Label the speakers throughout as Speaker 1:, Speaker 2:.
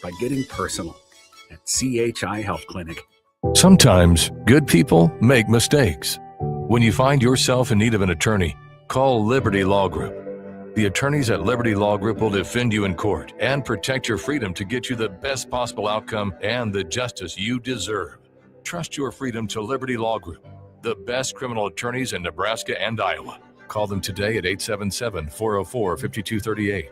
Speaker 1: by getting personal at CHI Health Clinic.
Speaker 2: Sometimes good people make mistakes. When you find yourself in need of an attorney, call Liberty Law Group. The attorneys at Liberty Law Group will defend you in court and protect your freedom to get you the best possible outcome and the justice you deserve. Trust your freedom to Liberty Law Group, the best criminal attorneys in Nebraska and Iowa. Call them today at 877-404-5238.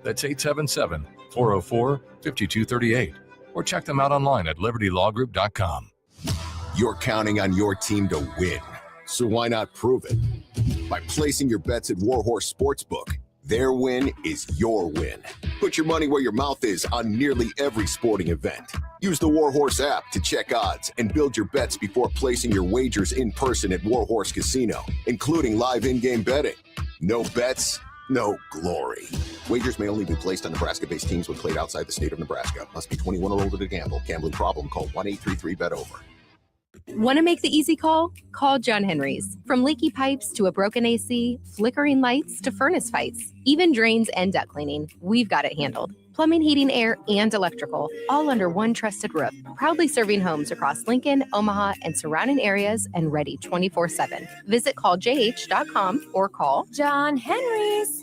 Speaker 2: That's 877-404-5238. Or check them out online at libertylawgroup.com.
Speaker 3: You're counting on your team to win, so why not prove it? By placing your bets at Warhorse Sportsbook. Their win is your win. Put your money where your mouth is on nearly every sporting event. Use the Warhorse app to check odds and build your bets before placing your wagers in person at Warhorse Casino, including live in-game betting. No bets, no glory. Wagers may only be placed on Nebraska-based teams when played outside the state of Nebraska. Must be 21 or older to gamble. Gambling problem? Call 1-833-BET-OVER.
Speaker 4: Want to make the easy call? Call John Henry's. From leaky pipes to a broken AC, flickering lights to furnace fights, even drains and duct cleaning, we've got it handled. Plumbing, heating, air, and electrical, all under one trusted roof. Proudly serving homes across Lincoln, Omaha, and surrounding areas and ready 24/7. Visit calljh.com or call John Henry's.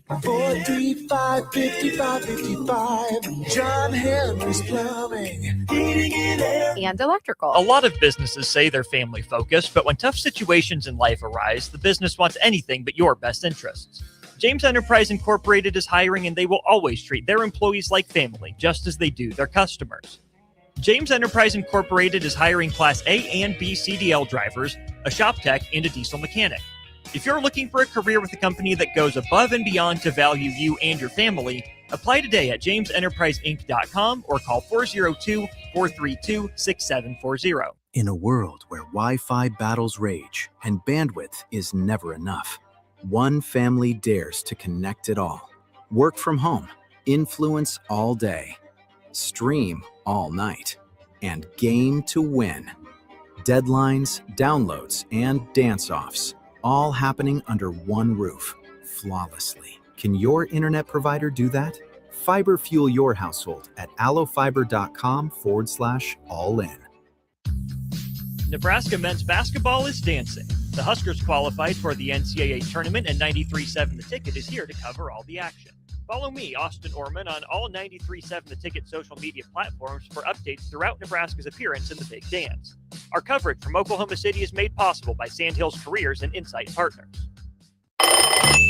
Speaker 5: 435-5555. John Henry's Plumbing, Heating and Air,
Speaker 4: and Electrical.
Speaker 6: A lot of businesses say they're family focused, but when tough situations in life arise, the business wants anything but your best interests. James Enterprise Incorporated is hiring, and they will always treat their employees like family, just as they do their customers. James Enterprise Incorporated is hiring Class A and B CDL drivers, a shop tech, and a diesel mechanic. If you're looking for a career with a company that goes above and beyond to value you and your family, apply today at jamesenterpriseinc.com or call 402-432-6740.
Speaker 7: In a world where Wi-Fi battles rage and bandwidth is never enough, one family dares to connect it all. Work from home, influence all day, stream all night, and game to win. Deadlines, downloads, and dance-offs, all happening under one roof, flawlessly. Can your internet provider do that? Fiber fuel your household at allofiber.com/all-in.
Speaker 6: Nebraska men's basketball is dancing. The Huskers qualified for the NCAA tournament, and 93.7 The Ticket is here to cover all the action. Follow me, Austin Orman, on all 93.7 The Ticket social media platforms for updates throughout Nebraska's appearance in the Big Dance. Our coverage from Oklahoma City is made possible by Sandhills Careers and Insight Partners.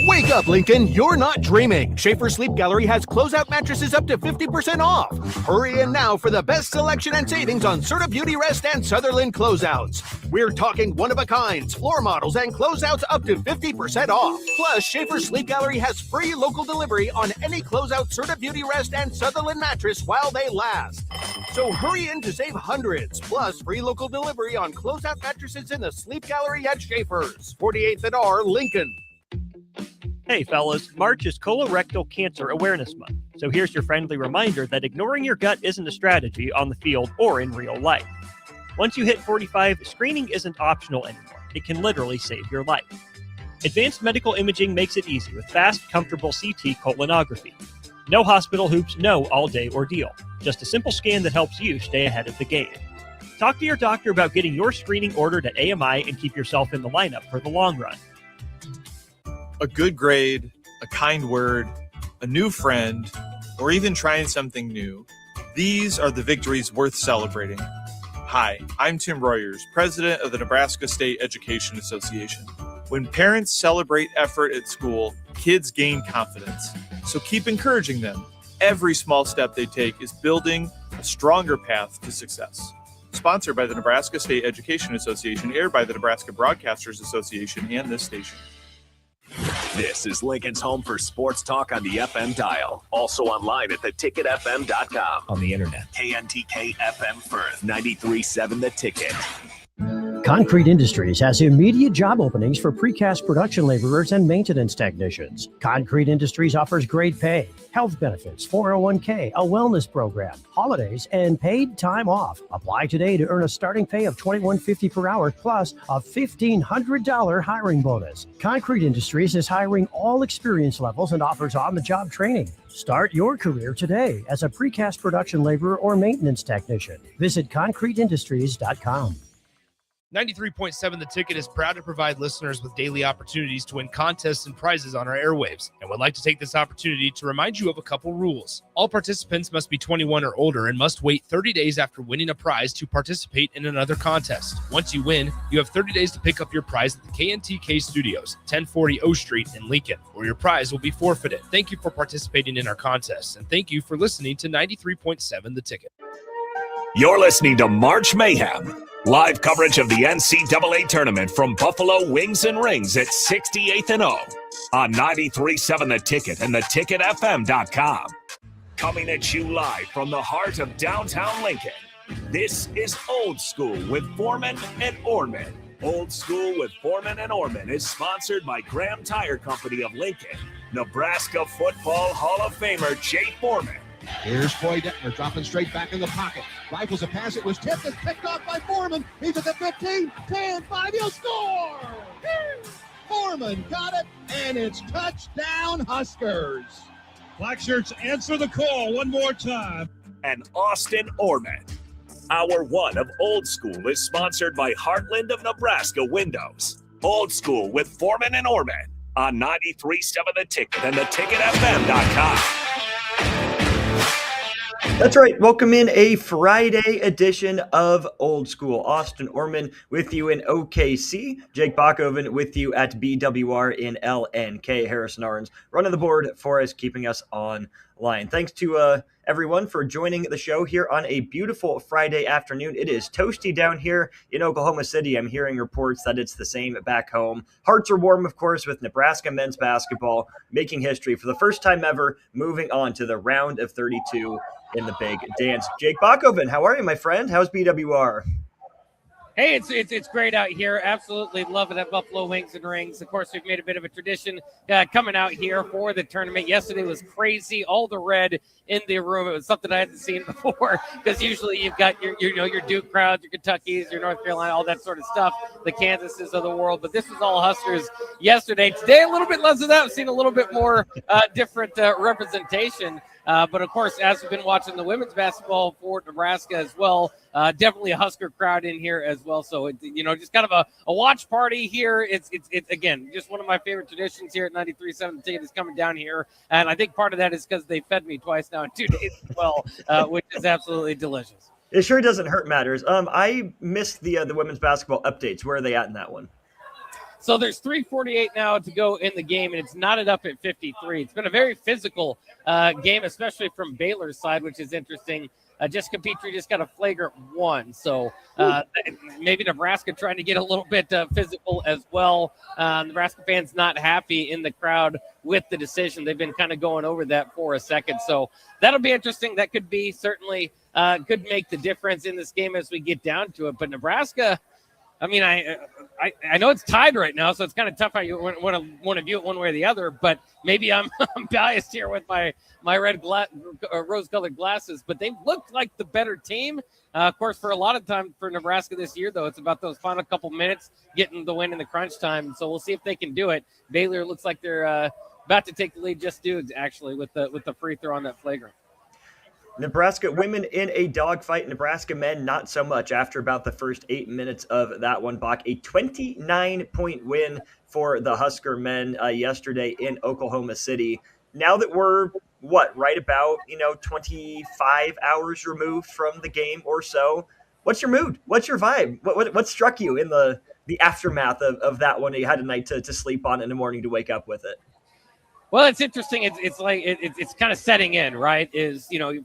Speaker 8: Wake up, Lincoln. You're not dreaming. Schaefer Sleep Gallery has closeout mattresses up to 50% off. Hurry in now for the best selection and savings on Serta Beauty Rest and Sutherland closeouts. We're talking one-of-a-kinds, floor models, and closeouts up to 50% off. Plus, Schaefer Sleep Gallery has free local delivery on any closeout Serta Beauty Rest and Sutherland mattress while they last. So hurry in to save hundreds. Plus, free local delivery on closeout mattresses in the Sleep Gallery at Schaefer's. 48th and R, Lincoln.
Speaker 6: Hey fellas, March is Colorectal Cancer Awareness Month. So here's your friendly reminder that ignoring your gut isn't a strategy on the field or in real life. Once you hit 45, screening isn't optional anymore. It can literally save your life. Advanced medical imaging makes it easy with fast, comfortable CT colonography. No hospital hoops, no all-day ordeal. Just a simple scan that helps you stay ahead of the game. Talk to your doctor about getting your screening ordered at AMI and keep yourself in the lineup for the long run.
Speaker 9: A good grade, a kind word, a new friend, or even trying something new. These are the victories worth celebrating. Hi, I'm Tim Royers, president of the Nebraska State Education Association. When parents celebrate effort at school, kids gain confidence. So keep encouraging them. Every small step they take is building a stronger path to success. Sponsored by the Nebraska State Education Association, aired by the Nebraska Broadcasters Association and this station.
Speaker 10: This is Lincoln's home for sports talk on the FM dial. Also online at theticketfm.com.
Speaker 11: On the internet.
Speaker 10: KNTK FM Firth, 93.7 The Ticket.
Speaker 11: Concrete Industries has immediate job openings for precast production laborers and maintenance technicians. Concrete Industries offers great pay, health benefits, 401k, a wellness program, holidays, and paid time off. Apply today to earn a starting pay of $21.50 per hour plus a $1,500 hiring bonus. Concrete Industries is hiring all experience levels and offers on-the-job training. Start your career today as a precast production laborer or maintenance technician. Visit concreteindustries.com.
Speaker 12: 93.7 The Ticket is proud to provide listeners with daily opportunities to win contests and prizes on our airwaves, and would like to take this opportunity to remind you of a couple rules. All participants must be 21 or older and must wait 30 days after winning a prize to participate in another contest. Once you win, you have 30 days to pick up your prize at the KNTK Studios, 1040 O Street in Lincoln, or your prize will be forfeited. Thank you for participating in our contests, and thank you for listening to 93.7 The Ticket.
Speaker 10: You're listening to March Mayhem. Live coverage of the NCAA tournament from Buffalo Wings and Rings at 68th and O on 93.7 The Ticket and theticketfm.com. Coming at you live from the heart of downtown Lincoln. This is Old School with Foreman and Orman. Old School with Foreman and Orman is sponsored by Graham Tire Company of Lincoln, Nebraska Football Hall of Famer Jay Foreman.
Speaker 13: Here's Troy Detmer dropping straight back in the pocket. Rifles a pass. It was tipped and picked off by Foreman. He's at the 15, 10, 5. He'll score! Foreman got it, and it's touchdown Huskers.
Speaker 14: Black shirts answer the call one more time.
Speaker 10: And Austin Orman. Hour one of Old School is sponsored by Heartland of Nebraska Windows. Old School with Foreman and Orman on 93.7 The Ticket and theticketfm.com.
Speaker 15: That's right. Welcome in a Friday edition of Old School. Austin Orman with you in OKC. Jake Bachhoven with you at BWR in LNK. Harrison Arns running the board for us, keeping us online. Thanks to everyone for joining the show here on a beautiful Friday afternoon. It is toasty down here in Oklahoma City. I'm hearing reports that it's the same back home. Hearts are warm, of course, with Nebraska men's basketball making history for the first time ever, moving on to the round of 32 in the big dance. Jake Bachhoven, how are you, my friend? How's BWR?
Speaker 16: Hey, it's great out here. Absolutely loving it. Buffalo Wings and Rings. Of course, we've made a bit of a tradition coming out here for the tournament. Yesterday was crazy. All the red in the room. It was something I hadn't seen before, because usually you've got your Duke crowds, your Kentuckys, your North Carolina, all that sort of stuff, the Kansases of the world. But this was all Huskers yesterday. Today, a little bit less of that. I've seen a little bit more different representation. But, of course, as we've been watching the women's basketball for Nebraska as well, definitely a Husker crowd in here as well. So, just kind of a watch party here. It's again, just one of my favorite traditions here at 93.7 The Ticket is coming down here. And I think part of that is because they fed me twice now in 2 days as well, which is absolutely delicious.
Speaker 15: It sure doesn't hurt matters. I missed the women's basketball updates. Where are they at in that one?
Speaker 16: So there's 3:48 now to go in the game, and it's knotted up at 53. It's been a very physical game, especially from Baylor's side, which is interesting. Jessica Petrie just got a flagrant 1. So maybe Nebraska trying to get a little bit physical as well. Nebraska fans not happy in the crowd with the decision. They've been kind of going over that for a second. So that'll be interesting. That could be certainly could make the difference in this game as we get down to it. But Nebraska, I mean, I know it's tied right now, so it's kind of tough how you want to view it one way or the other. But maybe I'm biased here with my red rose-colored glasses. But they've looked like the better team. Of course, for a lot of time for Nebraska this year, though, it's about those final couple minutes getting the win in the crunch time. So we'll see if they can do it. Baylor looks like they're about to take the lead, just Dukes, actually, with the free throw on that flagrant.
Speaker 15: Nebraska women in a dogfight. Nebraska men not so much after about the first 8 minutes of that one. Bach, a 29-point win for the Husker men yesterday in Oklahoma City. Now that we're, right about, 25 hours removed from the game or so, what's your mood? What's your vibe? What struck you in the aftermath of that one? You had a night to sleep on and a morning to wake up with it.
Speaker 16: Well, it's interesting. It's like it's kind of setting in, right?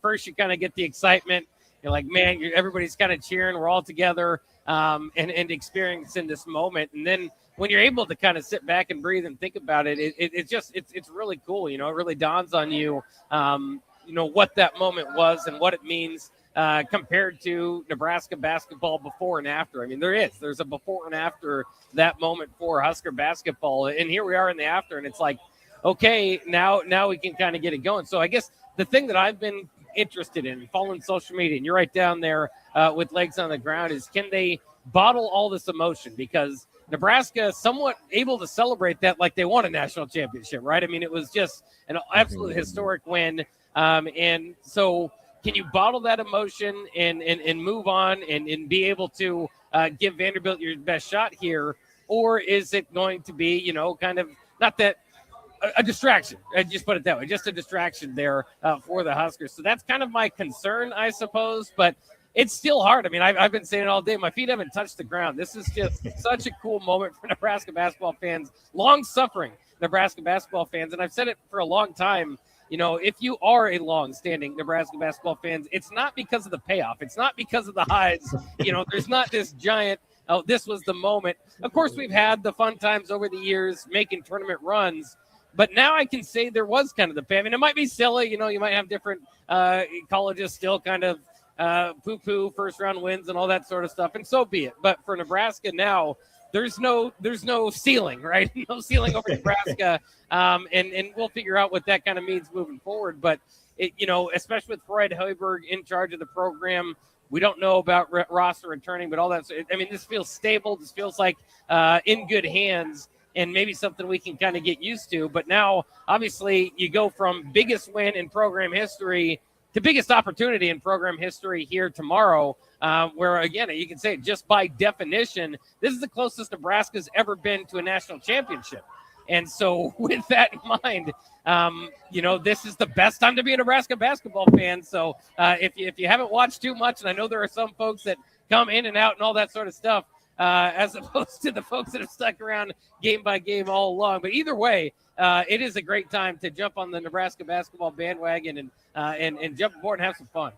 Speaker 16: First you kind of get the excitement. You're like, man, everybody's kind of cheering. We're all together and experiencing this moment. And then when you're able to kind of sit back and breathe and think about it, it's really cool. It really dawns on you, what that moment was and what it means compared to Nebraska basketball before and after. I mean, there's a before and after that moment for Husker basketball. And here we are in the after, and it's like, okay, now we can kind of get it going. So I guess the thing that I've been interested in following social media, and you're right down there with legs on the ground, is can they bottle all this emotion? Because Nebraska somewhat able to celebrate that like they won a national championship, right? I mean, it was just an absolute historic win. And so can you bottle that emotion and move on and be able to give Vanderbilt your best shot here? Or is it going to be, kind of not that a distraction? I just put it that way, just a distraction there for the Huskers. So that's kind of my concern, I suppose. But it's still hard. I mean, I've been saying it all day. My feet haven't touched the ground. This is just such a cool moment for Nebraska basketball fans, long-suffering Nebraska basketball fans. And I've said it for a long time. If you are a long-standing Nebraska basketball fans, it's not because of the payoff. It's not because of the highs. There's not this giant, oh, this was the moment. Of course, we've had the fun times over the years making tournament runs. But now I can say there was kind of the pay. I mean, it might be silly. You might have different colleges still kind of poo-poo first-round wins and all that sort of stuff, and so be it. But for Nebraska now, there's no ceiling, right? No ceiling over Nebraska, and we'll figure out what that kind of means moving forward. But especially with Fred Hoiberg in charge of the program, we don't know about roster returning, but all that. I mean, this feels stable. This feels like in good hands, and maybe something we can kind of get used to. But now, obviously, you go from biggest win in program history to biggest opportunity in program history here tomorrow, where, again, you can say just by definition, this is the closest Nebraska's ever been to a national championship. And so with that in mind, this is the best time to be a Nebraska basketball fan. So if you haven't watched too much, and I know there are some folks that come in and out and all that sort of stuff, as opposed to the folks that have stuck around game by game all along. But either way, it is a great time to jump on the Nebraska basketball bandwagon and jump aboard and have some fun.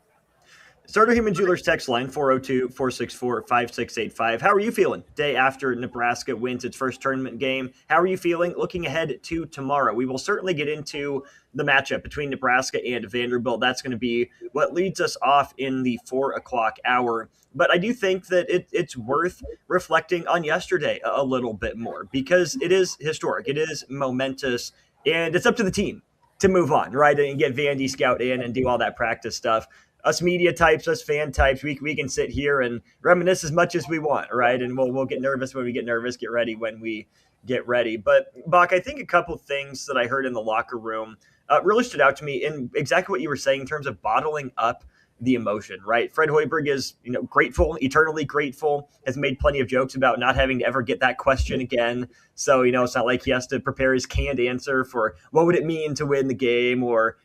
Speaker 15: Starter Human Jewelers text line 402-464-5685. How are you feeling day after Nebraska wins its first tournament game? How are you feeling looking ahead to tomorrow? We will certainly get into the matchup between Nebraska and Vanderbilt. That's going to be what leads us off in the 4 o'clock hour. But I do think that it's worth reflecting on yesterday a little bit more, because it is historic. It is momentous, and it's up to the team to move on, right? And get Vandy Scout in and do all that practice stuff. Us media types, us fan types, we can sit here and reminisce as much as we want, right? And we'll get nervous when we get nervous, get ready when we get ready. But, Bach, I think a couple things that I heard in the locker room really stood out to me in exactly what you were saying in terms of bottling up the emotion, right? Fred Hoiberg is, grateful, eternally grateful, has made plenty of jokes about not having to ever get that question again. So, it's not like he has to prepare his canned answer for what would it mean to win the game, or,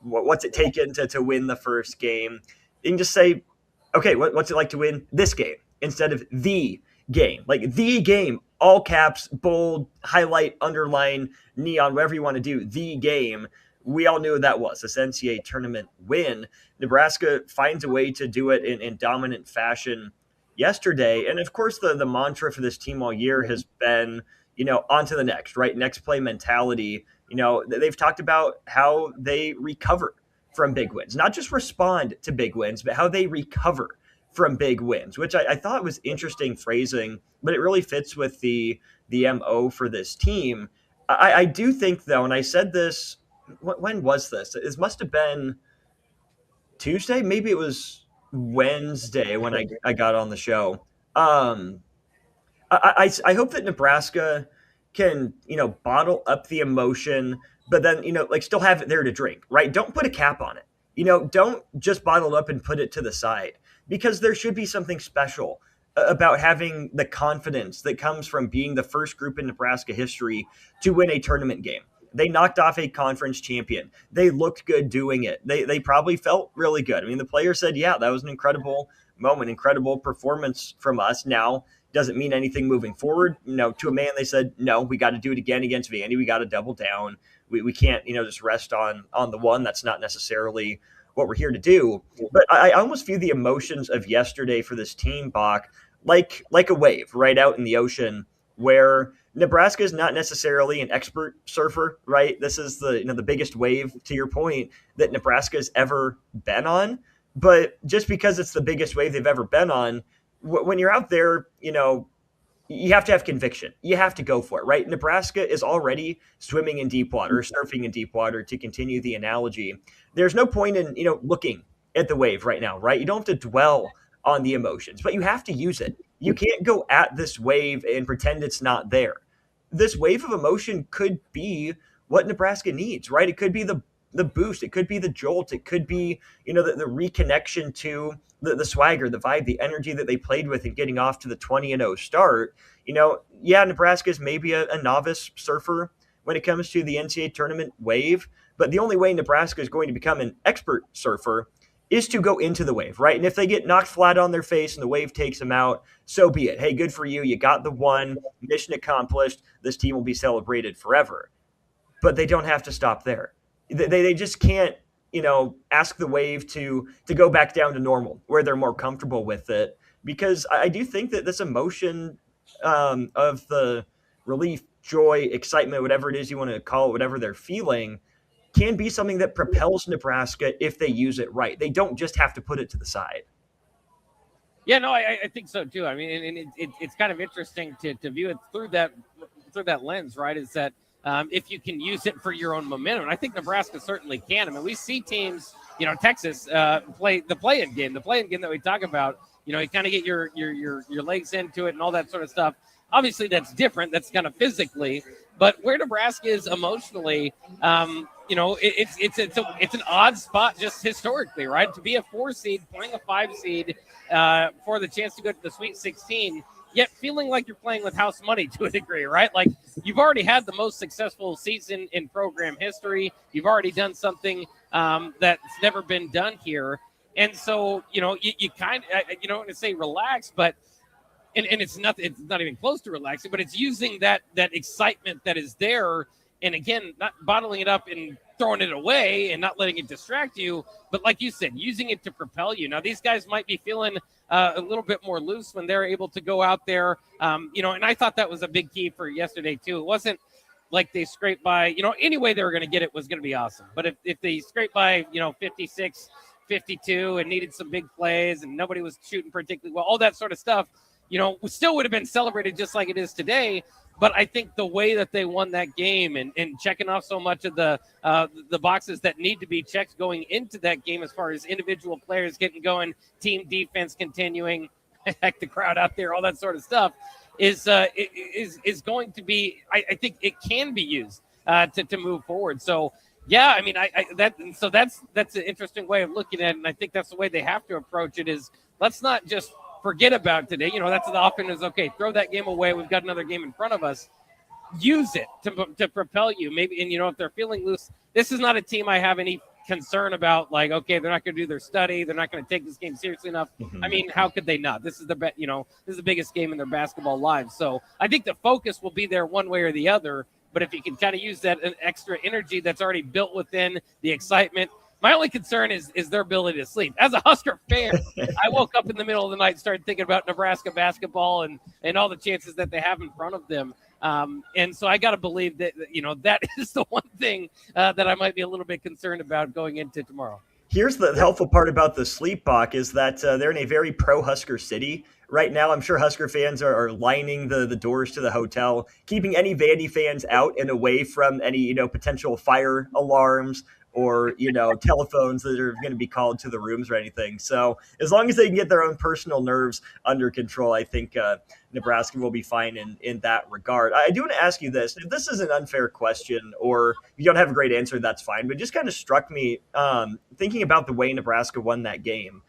Speaker 15: what's it taken to win the first game. You can just say, okay, what's it like to win this game instead of the game? Like the game, all caps, bold, highlight, underline, neon, whatever you want to do, the game. We all knew what that was, this NCAA tournament win. Nebraska finds a way to do it in dominant fashion yesterday. And of course, the mantra for this team all year has been, on to the next, right? Next play mentality. They've talked about how they recover from big wins, not just respond to big wins, but how they recover from big wins, which I thought was interesting phrasing, but it really fits with the MO for this team. I do think, though, and I said this, when was this? It must have been Tuesday. Maybe it was Wednesday when I got on the show. I hope that Nebraska can, bottle up the emotion, but then, still have it there to drink, right? Don't put a cap on it. Don't just bottle it up and put it to the side, because there should be something special about having the confidence that comes from being the first group in Nebraska history to win a tournament game. They knocked off a conference champion. They looked good doing it. They probably felt really good. I mean, the player said, yeah, that was an incredible moment, incredible performance from us. Now, doesn't mean anything moving forward. To a man, they said, no, we got to do it again against Vandy. We got to double down. We can't, just rest on the one. That's not necessarily what we're here to do. But I almost view the emotions of yesterday for this team, Bach, like a wave right out in the ocean, where Nebraska is not necessarily an expert surfer, right? This is the biggest wave, to your point, that Nebraska has ever been on. But just because it's the biggest wave they've ever been on, when you're out there, you have to have conviction. You have to go for it, right? Nebraska is already swimming in deep water, surfing in deep water, to continue the analogy. There's no point in, looking at the wave right now, right? You don't have to dwell on the emotions, but you have to use it. You can't go at this wave and pretend it's not there. This wave of emotion could be what Nebraska needs, right? It could be the boost. It could be the jolt. It could be, the reconnection to the swagger, the vibe, the energy that they played with in getting off to the 20-0 start. Nebraska is maybe a novice surfer when it comes to the NCAA tournament wave, but the only way Nebraska is going to become an expert surfer is to go into the wave, right? And if they get knocked flat on their face and the wave takes them out, so be it. Hey, good for you. You got the one, mission accomplished. This team will be celebrated forever. But they don't have to stop there. They just can't, ask the wave to go back down to normal where they're more comfortable with it. Because I do think that this emotion of the relief, joy, excitement, whatever it is you want to call it, whatever they're feeling, can be something that propels Nebraska if they use it right. They don't just have to put it to the side.
Speaker 16: Yeah, no, I think so too. I mean, and it's kind of interesting to view it through that lens, right? Is that if you can use it for your own momentum, and I think Nebraska certainly can. I mean, we see teams, Texas play the play-in game that we talk about. You kind of get your legs into it and all that sort of stuff. Obviously, that's different. That's kind of physically, but where Nebraska is emotionally, it's an odd spot just historically, right? To be a 4 seed playing a 5 seed for the chance to go to the Sweet 16, yet feeling like you're playing with house money to a degree, right? Like you've already had the most successful season in program history. You've already done something that's never been done here, and so you kind of you don't want to say relax, but. And it's not even close to relaxing, but it's using that excitement that is there. And again, not bottling it up and throwing it away and not letting it distract you. But like you said, using it to propel you. Now, these guys might be feeling a little bit more loose when they're able to go out there. And I thought that was a big key for yesterday, too. It wasn't like they scraped by, any way they were going to get it was going to be awesome. But if they scraped by, 56, 52 and needed some big plays and nobody was shooting particularly well, all that sort of stuff, we still would have been celebrated just like it is today. But I think the way that they won that game and checking off so much of the boxes that need to be checked going into that game as far as individual players getting going, team defense continuing, heck, the crowd out there, all that sort of stuff is going to be, I think it can be used to move forward. So, yeah, I mean, that's an interesting way of looking at it. And I think that's the way they have to approach it is let's not just forget about today. That's the often is okay. Throw that game away. We've got another game in front of us. Use it to propel you. Maybe, and if they're feeling loose, this is not a team I have any concern about. Like, okay, they're not going to do their study. They're not going to take this game seriously enough. Mm-hmm. I mean, how could they not? This is this is the biggest game in their basketball lives. So I think the focus will be there one way or the other. But if you can kind of use that extra energy that's already built within the excitement. My only concern is their ability to sleep. As a Husker fan, I woke up in the middle of the night and started thinking about Nebraska basketball and all the chances that they have in front of them. And so I got to believe that, that is the one thing that I might be a little bit concerned about going into tomorrow.
Speaker 15: Here's the helpful part about the sleep, Bach, is that they're in a very pro-Husker city right now. I'm sure Husker fans are lining the doors to the hotel, keeping any Vandy fans out and away from any, potential fire alarms or, telephones that are going to be called to the rooms or anything. So as long as they can get their own personal nerves under control, I think Nebraska will be fine in that regard. I do want to ask you this. If this is an unfair question or you don't have a great answer, that's fine. But it just kind of struck me thinking about the way Nebraska won that game.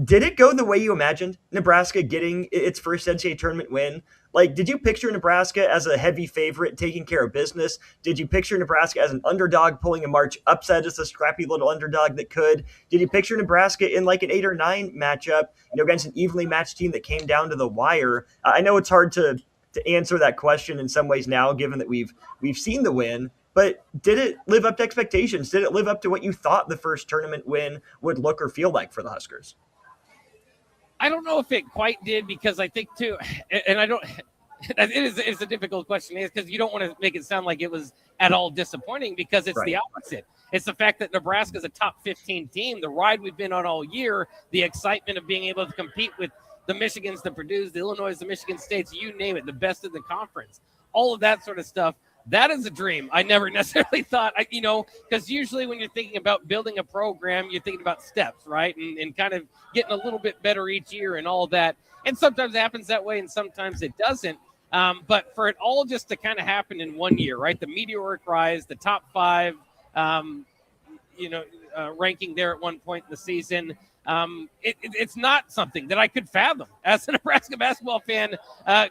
Speaker 15: Did it go the way you imagined, Nebraska getting its first NCAA tournament win? Like, did you picture Nebraska as a heavy favorite taking care of business? Did you picture Nebraska as an underdog pulling a March upset as a scrappy little underdog that could? Did you picture Nebraska in like an 8 or 9 matchup, against an evenly matched team that came down to the wire? I know it's hard to answer that question in some ways now, given that we've seen the win. But did it live up to expectations? Did it live up to what you thought the first tournament win would look or feel like for the Huskers?
Speaker 16: I don't know if it quite did because I think too, and I don't. It's a difficult question because you don't want to make it sound like it was at all disappointing because it's the opposite. It's the fact that Nebraska is a top 15 team. The ride we've been on all year, the excitement of being able to compete with the Michigans, the Purdues, the Illinois, the Michigan States, you name it, the best in the conference. All of that sort of stuff That is a dream. I never necessarily thought, because usually when you're thinking about building a program, you're thinking about steps, right? And kind of getting a little bit better each year and all that. And sometimes it happens that way and sometimes it doesn't. But for it all just to kind of happen in 1 year, right? The meteoric rise, the top 5, ranking there at one point in the season. It's not something that I could fathom as a Nebraska basketball fan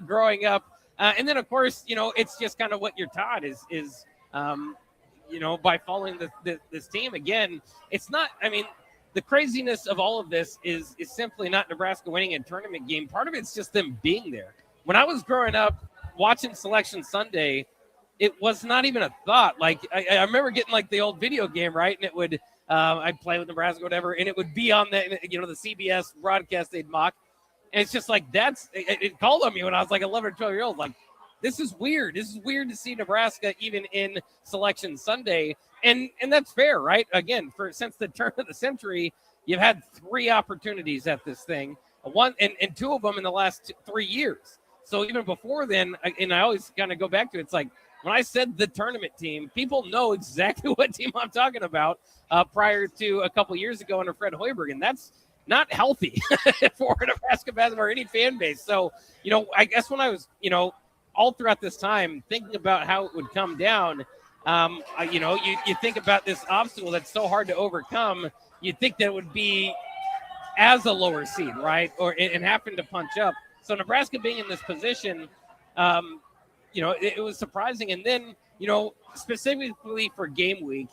Speaker 16: growing up. And then, of course, it's just kind of what you're taught is by following this team. Again, it's not, the craziness of all of this is simply not Nebraska winning a tournament game. Part of it's just them being there. When I was growing up watching Selection Sunday, it was not even a thought. Like, I remember getting like the old video game, right? And it would, I'd play with Nebraska or whatever, and it would be on the CBS broadcast they'd mock. And it's just like, it called on me when I was like 11 or 12 years old. Like, this is weird. This is weird to see Nebraska even in Selection Sunday. And that's fair, right? Again, since the turn of the century, you've had 3 opportunities at this thing. One and 2 of them in the last 3 years. So even before then, and I always kind of go back to it, it's like, when I said the tournament team, people know exactly what team I'm talking about prior to a couple years ago under Fred Hoiberg. And that's not healthy for Nebraska basketball or any fan base. So, I guess when I was, all throughout this time thinking about how it would come down, you think about this obstacle that's so hard to overcome. You'd think that it would be as a lower seed, right? And happen to punch up. So Nebraska being in this position, it was surprising. And then, specifically for game week,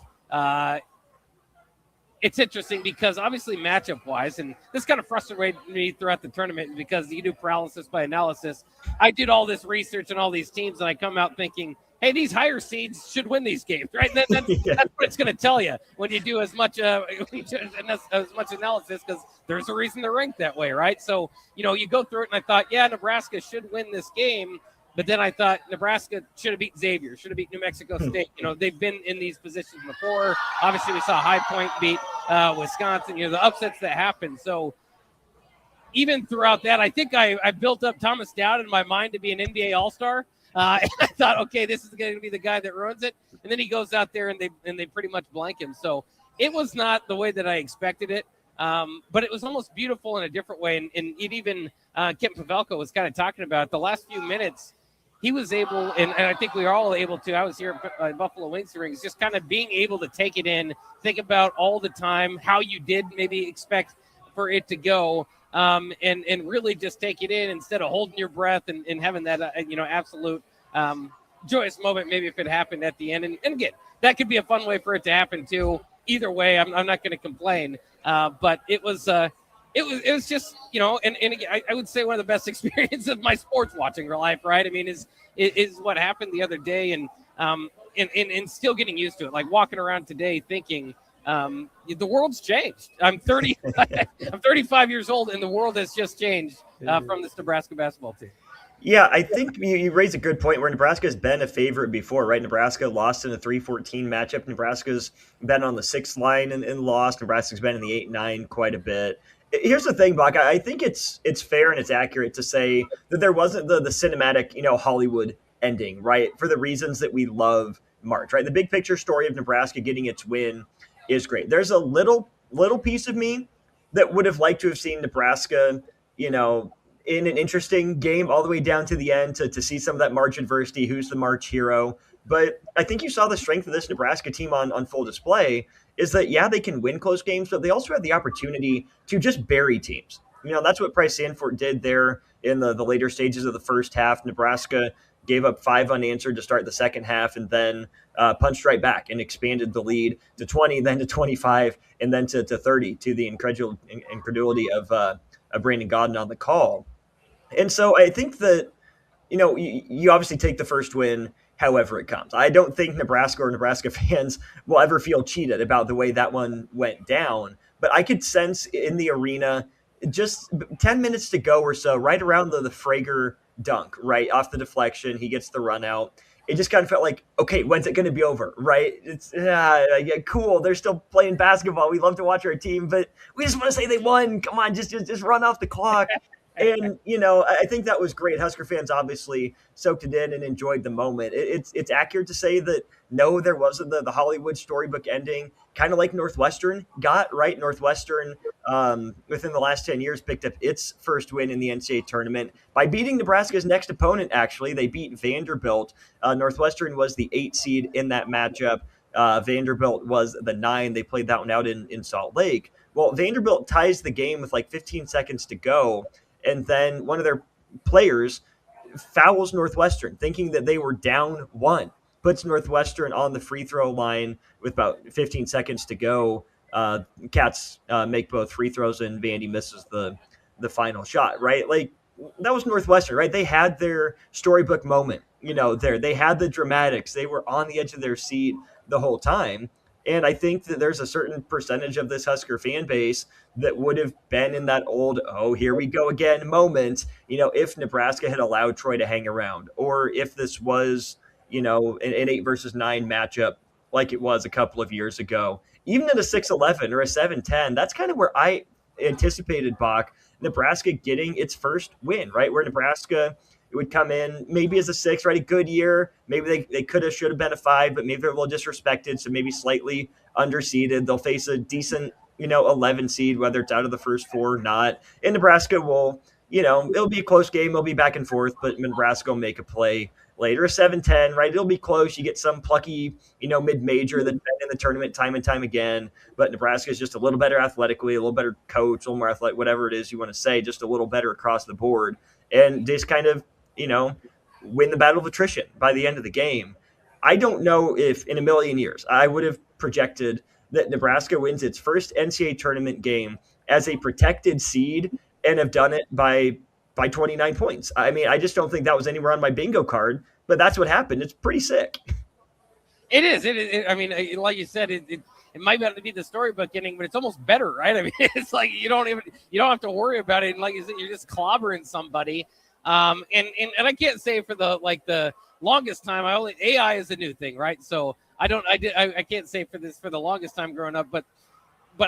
Speaker 16: it's interesting because obviously matchup wise, and this kind of frustrated me throughout the tournament because you do paralysis by analysis. I did all this research on all these teams and I come out thinking, hey, these higher seeds should win these games, right? That's what it's going to tell you when you do as much analysis, because there's a reason they're ranked that way, right? So, you go through it and I thought, yeah, Nebraska should win this game. But then I thought Nebraska should have beat Xavier, should have beat New Mexico State. They've been in these positions before. Obviously, we saw High Point beat Wisconsin, the upsets that happen. So even throughout that, I think I built up Thomas Dowd in my mind to be an NBA All-Star. And I thought, okay, this is going to be the guy that ruins it. And then he goes out there and they pretty much blank him. So it was not the way that I expected it. But it was almost beautiful in a different way. And it even Kent Pavelka was kind of talking about the last few minutes. He was able, and I think we were all able to, I was here at Buffalo Wings and Rings, just kind of being able to take it in, think about all the time, how you did maybe expect for it to go, and really just take it in instead of holding your breath and having that, absolute joyous moment, maybe if it happened at the end. And again, that could be a fun way for it to happen too. Either way, I'm not going to complain, but it was just, and again, I would say one of the best experiences of my sports watching life, right? I mean, is what happened the other day, and still getting used to it. Like walking around today thinking, the world's changed. I'm 30, I'm 35 years old, and the world has just changed from this Nebraska basketball team.
Speaker 15: Yeah, I think you raise a good point where Nebraska's been a favorite before, right? Nebraska lost in a 3-14 matchup. Nebraska's been on the 6th line and lost. Nebraska's been in the 8-9 quite a bit. Here's the thing, Bach. I think it's fair and it's accurate to say that there wasn't the cinematic, Hollywood ending, right? For the reasons that we love March, right? The big picture story of Nebraska getting its win is great. There's a little piece of me that would have liked to have seen Nebraska, in an interesting game all the way down to the end to see some of that March adversity. Who's the March hero? But I think you saw the strength of this Nebraska team on full display is that, yeah, they can win close games, but they also have the opportunity to just bury teams. That's what Price Sanford did there in the later stages of the first half. Nebraska gave up 5 unanswered to start the second half and then punched right back and expanded the lead to 20, then to 25, and then to 30 to the incredulity of Brandon Godden on the call. And so I think that, you obviously take the first win however it comes. I don't think Nebraska or Nebraska fans will ever feel cheated about the way that one went down. But I could sense in the arena, just 10 minutes to go or so, right around the Frager dunk, right off the deflection, he gets the run out. It just kind of felt like, okay, when's it going to be over, right? It's cool. They're still playing basketball. We love to watch our team, but we just want to say they won. Come on, just run off the clock. And, I think that was great. Husker fans obviously soaked it in and enjoyed the moment. It's accurate to say that, no, there wasn't the Hollywood storybook ending, kind of like Northwestern got, right? Northwestern, within the last 10 years, picked up its first win in the NCAA tournament by beating Nebraska's next opponent, actually. They beat Vanderbilt. Northwestern was the 8 seed in that matchup. Vanderbilt was the 9. They played that one out in Salt Lake. Well, Vanderbilt ties the game with like 15 seconds to go, and then one of their players fouls Northwestern, thinking that they were down 1, puts Northwestern on the free throw line with about 15 seconds to go. Cats make both free throws, and Vandy misses the final shot, right? Like, that was Northwestern, right? They had their storybook moment, there. They had the dramatics. They were on the edge of their seat the whole time. And I think that there's a certain percentage of this Husker fan base that would have been in that old, oh, here we go again moment, if Nebraska had allowed Troy to hang around, or if this was, an 8 versus 9 matchup like it was a couple of years ago. Even in a 6-11 or a 7-10, that's kind of where I anticipated, Bach, Nebraska getting its first win, right? Where Nebraska, it would come in maybe as a 6, right? A good year. Maybe they could have, should have been a 5, but maybe they're a little disrespected, so maybe slightly underseeded. They'll face a decent, 11 seed, whether it's out of the first 4 or not. And Nebraska will, it'll be a close game. It'll be back and forth, but Nebraska will make a play later. A 7-10, right? It'll be close. You get some plucky, mid-major that's been in the tournament time and time again. But Nebraska is just a little better athletically, a little better coach, a little more athletic, whatever it is you want to say, just a little better across the board. And just kind of, win the battle of attrition by the end of the game. I don't know if in a million years I would have projected that Nebraska wins its first NCAA tournament game as a protected seed and have done it by 29 points. I mean, I just don't think that was anywhere on my bingo card, but that's what happened. It's pretty sick.
Speaker 16: It is. I mean, like you said, it might not be the storybook ending, but it's almost better, right? I mean, it's like you don't have to worry about it. And like you said, you're just clobbering somebody. And I can't say for the longest time, AI is a new thing, right? So I can't say for the longest time growing up, but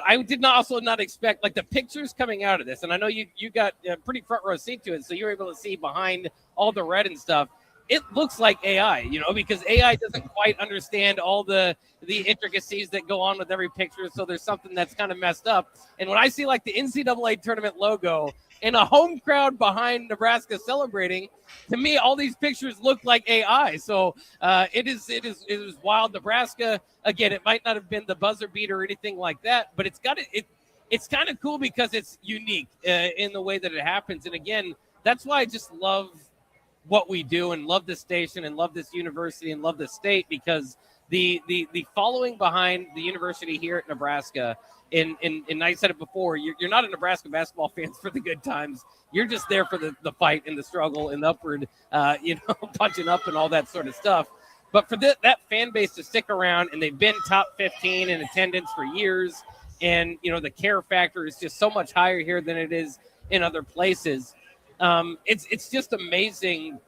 Speaker 16: I did not expect like the pictures coming out of this. And I know you got a pretty front row seat to it. So you're able to see behind all the red and stuff. It looks like AI, because AI doesn't quite understand all the intricacies that go on with every picture. So there's something that's kind of messed up. And when I see like the NCAA tournament logo and a home crowd behind Nebraska celebrating, to me, all these pictures look like AI. So it is wild. Nebraska, again, it might not have been the buzzer beater or anything like that, but it's kind of cool because it's unique in the way that it happens. And again, that's why I just love what we do and love this station and love this university and love this state, because the following behind the university here at Nebraska, and I said it before, you're not a Nebraska basketball fan for the good times. You're just there for the fight and the struggle and the upward, punching up and all that sort of stuff. But for that fan base to stick around, and they've been top 15 in attendance for years, and the care factor is just so much higher here than it is in other places. It's just amazing.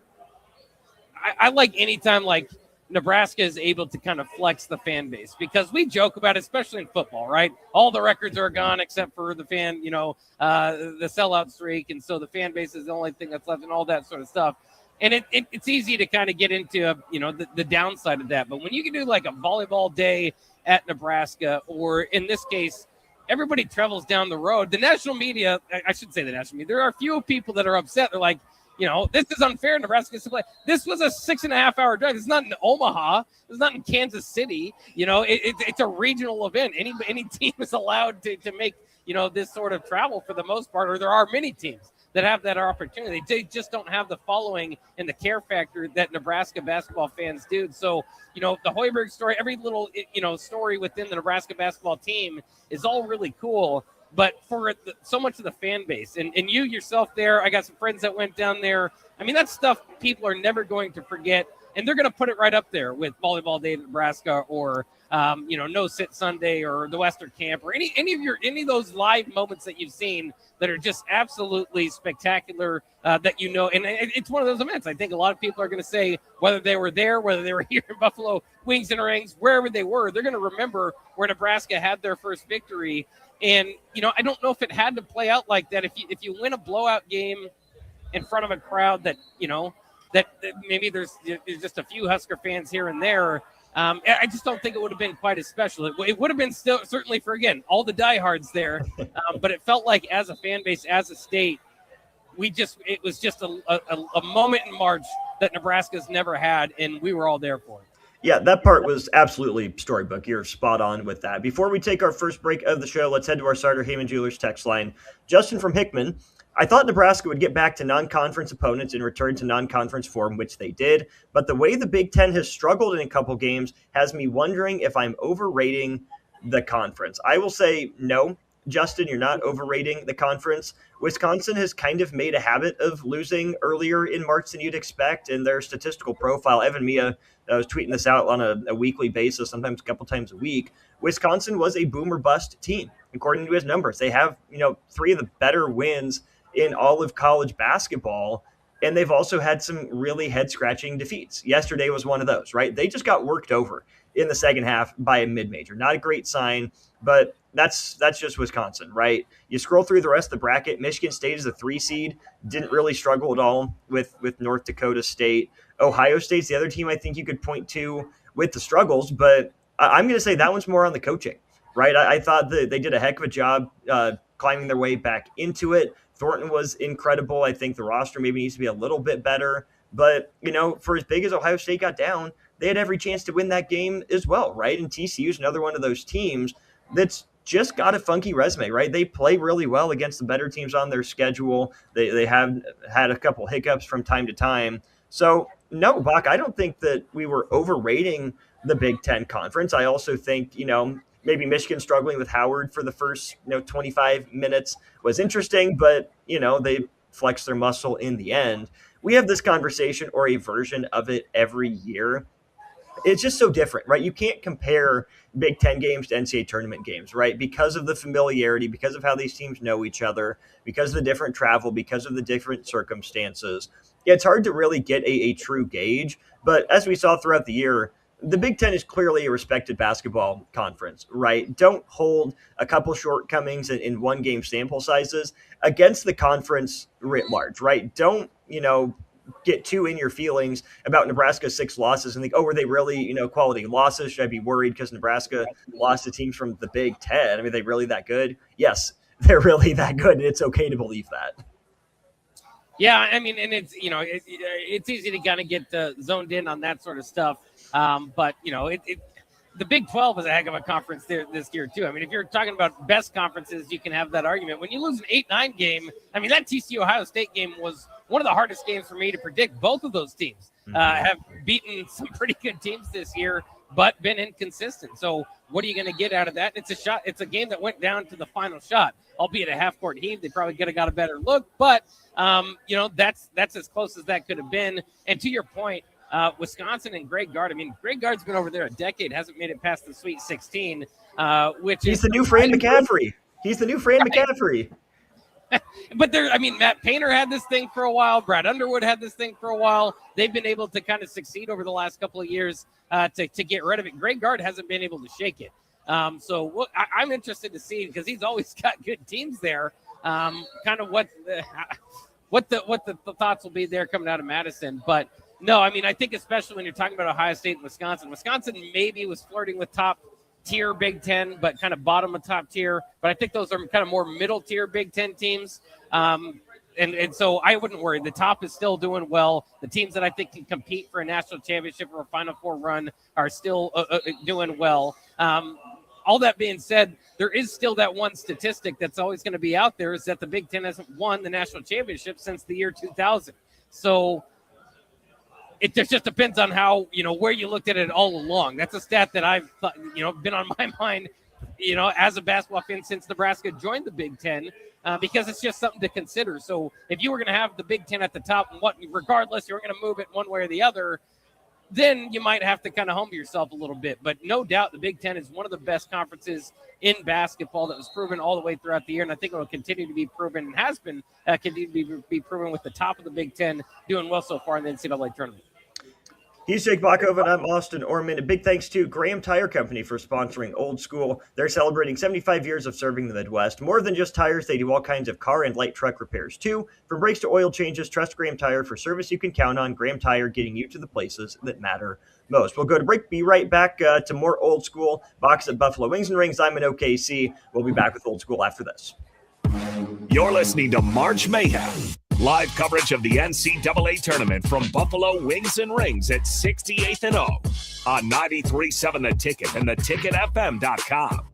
Speaker 16: I like anytime like Nebraska is able to kind of flex the fan base, because we joke about it, especially in football, right? All the records are gone except for the fan, the sellout streak. And so the fan base is the only thing that's left and all that sort of stuff. And it's easy to kind of get into, the downside of that. But when you can do like a volleyball day at Nebraska, or in this case, everybody travels down the road. The national media, I should say the national media, there are a few people that are upset. They're like, this is unfair. Nebraska to play. This was a 6.5-hour drive. It's not in Omaha. It's not in Kansas City. It's a regional event. Any team is allowed to make, this sort of travel for the most part, or there are many teams that have that opportunity. They just don't have the following and the care factor that Nebraska basketball fans do. So, the Hoiberg story, every little, story within the Nebraska basketball team is all really cool. But for so much of the fan base, and you yourself there, I got some friends that went down there. I mean, that's stuff people are never going to forget. And they're going to put it right up there with Volleyball Day at Nebraska, or, No Sit Sunday, or the Western Camp, or any of those live moments that you've seen that are just absolutely spectacular, and it's one of those events. I think a lot of people are going to say, whether they were there, whether they were here in Buffalo Wings and Rings, wherever they were, they're going to remember where Nebraska had their first victory. And, I don't know if it had to play out like that. If you win a blowout game in front of a crowd that, that maybe there's just a few Husker fans here and there, I just don't think it would have been quite as special. It would have been still certainly for, again, all the diehards there. But it felt like as a fan base, as a state, it was just a moment in March that Nebraska's never had, and we were all there for it.
Speaker 15: Yeah, that part was absolutely storybook. You're spot on with that. Before we take our first break of the show, let's head to our starter Heyman Jewelers text line. Justin from Hickman, I thought Nebraska would get back to non-conference opponents and return to non-conference form, which they did. But the way the Big Ten has struggled in a couple games has me wondering if I'm overrating the conference. I will say no, Justin, you're not overrating the conference. Wisconsin has kind of made a habit of losing earlier in March than you'd expect, and their statistical profile, Evan Mia was tweeting this out on a weekly basis, sometimes a couple times a week. Wisconsin was a boom or bust team, according to his numbers. They have, 3 of the better wins in all of college basketball, and they've also had some really head-scratching defeats. Yesterday was one of those, right? They just got worked over in the second half by a mid-major. Not a great sign, but that's just Wisconsin, right? You scroll through the rest of the bracket. Michigan State is a 3 seed, didn't really struggle at all with North Dakota State. Ohio State's the other team I think you could point to with the struggles, but I'm going to say that one's more on the coaching, right? I thought that they did a heck of a job climbing their way back into it. Thornton was incredible. I think the roster maybe needs to be a little bit better, but, for as big as Ohio State got down, they had every chance to win that game as well, right? And TCU is another one of those teams that's just got a funky resume, right? They play really well against the better teams on their schedule. They have had a couple hiccups from time to time. So, no, Bach, I don't think that we were overrating the Big Ten Conference. I also think, maybe Michigan struggling with Howard for the first, 25 minutes was interesting, but, they flexed their muscle in the end. We have this conversation or a version of it every year. It's just so different, right? You can't compare Big Ten games to NCAA tournament games, right? Because of the familiarity, because of how these teams know each other, because of the different travel, because of the different circumstances. It's hard to really get a true gauge. But as we saw throughout the year, the Big Ten is clearly a respected basketball conference, right? Don't hold a couple shortcomings in one game sample sizes against the conference writ large, right? Don't, get too in your feelings about Nebraska's 6 losses and think, were they really, quality losses? Should I be worried because Nebraska lost to teams from the Big Ten? I mean, are they really that good? Yes, they're really that good, and it's okay to believe that.
Speaker 16: Yeah, I mean, and it's, it's easy to kind of get zoned in on that sort of stuff. But, the Big 12 is a heck of a conference this year, too. I mean, if you're talking about best conferences, you can have that argument. When you lose an 8-9 game, I mean, that TCU-Ohio State game was one of the hardest games for me to predict. Both of those teams have beaten some pretty good teams this year, but been inconsistent. So what are you going to get out of that? It's a game that went down to the final shot, albeit a half-court heave. They probably could have got a better look, but, that's as close as that could have been. And to your point, Wisconsin and Greg Gard. I mean, Greg Gard's been over there a decade, hasn't made it past the Sweet 16, which
Speaker 15: he's the new Fran McCaffrey. He's the new Fran McCaffrey.
Speaker 16: But Matt Painter had this thing for a while. Brad Underwood had this thing for a while. They've been able to kind of succeed over the last couple of years to get rid of it. Greg Gard hasn't been able to shake it. So I'm interested to see, because he's always got good teams there. Kind of what the thoughts will be there coming out of Madison, but. No, I mean, I think especially when you're talking about Ohio State and Wisconsin. Wisconsin maybe was flirting with top-tier Big Ten, but kind of bottom of top tier. But I think those are kind of more middle-tier Big Ten teams. And so I wouldn't worry. The top is still doing well. The teams that I think can compete for a national championship or a Final Four run are still doing well. All that being said, there is still that one statistic that's always going to be out there, is that the Big Ten hasn't won the national championship since the year 2000. So it just depends on how, where you looked at it all along. That's a stat that I've, been on my mind, as a basketball fan since Nebraska joined the Big Ten, because it's just something to consider. So if you were going to have the Big Ten at the top, regardless, you were going to move it one way or the other, then you might have to kind of humble yourself a little bit. But no doubt the Big Ten is one of the best conferences in basketball. That was proven all the way throughout the year, and I think it will continue to be proven, and has been continue to be proven with the top of the Big Ten doing well so far in the NCAA tournament.
Speaker 15: He's Jake Bachov, and I'm Austin Orman. A big thanks to Graham Tire Company for sponsoring Old School. They're celebrating 75 years of serving the Midwest. More than just tires, they do all kinds of car and light truck repairs, too. From brakes to oil changes, trust Graham Tire for service you can count on. Graham Tire, getting you to the places that matter most. We'll go to break, be right back to more Old School. Box at Buffalo Wings and Rings. I'm in OKC. We'll be back with Old School after this.
Speaker 10: You're listening to March Mayhem. Live coverage of the NCAA tournament from Buffalo Wings and Rings at 68th and O on 93.7 The Ticket and theticketfm.com.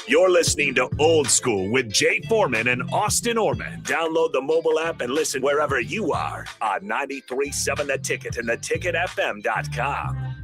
Speaker 10: You're listening to Old School with Jay Foreman and Austin Orman. Download the mobile app and listen wherever you are on 93.7 The Ticket and theticketfm.com.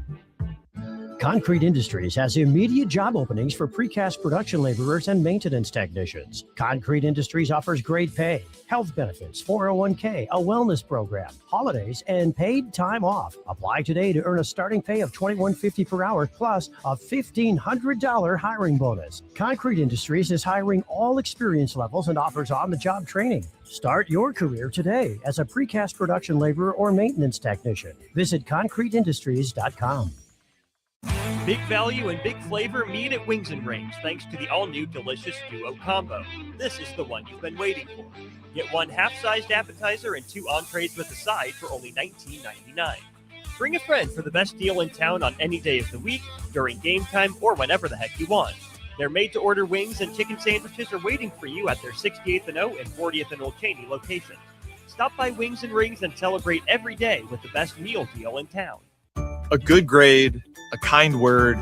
Speaker 11: Concrete Industries has immediate job openings for precast production laborers and maintenance technicians. Concrete Industries offers great pay, health benefits, 401k, a wellness program, holidays, and paid time off. Apply today to earn a starting pay of $21.50 per hour plus a $1,500 hiring bonus. Concrete Industries is hiring all experience levels and offers on-the-job training. Start your career today as a precast production laborer or maintenance technician. Visit concreteindustries.com.
Speaker 6: Big value and big flavor meet at Wings and Rings thanks to the all-new delicious Duo Combo. This is the one you've been waiting for. Get one half-sized appetizer and 2 entrees with a side for only $19.99. Bring a friend for the best deal in town on any day of the week, during game time, or whenever the heck you want. Their made-to-order wings and chicken sandwiches are waiting for you at their 68th and O and 40th and Old Cheney locations. Stop by Wings and Rings and celebrate every day with the best meal deal in town.
Speaker 9: A good grade, a kind word,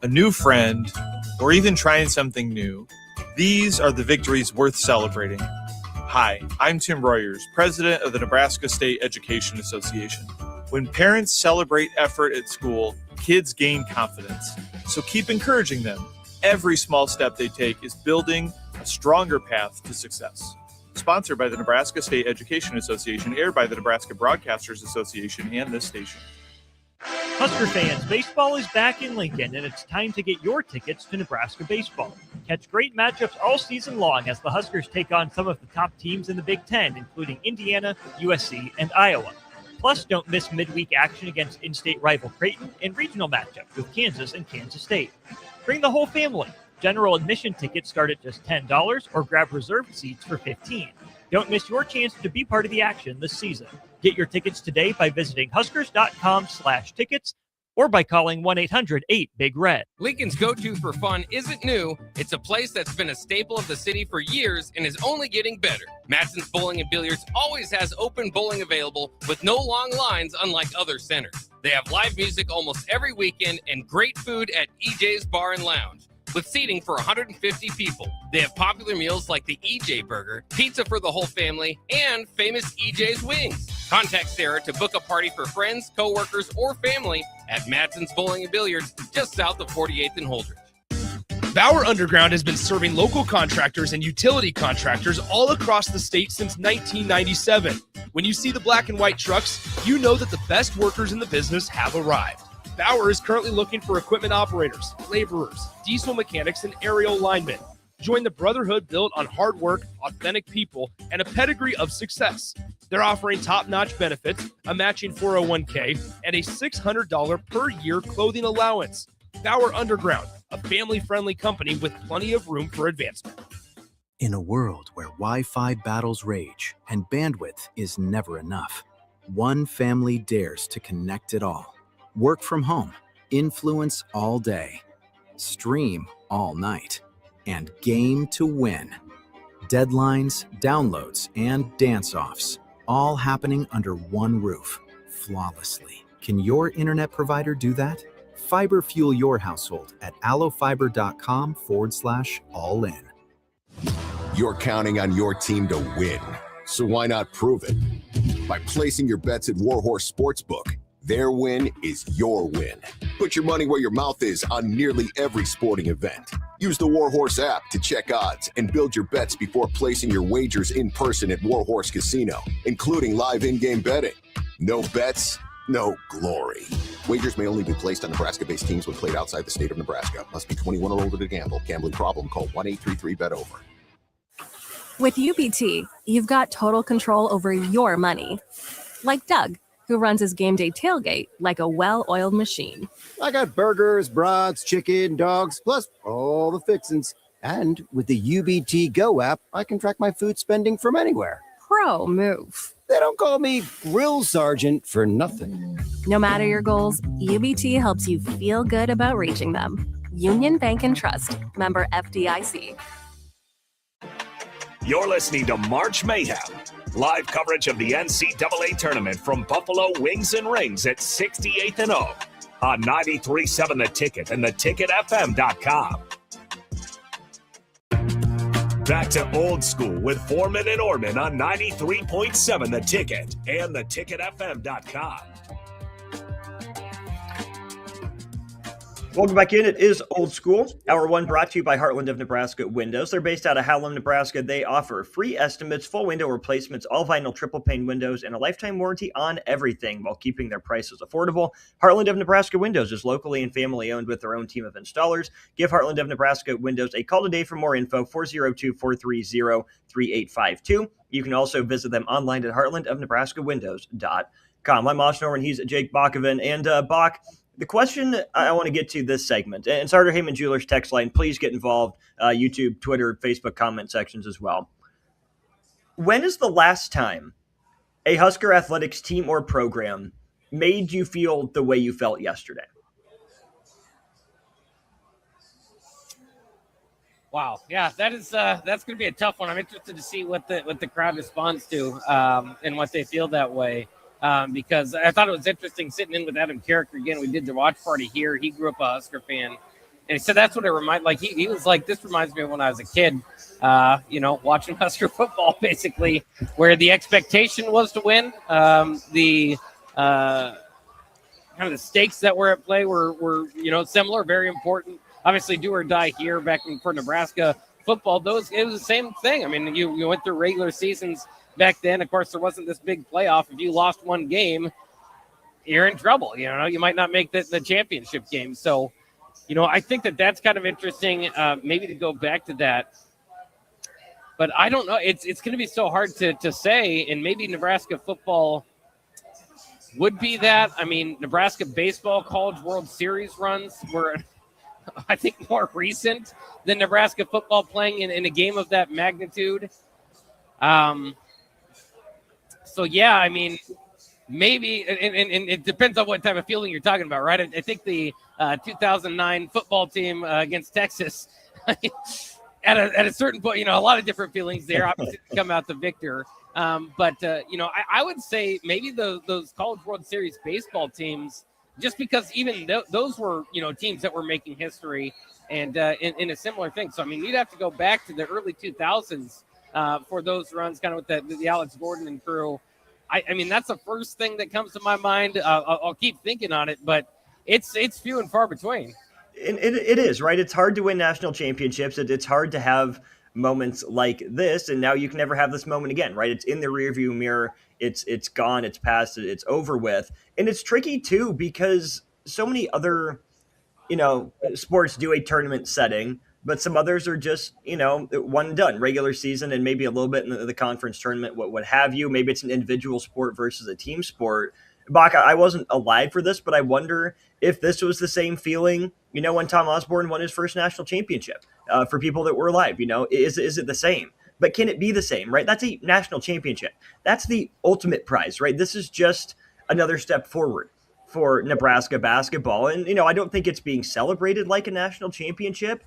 Speaker 9: a new friend, or even trying something new. These are the victories worth celebrating. Hi, I'm Tim Royers, president of the Nebraska State Education Association. When parents celebrate effort at school, kids gain confidence. So keep encouraging them. Every small step they take is building a stronger path to success. Sponsored by the Nebraska State Education Association, aired by the Nebraska Broadcasters Association and this station.
Speaker 6: Husker fans, baseball is back in Lincoln, and it's time to get your tickets to Nebraska baseball. Catch great matchups all season long as the Huskers take on some of the top teams in the Big Ten, including Indiana, USC, and Iowa. Plus, don't miss midweek action against in-state rival Creighton and regional matchups with Kansas and Kansas State. Bring the whole family. General admission tickets start at just $10 or grab reserved seats for $15. Don't miss your chance to be part of the action this season. Get your tickets today by visiting huskers.com/tickets or by calling 1-800-8-BIG-RED.
Speaker 17: Lincoln's go-to for fun isn't new. It's a place that's been a staple of the city for years and is only getting better. Matson's Bowling and Billiards always has open bowling available with no long lines, unlike other centers. They have live music almost every weekend and great food at EJ's Bar and Lounge, with seating for 150 people. They have popular meals like the EJ Burger, pizza for the whole family, and famous EJ's Wings. Contact Sarah to book a party for friends, coworkers, or family at Matson's Bowling and Billiards, just south of 48th and Holdridge.
Speaker 12: Bauer Underground has been serving local contractors and utility contractors all across the state since 1997. When you see the black and white trucks, you know that the best workers in the business have arrived. Bauer is currently looking for equipment operators, laborers, diesel mechanics, and aerial linemen. Join the brotherhood built on hard work, authentic people, and a pedigree of success. They're offering top-notch benefits, a matching 401k, and a $600 per year clothing allowance. Bauer Underground, a family-friendly company with plenty of room for advancement.
Speaker 7: In a world where Wi-Fi battles rage and bandwidth is never enough, one family dares to connect it all. Work from home, influence all day, stream all night, and game to win. Deadlines, downloads, and dance-offs, all happening under one roof, flawlessly. Can your internet provider do that? Fiber fuel your household at allofiber.com/all-in.
Speaker 3: You're counting on your team to win, so why not prove it? By placing your bets at Warhorse Sportsbook. Their win is your win. Put your money where your mouth is on nearly every sporting event. Use the Warhorse app to check odds and build your bets before placing your wagers in person at Warhorse Casino, including live in-game betting. No bets, no glory. Wagers may only be placed on Nebraska-based teams when played outside the state of Nebraska. Must be 21 or older to gamble. Gambling problem? Call 1-833-BET-OVER.
Speaker 18: With UBT, you've got total control over your money. Like Doug, who runs his game day tailgate like a well-oiled machine.
Speaker 19: I got burgers, brats, chicken, dogs, plus all the fixins. And with the UBT Go app, I can track my food spending from anywhere.
Speaker 18: Pro move.
Speaker 19: They don't call me Grill Sergeant for nothing.
Speaker 18: No matter your goals, UBT helps you feel good about reaching them. Union Bank and Trust. Member FDIC.
Speaker 10: You're listening to March Mayhem, live coverage of the NCAA tournament from Buffalo Wings and Rings at 68th and O on 93.7 The Ticket and theticketfm.com. Back to old school with Foreman and Orman on 93.7 The Ticket and theticketfm.com.
Speaker 15: Welcome back in. It is Old School. Hour 1 brought to you by Heartland of Nebraska Windows. They're based out of Hallam, Nebraska. They offer free estimates, full window replacements, all vinyl triple pane windows, and a lifetime warranty on everything while keeping their prices affordable. Heartland of Nebraska Windows is locally and family owned with their own team of installers. Give Heartland of Nebraska Windows a call today for more info, 402-430-3852. You can also visit them online at heartlandofnebraskawindows.com. I'm Austin Orman. He's Jake Bakoven. And Bach, the question I want to get to this segment, and Sartor Heyman Jewelers text line, please get involved, YouTube, Twitter, Facebook comment sections as well. When is the last time a Husker Athletics team or program made you feel the way you felt yesterday?
Speaker 16: Wow, yeah, that's going to be a tough one. I'm interested to see what the crowd responds to and what they feel that way. Because I thought it was interesting sitting in with Adam Carricker again. We did the watch party here. He grew up a Husker fan, and he said that's what it reminded. Like he was like, this reminds me of when I was a kid, watching Husker football, basically, where the expectation was to win. The kind of the stakes that were at play were similar, very important. Obviously, do or die here back for Nebraska football. It was the same thing. I mean, you went through regular seasons. Back then, of course, there wasn't this big playoff. If you lost one game, you're in trouble. You might not make the championship game. So, I think that's kind of interesting, maybe to go back to that. But I don't know. It's going to be so hard to say, and maybe Nebraska football would be that. I mean, Nebraska baseball College World Series runs were, I think, more recent than Nebraska football playing in a game of that magnitude. So, yeah, I mean, maybe, and it depends on what type of feeling you're talking about, right? I think the 2009 football team against Texas, at a certain point, a lot of different feelings there, obviously, to come out the victor. But I would say maybe those College World Series baseball teams, just because even those were, teams that were making history and in a similar thing. So, I mean, you'd have to go back to the early 2000s for those runs, kind of with the Alex Gordon and crew. I mean, that's the first thing that comes to my mind. I'll keep thinking on it, but it's few and far between.
Speaker 15: It is, right? It's hard to win national championships. It's hard to have moments like this, and now you can never have this moment again, right? It's in the rearview mirror. It's gone. It's past. It's over with. And it's tricky, too, because so many other, sports do a tournament setting, but some others are just, one and done, regular season and maybe a little bit in the conference tournament, what have you. Maybe it's an individual sport versus a team sport. Bach, I wasn't alive for this, but I wonder if this was the same feeling, when Tom Osborne won his first national championship. For people that were alive, is it the same? But can it be the same, right? That's a national championship. That's the ultimate prize, right? This is just another step forward for Nebraska basketball. And, I don't think it's being celebrated like a national championship.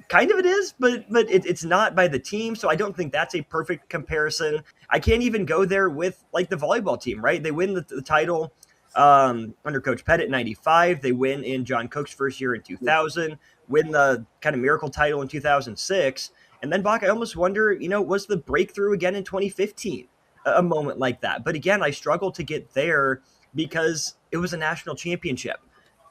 Speaker 15: Kind of it is, but it's not by the team, so I don't think that's a perfect comparison. I can't even go there with, like, the volleyball team, right? They win the title under Coach Pettit in 95. They win in John Cook's first year in 2000, win the kind of miracle title in 2006. And then, Bach, I almost wonder, was the breakthrough again in 2015 a moment like that? But again, I struggle to get there because it was a national championship.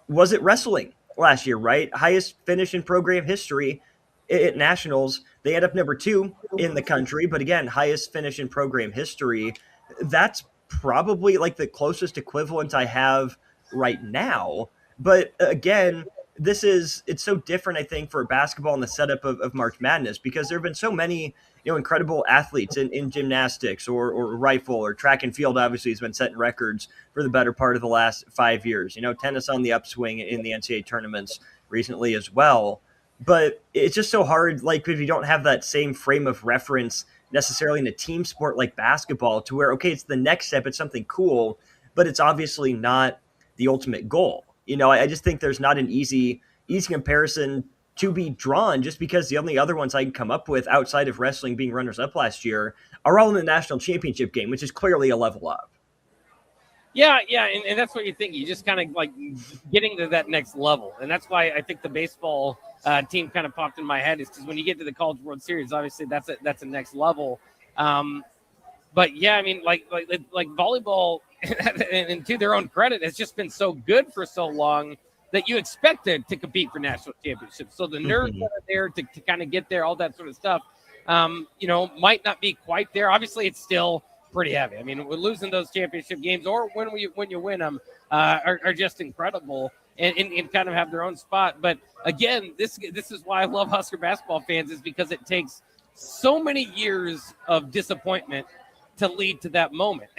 Speaker 15: Was it wrestling last year, right? Highest finish in program history at nationals. They end up number 2 in the country, but again, highest finish in program history. That's probably like the closest equivalent I have right now. But again, it's so different, I think, for basketball and the setup of March Madness, because there have been so many, incredible athletes in gymnastics or rifle or track and field. Obviously has been setting records for the better part of the last 5 years, tennis on the upswing in the NCAA tournaments recently as well. But it's just so hard, like, if you don't have that same frame of reference necessarily in a team sport like basketball, to where, okay, it's the next step, it's something cool, but it's obviously not the ultimate goal. I just think there's not an easy comparison to be drawn, just because the only other ones I can come up with outside of wrestling being runners up last year are all in the national championship game, which is clearly a level up.
Speaker 16: Yeah, and that's what you think. You just kind of like getting to that next level, and that's why I think the baseball team kind of popped in my head, is because when you get to the College World Series, obviously that's a next level. But yeah, I mean, like volleyball, and to their own credit, has just been so good for so long that you expect it to compete for national championships. So the nerves that are there to kind of get there, all that sort of stuff, might not be quite there. Obviously, it's still pretty heavy. I mean, we're losing those championship games, or when you win them, are just incredible and kind of have their own spot. But again, this is why I love Husker basketball fans, is because it takes so many years of disappointment to lead to that moment.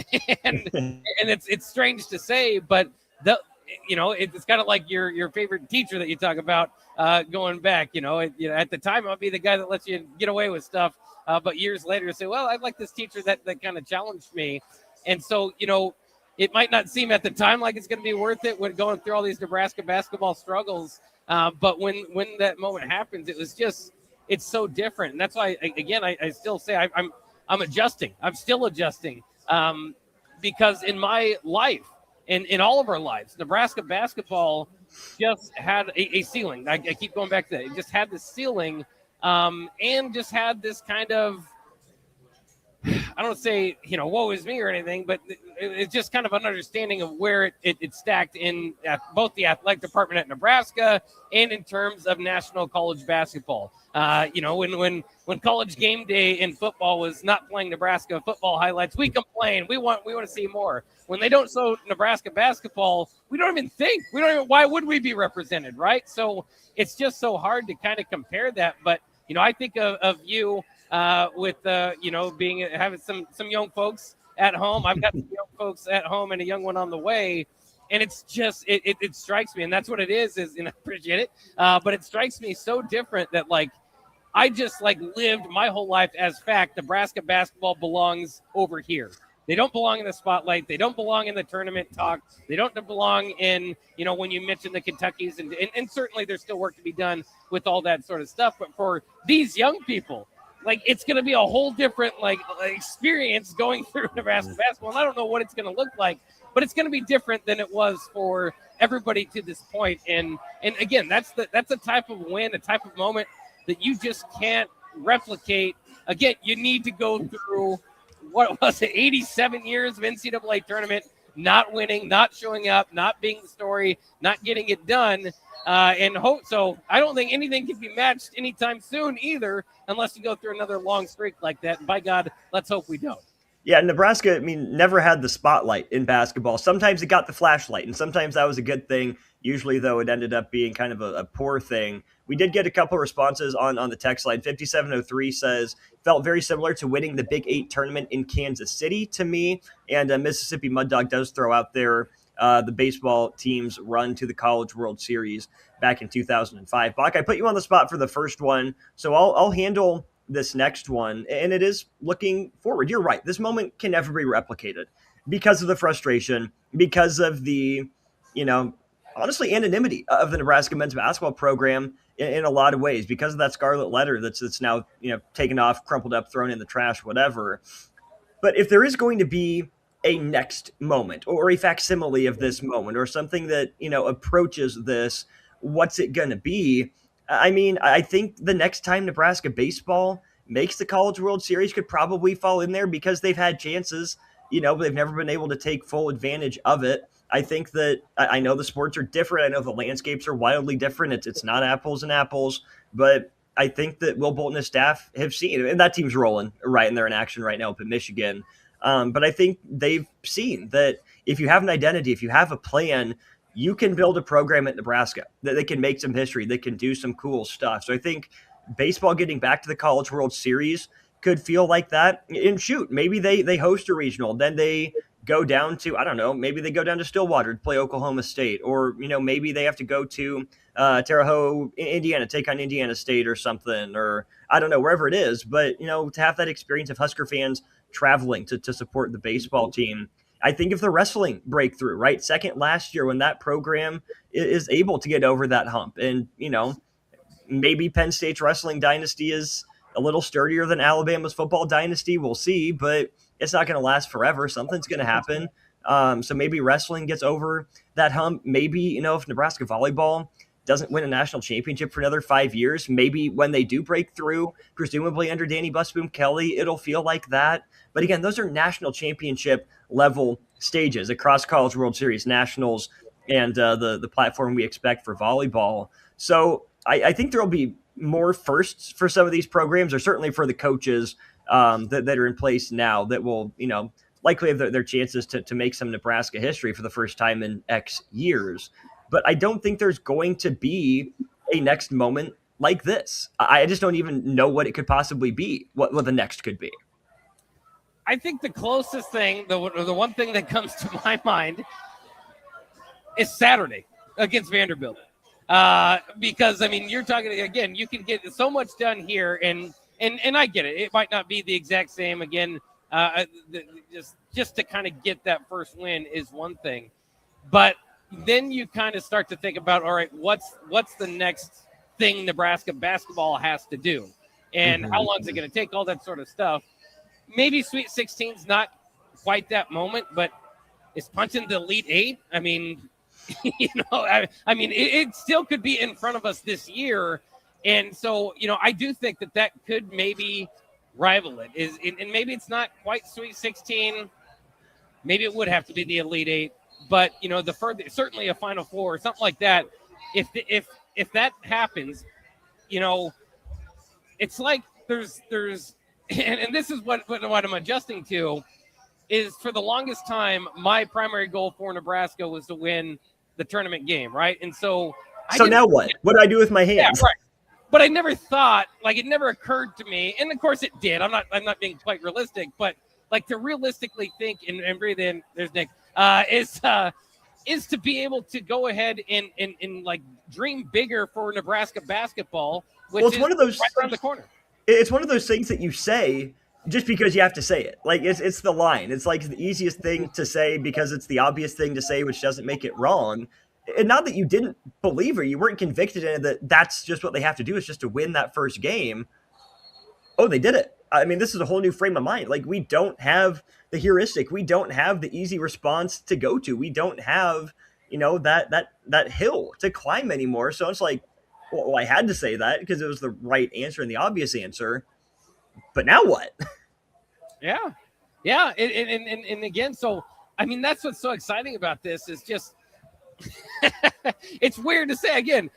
Speaker 16: and it's strange to say, but it's kind of like your favorite teacher that you talk about going back. At the time, I'll be the guy that lets you get away with stuff. But years later, you say, well, I like this teacher that kind of challenged me. And so, it might not seem at the time like it's going to be worth it when going through all these Nebraska basketball struggles. But when that moment happens, it's so different. And that's why, again, I still say I'm adjusting. I'm still adjusting because in my life, in all of our lives, Nebraska basketball just had a ceiling. I keep going back to that. It just had this ceiling and just had this kind of, I don't say, woe is me or anything, but it's just kind of an understanding of where it stacked in both the athletic department at Nebraska and in terms of national college basketball. When college game day in football was not playing Nebraska football highlights, we complain. We want to see more. When they don't show Nebraska basketball, we don't even think. Why would we be represented, right? So it's just so hard to kind of compare that. But, I think of you with having some young folks at home. I've got some young folks at home and a young one on the way. And it's just, it strikes me. And that's what it is, and I appreciate it. But it strikes me so different that, like, I just lived my whole life as fact. Nebraska basketball belongs over here. They don't belong in the spotlight. They don't belong in the tournament talk. They don't belong in, when you mention the Kentuckys. And certainly there's still work to be done with all that sort of stuff. But for these young people, it's going to be a whole different, experience going through Nebraska basketball. And I don't know what it's going to look like, but it's going to be different than it was for everybody to this point. And again, that's a type of win, a type of moment that you just can't replicate. Again, you need to go through, what was it, 87 years of NCAA tournament, not winning, not showing up, not being the story, not getting it done, and hope. So I don't think anything can be matched anytime soon either, unless you go through another long streak like that. And by God, let's hope we don't.
Speaker 15: Yeah, Nebraska, never had the spotlight in basketball. Sometimes it got the flashlight, and sometimes that was a good thing. Usually, though, it ended up being kind of a poor thing. We did get a couple responses on the text line. 5703 says, felt very similar to winning the Big 8 tournament in Kansas City to me. And Mississippi Mud Dog does throw out there the baseball team's run to the College World Series back in 2005. Bach, I put you on the spot for the first one, so I'll handle this next one, and it is looking forward. You're right. This moment can never be replicated because of the frustration, because of the, honestly, anonymity of the Nebraska men's basketball program in a lot of ways, because of that scarlet letter that's now, taken off, crumpled up, thrown in the trash, whatever. But if there is going to be a next moment or a facsimile of this moment or something that, approaches this, what's it going to be? I think the next time Nebraska baseball makes the College World Series could probably fall in there, because they've had chances, but they've never been able to take full advantage of it. I think that I know the sports are different. I know the landscapes are wildly different. It's not apples and apples, but I think that Will Bolton and his staff have seen, and that team's rolling, right? And they're in action right now up in Michigan. But I think they've seen that if you have an identity, if you have a plan, you can build a program at Nebraska that they can make some history, that can do some cool stuff. So I think baseball getting back to the College World Series could feel like that. And shoot, maybe they host a regional, then they go down to, I don't know, maybe they go down to Stillwater to play Oklahoma State, or, maybe they have to go to Terre Haute, Indiana, take on Indiana State or something, or I don't know, wherever it is. But, to have that experience of Husker fans traveling to support the baseball team. I think if the wrestling breakthrough, right? Second last year, when that program is able to get over that hump, and, maybe Penn State's wrestling dynasty is a little sturdier than Alabama's football dynasty. We'll see, but it's not going to last forever. Something's going to happen. So maybe wrestling gets over that hump. Maybe, if Nebraska volleyball doesn't win a national championship for another 5 years, maybe when they do break through, presumably under Danny Busboom Kelly, it'll feel like that. But again, those are national championship level stages across College World Series, nationals, and the platform we expect for volleyball. So I think there will be more firsts for some of these programs, or certainly for the coaches that are in place now, that will, likely have their chances to make some Nebraska history for the first time in X years. But I don't think there's going to be a next moment like this. I just don't even know what it could possibly be, what the next could be.
Speaker 16: I think the closest thing, the one thing that comes to my mind is Saturday against Vanderbilt. Because, you're talking, again, you can get so much done here, and I get it. It might not be the exact same. Again, just to kind of get that first win is one thing. But then you kind of start to think about, all right, what's the next thing Nebraska basketball has to do? And how long is it going to take? All that sort of stuff. Maybe Sweet 16's not quite that moment, but is punching the Elite Eight? It still could be in front of us this year. And so, I do think that could maybe rival it. And maybe it's not quite Sweet 16. Maybe it would have to be the Elite Eight. But, the further, certainly a Final Four or something like that. If that happens, it's like there's and this is what I'm adjusting to, is for the longest time, my primary goal for Nebraska was to win the tournament game, right? And so
Speaker 15: now what? What do I do with my hands?
Speaker 16: Yeah, right. But I never thought, it never occurred to me, and of course it did. I'm not being quite realistic, but to realistically think and breathe in. There's Nick. Is to be able to go ahead and dream bigger for Nebraska basketball, which is one of those right around the corner.
Speaker 15: It's one of those things that you say just because you have to say it. It's the line. It's the easiest thing to say because it's the obvious thing to say, which doesn't make it wrong. And not that you didn't believe or you weren't convicted in it, that's just what they have to do, is just to win that first game. Oh, they did it. This is a whole new frame of mind. We don't have the heuristic. We don't have the easy response to go to. We don't have, that hill to climb anymore. So it's well, I had to say that because it was the right answer and the obvious answer. But now what? Yeah. And again, so, that's what's so exciting about this is just, it's weird to say again,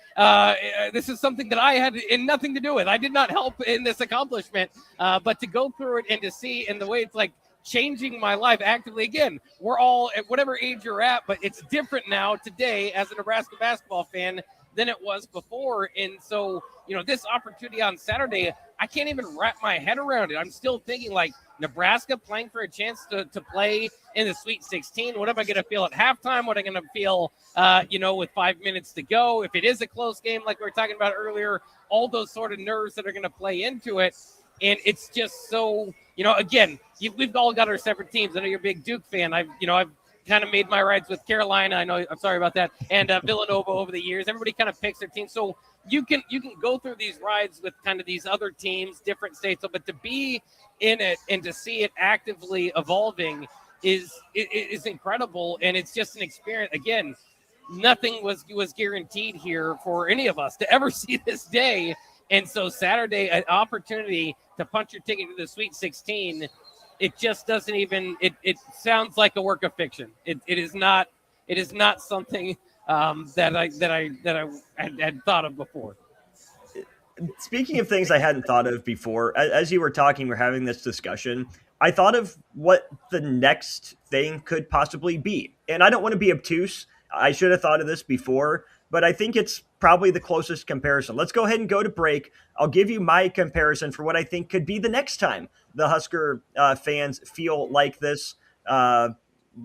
Speaker 15: this is something that I had nothing to do with. I did not help in this accomplishment, but to go through it and to see, and the way it's changing my life actively. Again, we're all at whatever age you're at, but it's different now today as a Nebraska basketball fan than it was before. And so, this opportunity on Saturday, I can't even wrap my head around it. I'm still thinking Nebraska playing for a chance to play in the Sweet 16. What am I going to feel at halftime? What am I going to feel, with 5 minutes to go? If it is a close game, like we were talking about earlier, all those sort of nerves that are going to play into it. And it's just so, again, we've all got our separate teams. I know you're a big Duke fan. I've kind of made my rides with Carolina. I know, I'm sorry about that. And Villanova over the years. Everybody kind of picks their team. So you can go through these rides with kind of these other teams, different states. But to be in it and to see it actively evolving is incredible. And it's just an experience. Again, nothing was guaranteed here for any of us to ever see this day. And so Saturday, an opportunity to punch your ticket to the Sweet 16, it just doesn't even, it sounds like a work of fiction. It is not something that I had thought of before. Speaking of things I hadn't thought of before, as you were talking, we're having this discussion, I thought of what the next thing could possibly be. And I don't want to be obtuse. I should have thought of this before, but I think it's probably the closest comparison. Let's go ahead and go to break. I'll give you my comparison for what I think could be the next time the Husker fans feel like this, the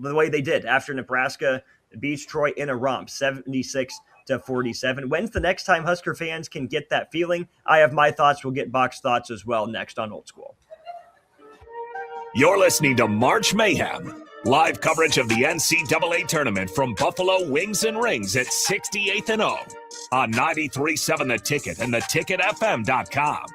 Speaker 15: way they did after Nebraska beats Troy in a romp, 76-47. When's the next time Husker fans can get that feeling? I have my thoughts. We'll get Bach's thoughts as well next on Old School.
Speaker 10: You're listening to March Mayhem. Live coverage of the NCAA tournament from Buffalo Wings and Rings at 68th and O on 93.7 The Ticket and theticketfm.com.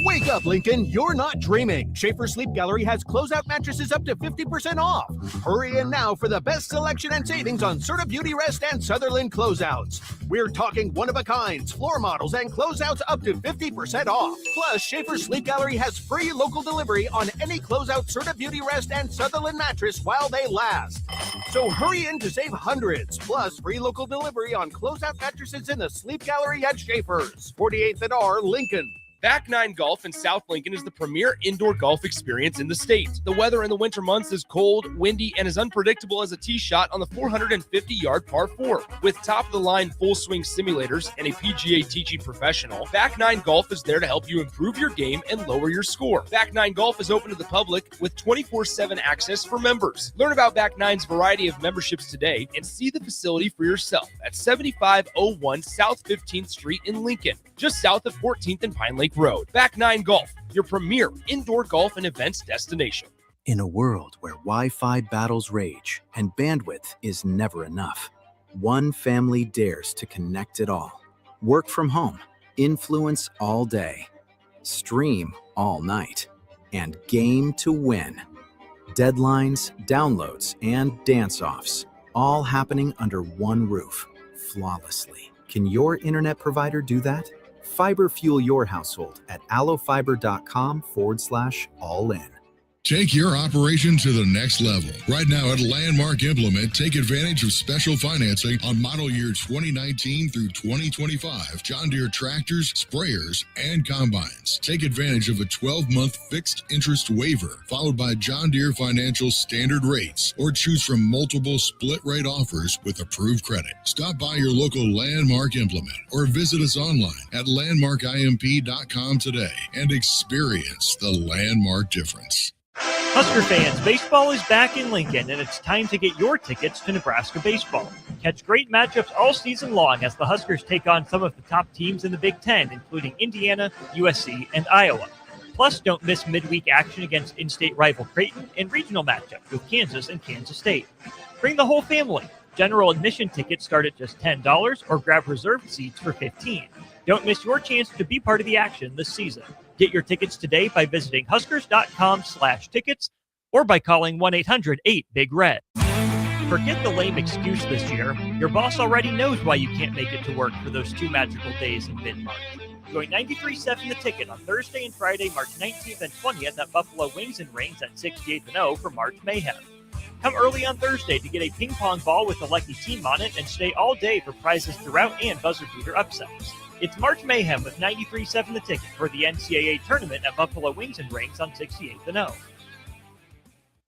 Speaker 8: Wake up, Lincoln. You're not dreaming. Schaefer Sleep Gallery has closeout mattresses up to 50% off. Hurry in now for the best selection and savings on Serta Beauty Rest and Sutherland closeouts. We're talking one-of-a-kinds, floor models, and closeouts up to 50% off. Plus, Schaefer Sleep Gallery has free local delivery on any closeout Serta Beauty Rest and Sutherland mattress while they last. So hurry in to save hundreds. Plus, free local delivery on closeout mattresses in the Sleep Gallery at Schaefer's, 48th and R, Lincoln.
Speaker 12: Back Nine Golf in South Lincoln is the premier indoor golf experience in the state. The weather in the winter months is cold, windy, and as unpredictable as a tee shot on the 450-yard par 4. With top-of-the-line full-swing simulators and a PGA teaching professional, Back Nine Golf is there to help you improve your game and lower your score. Back Nine Golf is open to the public with 24/7 access for members. Learn about Back Nine's variety of memberships today and see the facility for yourself at 7501 South 15th Street in Lincoln, just south of 14th and Pine Lake Road. Back Nine Golf, your premier indoor golf and events destination.
Speaker 7: In a world where Wi-Fi battles rage and bandwidth is never enough, one family dares to connect it all. Work from home, influence all day, stream all night, and game to win. Deadlines, downloads, and dance-offs, all happening under one roof, flawlessly. Can your internet provider do that? Fiber fuel your household at allofiber.com/all-in.
Speaker 20: Take your operation to the next level. Right now at Landmark Implement, take advantage of special financing on model year 2019 through 2025 John Deere tractors, sprayers, and combines. Take advantage of a 12-month fixed interest waiver, followed by John Deere Financial standard rates, or choose from multiple split rate offers with approved credit. Stop by your local Landmark Implement or visit us online at landmarkimp.com today and experience the Landmark difference.
Speaker 6: Husker fans, baseball is back in Lincoln, and it's time to get your tickets to Nebraska baseball. Catch great matchups all season long as the Huskers take on some of the top teams in the Big Ten, including Indiana, USC, and Iowa. Plus, don't miss midweek action against in-state rival Creighton and regional matchups with Kansas and Kansas State. Bring the whole family. General admission tickets start at just $10 or grab reserved seats for $15. Don't miss your chance to be part of the action this season. Get your tickets today by visiting huskers.com/tickets or by calling 1-800-8-BIG-RED. Forget the lame excuse this year. Your boss already knows why you can't make it to work for those 2 magical days in mid-March. Join 93.7 The Ticket on Thursday and Friday, March 19th and 20th at Buffalo Wings and Rings at 68th and O for March Mayhem. Come early on Thursday to get a ping pong ball with a lucky team on it and stay all day for prizes throughout and buzzer beater upsets. It's March Mayhem with 93.7 The Ticket for the NCAA tournament at Buffalo Wings and Rings on 68th and O.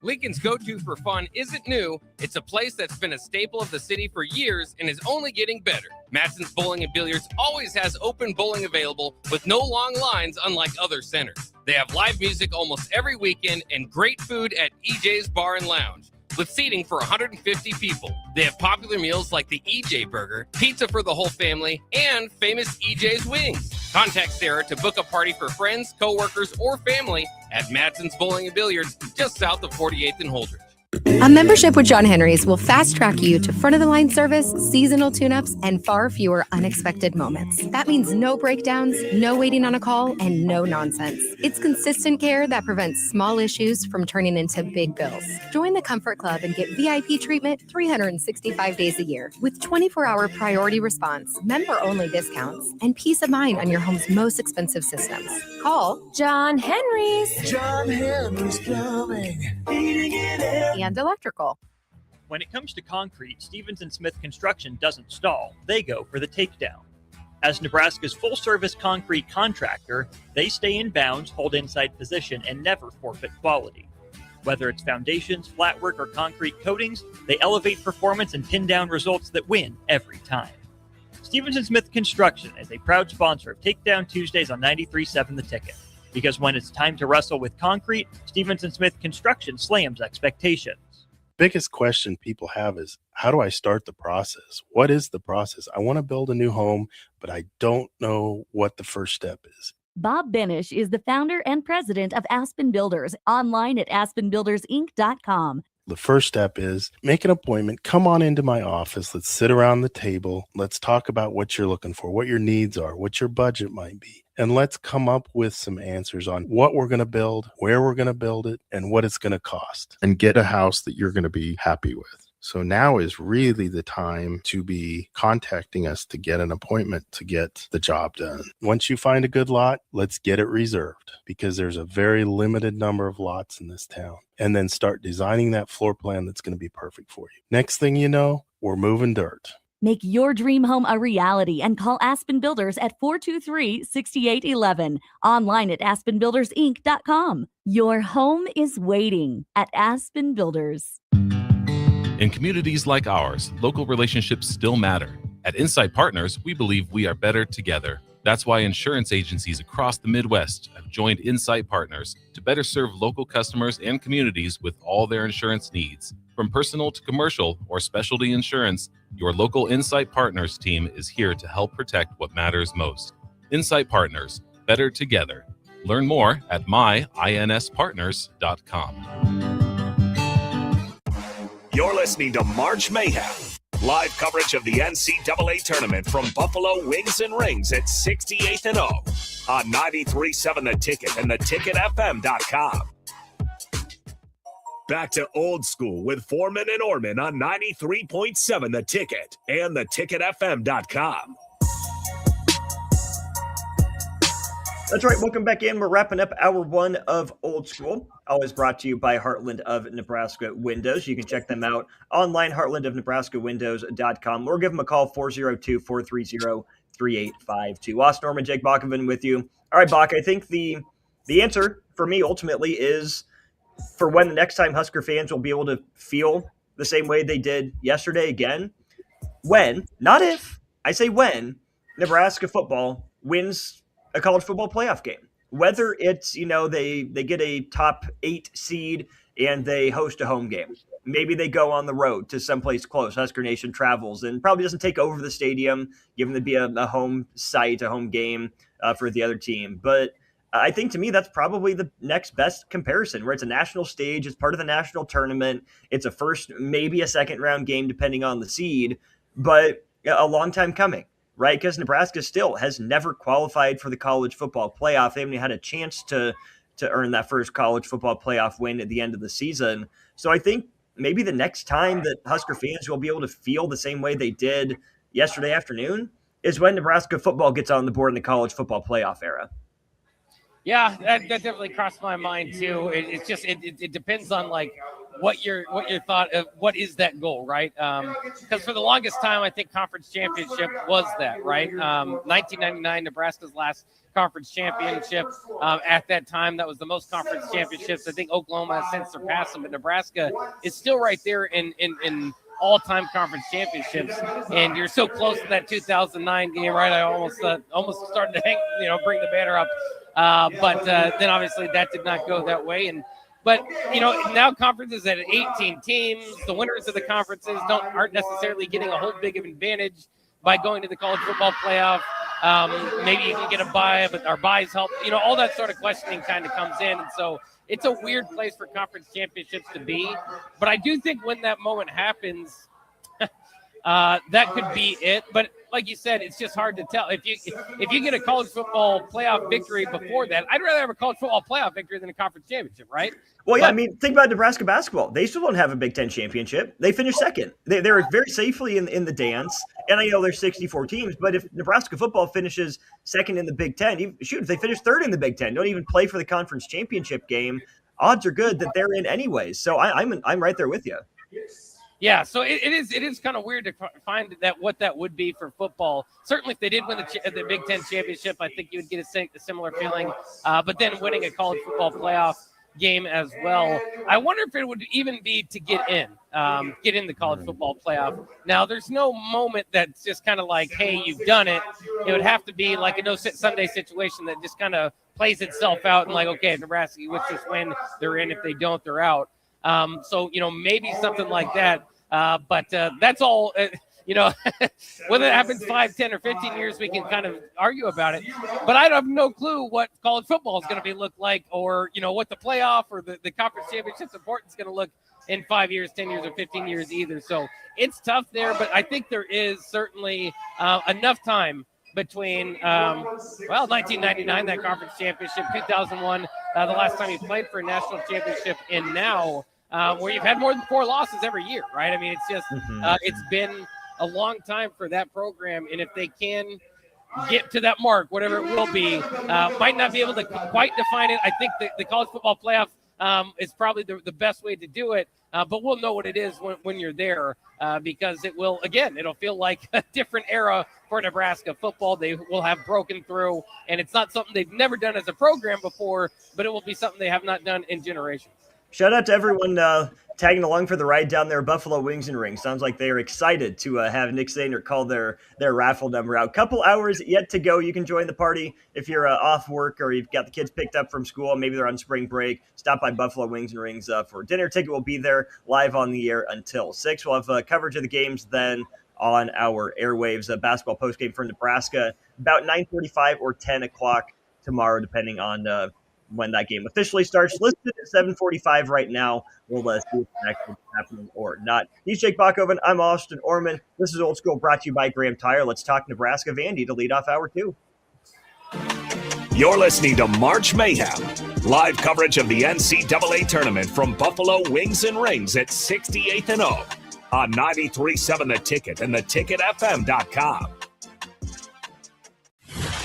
Speaker 17: Lincoln's go-to for fun isn't new. It's a place that's been a staple of the city for years and is only getting better. Matson's Bowling and Billiards always has open bowling available with no long lines unlike other centers. They have live music almost every weekend and great food at EJ's Bar and Lounge, with seating for 150 people. They have popular meals like the EJ Burger, pizza for the whole family, and famous EJ's Wings. Contact Sarah to book a party for friends, coworkers, or family at Matson's Bowling and Billiards, just south of 48th and Holdridge.
Speaker 4: A membership with John Henry's will fast track you to front-of-the-line service, seasonal tune-ups, and far fewer unexpected moments. That means no breakdowns, no waiting on a call, and no nonsense. It's consistent care that prevents small issues from turning into big bills. Join the Comfort Club and get VIP treatment 365 days a year with 24-hour priority response, member-only discounts, and peace of mind on your home's most expensive systems. Call John Henry's.
Speaker 5: John Henry's Plumbing, heating and
Speaker 4: and electrical.
Speaker 6: When it comes to concrete, Stevens & Smith Construction doesn't stall. They go for the takedown. As Nebraska's full-service concrete contractor, they stay in bounds, hold inside position, and never forfeit quality. Whether it's foundations, flatwork, or concrete coatings, they elevate performance and pin down results that win every time. Stevenson Smith Construction is a proud sponsor of Takedown Tuesdays on 93.7 The Ticket. Because when it's time to wrestle with concrete, Stevenson Smith Construction slams expectations.
Speaker 21: Biggest question people have is, how do I start the process? What is the process? I want to build a new home, but I don't know what the first step is.
Speaker 22: Bob Benish is the founder and president of Aspen Builders, online at aspenbuildersinc.com.
Speaker 21: The first step is make an appointment. Come on into my office. Let's sit around the table. Let's talk about what you're looking for, what your needs are, what your budget might be. And let's come up with some answers on what we're going to build, where we're going to build it, and what it's going to cost. And get a house that you're going to be happy with. So now is really the time to be contacting us to get an appointment to get the job done. Once you find a good lot, let's get it reserved because there's a very limited number of lots in this town. And then start designing that floor plan that's going to be perfect for you. Next thing you know, we're moving dirt.
Speaker 22: Make your dream home a reality and call Aspen Builders at 423-6811. Online at aspenbuildersinc.com. Your home is waiting at Aspen Builders.
Speaker 23: In communities like ours, local relationships still matter. At Insight Partners, we believe we are better together. That's why insurance agencies across the Midwest have joined Insight Partners to better serve local customers and communities with all their insurance needs. From personal to commercial or specialty insurance, your local Insight Partners team is here to help protect what matters most. Insight Partners, better together. Learn more at myInspartners.com.
Speaker 10: You're listening to March Mayhem. Live coverage of the NCAA tournament from Buffalo Wings and Rings at 68th and O on 93.7 The Ticket and theticketfm.com. Back to old school with Foreman and Orman on 93.7 The Ticket and theticketfm.com.
Speaker 15: That's right. Welcome back in. We're wrapping up hour one of Old School. Always brought to you by Heartland of Nebraska Windows. You can check them out online, heartlandofnebraskawindows.com, or give them a call, 402-430-3852. Austin Norman, Jake Bakoven with you. All right, Bach, I think the answer for me ultimately is for when the next time Husker fans will be able to feel the same way they did yesterday again. When, not if, I say when, Nebraska football wins a college football playoff game. Whether it's, they get a top 8 seed and they host a home game. Maybe they go on the road to someplace close. Husker Nation travels and probably doesn't take over the stadium, given to be a home site, a home game for the other team. But I think to me, that's probably the next best comparison, where it's a national stage. It's part of the national tournament. It's a first, maybe a second round game, depending on the seed, but a long time coming. Right, because Nebraska still has never qualified for the college football playoff. They haven't had a chance to earn that first college football playoff win at the end of the season. So I think maybe the next time that Husker fans will be able to feel the same way they did yesterday afternoon is when Nebraska football gets on the board in the college football playoff era.
Speaker 16: Yeah, that definitely crossed my mind too. It depends on what your thought of what is that goal, right? Because for the longest time, I think conference championship was that, right? 1999, Nebraska's last conference championship. At that time, that was the most conference championships. I think Oklahoma has since surpassed them, but Nebraska is still right there in all-time conference championships. And you're so close to that 2009 game, right? I almost started to bring the banner up. But then obviously that did not go that way. But now conferences at 18 teams, the winners of the conferences aren't necessarily getting a whole big of an advantage by going to the college football playoff. Maybe you can get a bye, but our byes help. All that sort of questioning kind of comes in. And so it's a weird place for conference championships to be. But I do think when that moment happens, that could be it. But like you said, it's just hard to tell. If you get a college football playoff victory before that, I'd rather have a college football playoff victory than a conference championship, right?
Speaker 15: Well, yeah, think about Nebraska basketball. They still don't have a Big Ten championship. They finished second. They're very safely in the dance. And I know there's 64 teams, but if Nebraska football finishes second in the Big Ten, if they finish third in the Big Ten, don't even play for the conference championship game, odds are good that they're in anyways. So I'm right there with you.
Speaker 16: Yeah, so it is kind of weird to find what that would be for football. Certainly, if they did win the Big Ten championship, I think you would get a similar feeling. But then winning a college football playoff, game as well. I wonder if it would even be to get in the college football playoff. Now, there's no moment that's just kind of like, hey, you've done it. It would have to be like a no-Sunday situation that just kind of plays itself out and like, okay, Nebraska, with this win, they're in. If they don't, they're out. So, maybe something like that. But that's all. Whether it happens 5, 10, or 15 years, we can kind of argue about it. But I have no clue what college football is going to look like, or what the playoff or the conference championship's importance is going to look in 5 years, 10 years, or 15 years either. So it's tough there, but I think there is certainly enough time between 1999, that conference championship, 2001, the last time you played for a national championship, and now where you've had more than 4 losses every year, right? I mean, it's just it's been a long time for that program, and if they can get to that mark, whatever it will be, might not be able to quite define it. I think the college football playoff is probably the best way to do it, but we'll know what it is when you're there, because it'll feel like a different era for Nebraska football. They will have broken through, and it's not something they've never done as a program before, but it will be something they have not done in generations.
Speaker 15: Shout out to everyone tagging along for the ride down there, Buffalo Wings and Rings. Sounds like they are excited to have Nick Sainer call their raffle number out. Couple hours yet to go. You can join the party if you're off work or you've got the kids picked up from school. Maybe they're on spring break. Stop by Buffalo Wings and Rings for dinner. Ticket will be there live on the air until 6. We'll have coverage of the games then on our airwaves. Basketball postgame for Nebraska about 9:45 or 10 o'clock tomorrow, depending on when that game officially starts. Listed at 7:45 right now. We'll see if it's actually happening or not. He's Jake Bachoven. I'm Austin Orman. This is Old School, brought to you by Graham Tire. Let's talk Nebraska. Vandy to lead off hour 2.
Speaker 10: You're listening to March Mayhem. Live coverage of the NCAA tournament from Buffalo Wings and Rings at 68th and O on 93.7 The Ticket and theticketfm.com.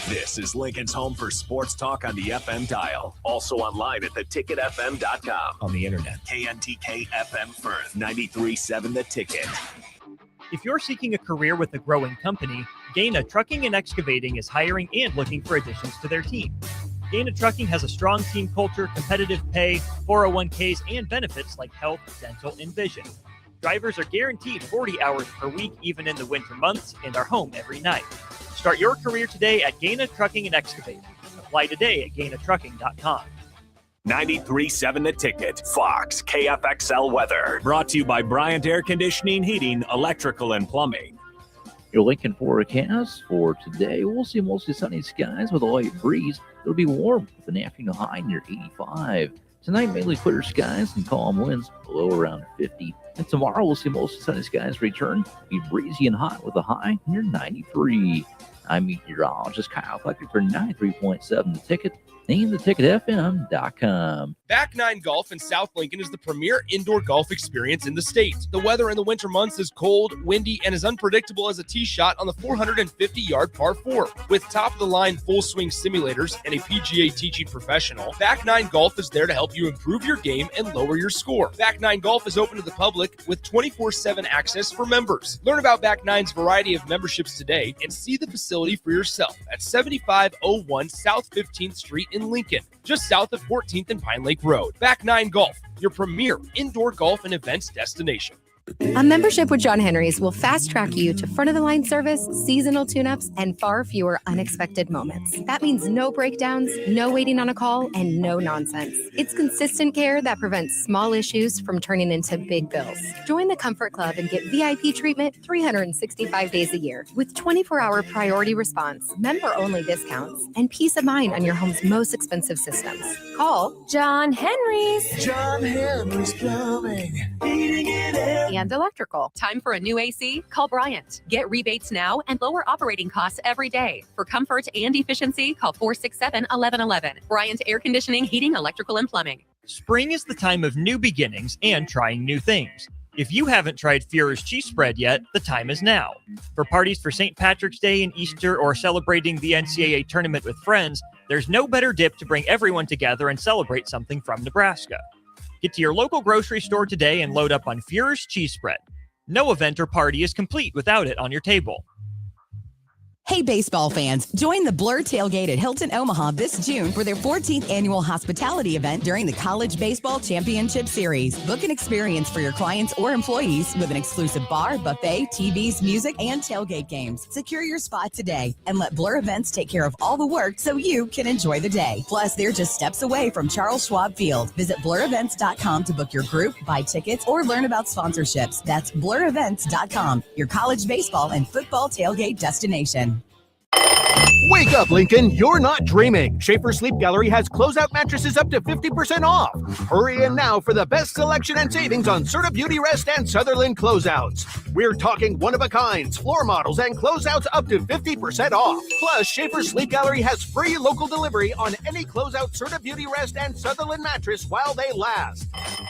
Speaker 3: This is Lincoln's home for sports talk on the FM dial. Also online at theticketfm.com. On the internet, KNTK FM Firth, 93.7 The Ticket.
Speaker 6: If you're seeking a career with a growing company, Gaina Trucking and Excavating is hiring and looking for additions to their team. Gaina Trucking has a strong team culture, competitive pay, 401ks, and benefits like health, dental, and vision. Drivers are guaranteed 40 hours per week, even in the winter months, and are home every night. Start your career today at Gaina Trucking and Excavating. Apply today at GainaTrucking.com.
Speaker 10: 93.7 The Ticket, Fox, KFXL Weather. Brought to you by Bryant Air Conditioning, Heating, Electrical, and Plumbing.
Speaker 1: Your Lincoln forecast for today, we'll see mostly sunny skies with a light breeze. It'll be warm with an afternoon high near 85. Tonight, mainly clear skies and calm winds, below around 50. And tomorrow, we'll see mostly sunny skies return. Be breezy and hot with a high near 93. I'm meteorologist Kyle Flecker for 93.7 The Ticket and theticketfm.com.
Speaker 12: Back Nine Golf in South Lincoln is the premier indoor golf experience in the state. The weather in the winter months is cold, windy, and as unpredictable as a tee shot on the 450-yard par 4. With top-of-the-line full-swing simulators and a PGA teaching professional, Back Nine Golf is there to help you improve your game and lower your score. Back Nine Golf is open to the public with 24/7 access for members. Learn about Back Nine's variety of memberships today and see the facility for yourself at 7501 South 15th Street in Lincoln, just south of 14th and Pine Lake Road. Back Nine Golf, your premier indoor golf and events destination.
Speaker 4: A membership with John Henry's will fast track you to front of the line service, seasonal tune-ups, and far fewer unexpected moments. That means no breakdowns, no waiting on a call, and no nonsense. It's consistent care that prevents small issues from turning into big bills. Join the Comfort Club and get VIP treatment 365 days a year with 24-hour priority response, member-only discounts, and peace of mind on your home's most expensive systems. Call John Henry's.
Speaker 5: John Henry's Plumbing, heating and air.
Speaker 2: And electrical. Time for a new AC? Call Bryant. Get rebates now and lower operating costs every day. For comfort and efficiency, call 467-1111. Bryant Air Conditioning, Heating, Electrical, and Plumbing.
Speaker 6: Spring is the time of new beginnings and trying new things. If you haven't tried Führer's cheese spread yet, the time is now. For parties for St. Patrick's Day and Easter, or celebrating the NCAA tournament with friends, there's no better dip to bring everyone together and celebrate something from Nebraska. Get to your local grocery store today and load up on Führer's cheese spread. No event or party is complete without it on your table.
Speaker 11: Hey, baseball fans, join the Blur Tailgate at Hilton Omaha this June for their 14th annual hospitality event during the College Baseball Championship Series. Book an experience for your clients or employees with an exclusive bar, buffet, TVs, music, and tailgate games. Secure your spot today and let Blur Events take care of all the work so you can enjoy the day. Plus, they're just steps away from Charles Schwab Field. Visit blurevents.com to book your group, buy tickets, or learn about sponsorships. That's blurevents.com, your college baseball and football tailgate destination.
Speaker 8: Wake up, Lincoln. You're not dreaming. Schaefer Sleep Gallery has closeout mattresses up to 50% off. Hurry in now for the best selection and savings on Serta Beauty Rest and Sutherland closeouts. We're talking one-of-a-kinds, floor models, and closeouts up to 50% off. Plus, Schaefer Sleep Gallery has free local delivery on any closeout Serta Beauty Rest and Sutherland mattress while they last.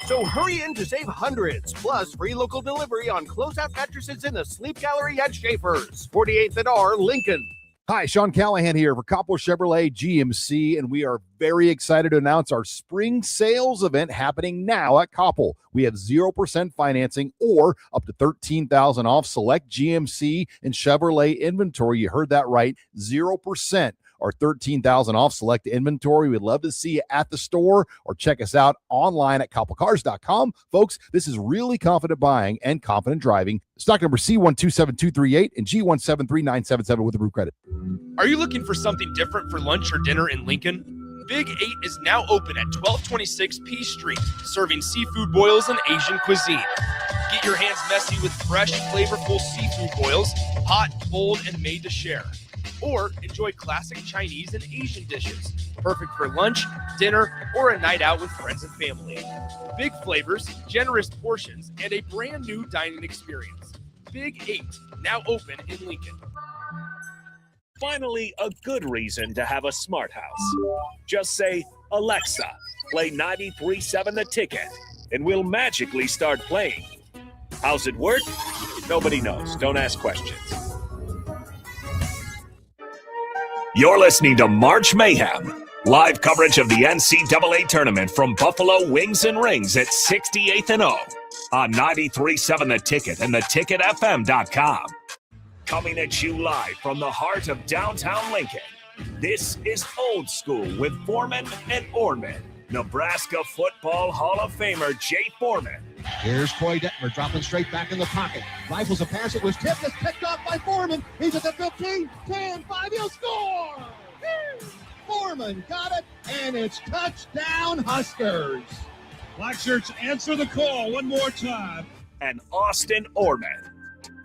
Speaker 8: So hurry in to save hundreds. Plus, free local delivery on closeout mattresses in the Sleep Gallery at Schaefer's, 48th and R, Lincoln.
Speaker 13: Hi, Sean Callahan here for Copple Chevrolet GMC, and we are very excited to announce our spring sales event happening now at Copple. We have 0% financing or up to $13,000 off select GMC and Chevrolet inventory. You heard that right, 0% or $13,000 off select inventory. We'd love to see you at the store or check us out online at copplecars.com. Folks, this is really confident buying and confident driving. Stock number C127238 and G1739777 with approved credit.
Speaker 12: Are you looking for something different for lunch or dinner in Lincoln? Big 8 is now open at 1226 P Street, serving seafood boils and Asian cuisine. Get your hands messy with fresh, flavorful seafood boils, hot, cold, and made to share. Or enjoy classic Chinese and Asian dishes, perfect for lunch, dinner, or a night out with friends and family. Big flavors, generous portions, and a brand new dining experience. Big 8, now open in Lincoln.
Speaker 10: Finally, a good reason to have a smart house. Just say, Alexa, play 93.7 The Ticket, and we'll magically start playing. How's it work? Nobody knows. Don't ask questions. You're listening to March Mayhem, live coverage of the NCAA tournament from Buffalo Wings and Rings at 68th and O on 93.7 The Ticket and theticketfm.com. Coming at you live from the heart of downtown Lincoln, this is Old School with Foreman and Orman. Nebraska Football Hall of Famer Jay Foreman.
Speaker 14: Here's Coy Detmer dropping straight back in the pocket. Rifles a pass. It was tipped. It's picked off by Foreman. He's at the 15, 10, 5. He'll score. Foreman got it, and it's touchdown Huskers.
Speaker 24: Black shirts answer the call one more time.
Speaker 10: And Austin Orman.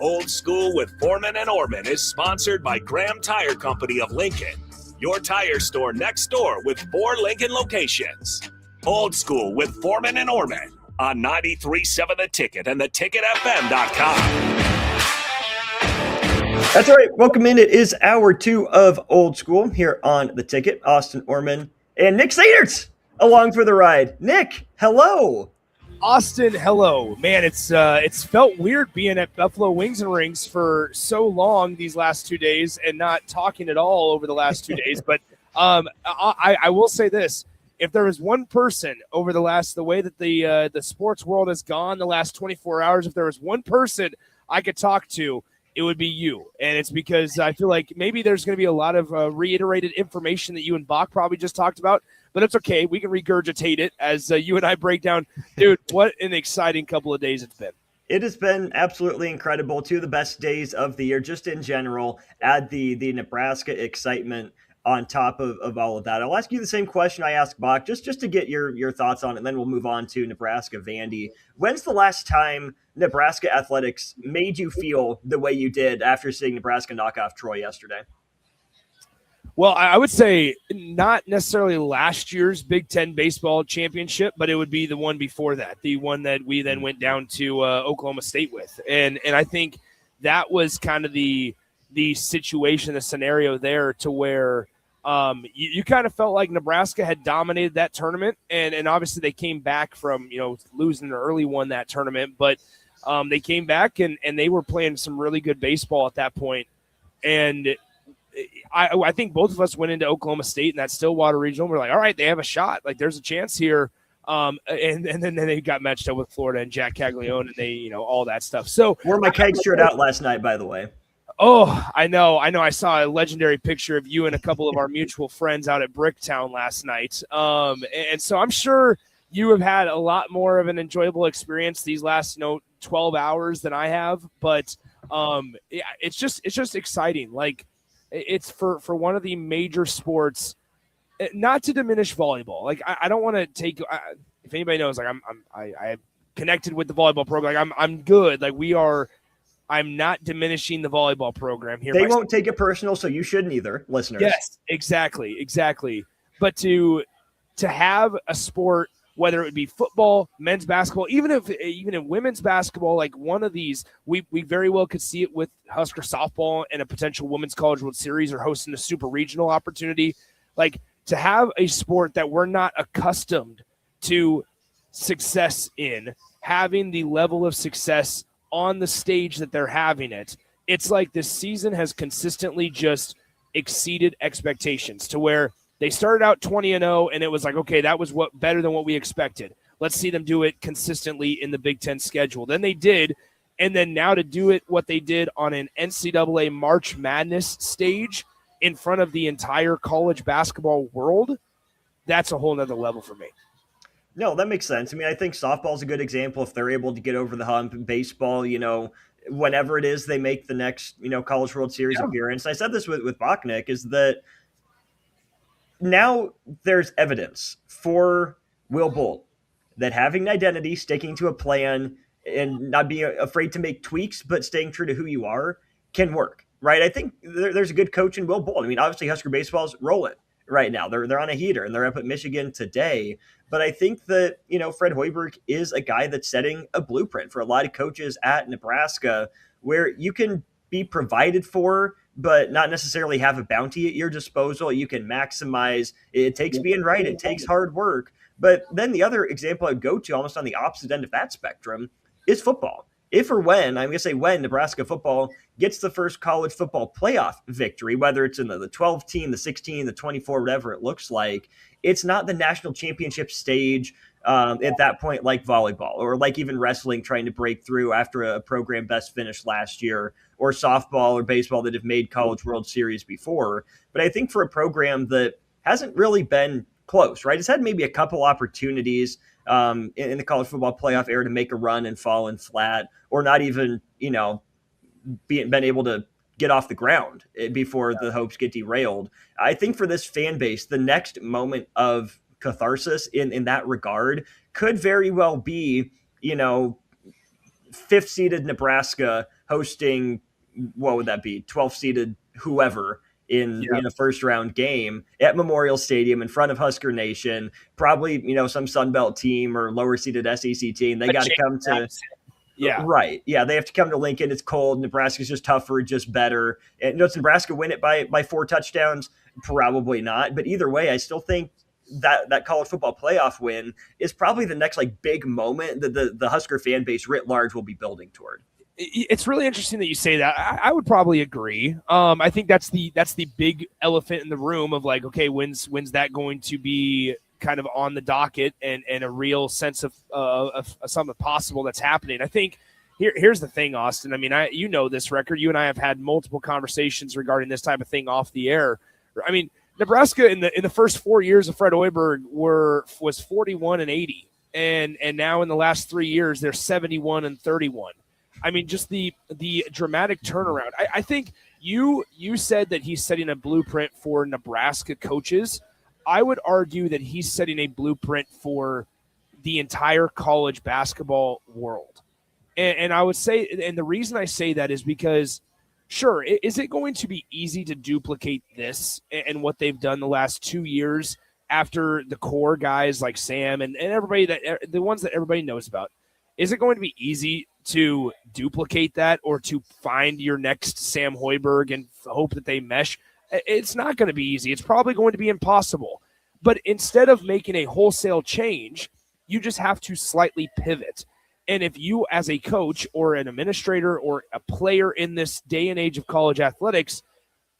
Speaker 10: Old School with Foreman and Orman is sponsored by Graham Tire Company of Lincoln, your tire store next door with 4 Lincoln locations. Old School with Foreman and Orman on 93.7 The Ticket and theticketfm.com.
Speaker 15: That's right. Welcome in. It is hour 2 of Old School here on The Ticket. Austin Orman and Nick Saderts along for the ride. Nick, hello.
Speaker 12: Austin, hello. Man, it's felt weird being at Buffalo Wings and Rings for so long these last 2 days and not talking at all over the last 2 days. But I will say this. If there was one person over the way that the sports world has gone the last 24 hours, if there was one person I could talk to, it would be you. And it's because I feel like maybe there's going to be a lot of reiterated information that you and Bach probably just talked about, but it's okay. We can regurgitate it as you and I break down. Dude, what an exciting couple of days it's been.
Speaker 15: It has been absolutely incredible. 2 of the best days of the year, just in general. Add the Nebraska excitement on top of all of that. I'll ask you the same question I asked Bach, just to get your thoughts on it, and then we'll move on to Nebraska Vandy. When's the last time Nebraska athletics made you feel the way you did after seeing Nebraska knock off Troy yesterday?
Speaker 12: Well, I would say not necessarily last year's Big Ten baseball championship, but it would be the one before that, the one that we then went down to Oklahoma State with. And I think that was kind of the situation, the scenario there to where you kind of felt like Nebraska had dominated that tournament. And obviously they came back from, losing an early one that tournament, but they came back and they were playing some really good baseball at that point. And I think both of us went into Oklahoma State in that Stillwater regional. We're like, all right, they have a shot. Like, there's a chance here. And then they got matched up with Florida and Jack Caglione and they, all that stuff. So
Speaker 15: wore my keg shirt out last night, by the way.
Speaker 12: Oh, I know. I saw a legendary picture of you and a couple of our mutual friends out at Bricktown last night. And so I'm sure you have had a lot more of an enjoyable experience these last, 12 hours than I have. But yeah, it's just exciting. Like, it's for one of the major sports. Not to diminish volleyball. Like, I don't want to take. If anybody knows, like, I connected with the volleyball program. Like, I'm good. Like, we are. I'm not diminishing the volleyball program here.
Speaker 15: They won't take it personal, so you shouldn't either, listeners.
Speaker 12: Yes, exactly. But to have a sport, whether it would be football, men's basketball, even in women's basketball, like one of these, we very well could see it with Husker softball and a potential Women's College World Series or hosting a super regional opportunity. Like, to have a sport that we're not accustomed to success in, having the level of success on the stage that they're having it, it's like this season has consistently just exceeded expectations to where they started out 20-0 and it was like, okay, that was better than what we expected. Let's see them do it consistently in the Big Ten schedule. Then they did, and then now to do it what they did on an NCAA March Madness stage in front of the entire college basketball world, that's a whole nother level for me.
Speaker 15: No, that makes sense. I mean, I think softball is a good example. If they're able to get over the hump, baseball, whenever it is they make the next, College World Series appearance. I said this with Bachnick, is that now there's evidence for Will Bolt that having an identity, sticking to a plan, and not being afraid to make tweaks, but staying true to who you are can work, right? I think there's a good coach in Will Bolt. I mean, obviously Husker baseball's rolling right now. They're on a heater, and they're up at Michigan today. But I think that, Fred Hoiberg is a guy that's setting a blueprint for a lot of coaches at Nebraska, where you can be provided for, but not necessarily have a bounty at your disposal. You can maximize. It takes being right. It takes hard work. But then the other example I'd go to, almost on the opposite end of that spectrum, is football. If or when, I'm going to say when, Nebraska football gets the first college football playoff victory, whether it's in the 12 team, the 16, the 24, whatever it looks like, it's not the national championship stage at that point, like volleyball or like even wrestling trying to break through after a program best finish last year, or softball or baseball that have made College World Series before. But I think for a program that hasn't really been close, right? It's had maybe a couple opportunities in the college football playoff era to make a run and fallen flat, or not even, been able to get off the ground before the hopes get derailed. I think for this fan base, the next moment of catharsis in that regard could very well be, 5th seeded Nebraska hosting, what would that be? 12th seeded whoever in a first round game at Memorial Stadium in front of Husker Nation, probably, some Sunbelt team or lower seeded SEC team. They got to come to, right. Yeah. They have to come to Lincoln. It's cold. Nebraska's just tougher, just better. And does Nebraska win it by 4 touchdowns? Probably not. But either way, I still think that college football playoff win is probably the next big moment that the Husker fan base writ large will be building toward.
Speaker 12: It's really interesting that you say that. I would probably agree. I think that's the big elephant in the room of okay, when's that going to be kind of on the docket and a real sense of something possible that's happening. I think here's the thing, Austin. I mean, this record. You and I have had multiple conversations regarding this type of thing off the air. I mean, Nebraska in the first 4 years of Fred Hoiberg was 41-80, and now in the last 3 years they're 71-31. I mean, just the dramatic turnaround. I think you said that he's setting a blueprint for Nebraska coaches. I would argue that he's setting a blueprint for the entire college basketball world. And I would say, and the reason I say that is because, sure, is it going to be easy to duplicate this and what they've done the last 2 years after the core guys like Sam and everybody, the ones that everybody knows about? Is it going to be easy to duplicate that or to find your next Sam Hoiberg and hope that they mesh? It's not going to be easy. It's probably going to be impossible. But instead of making a wholesale change, you just have to slightly pivot. And if you as a coach or an administrator or a player in this day and age of college athletics,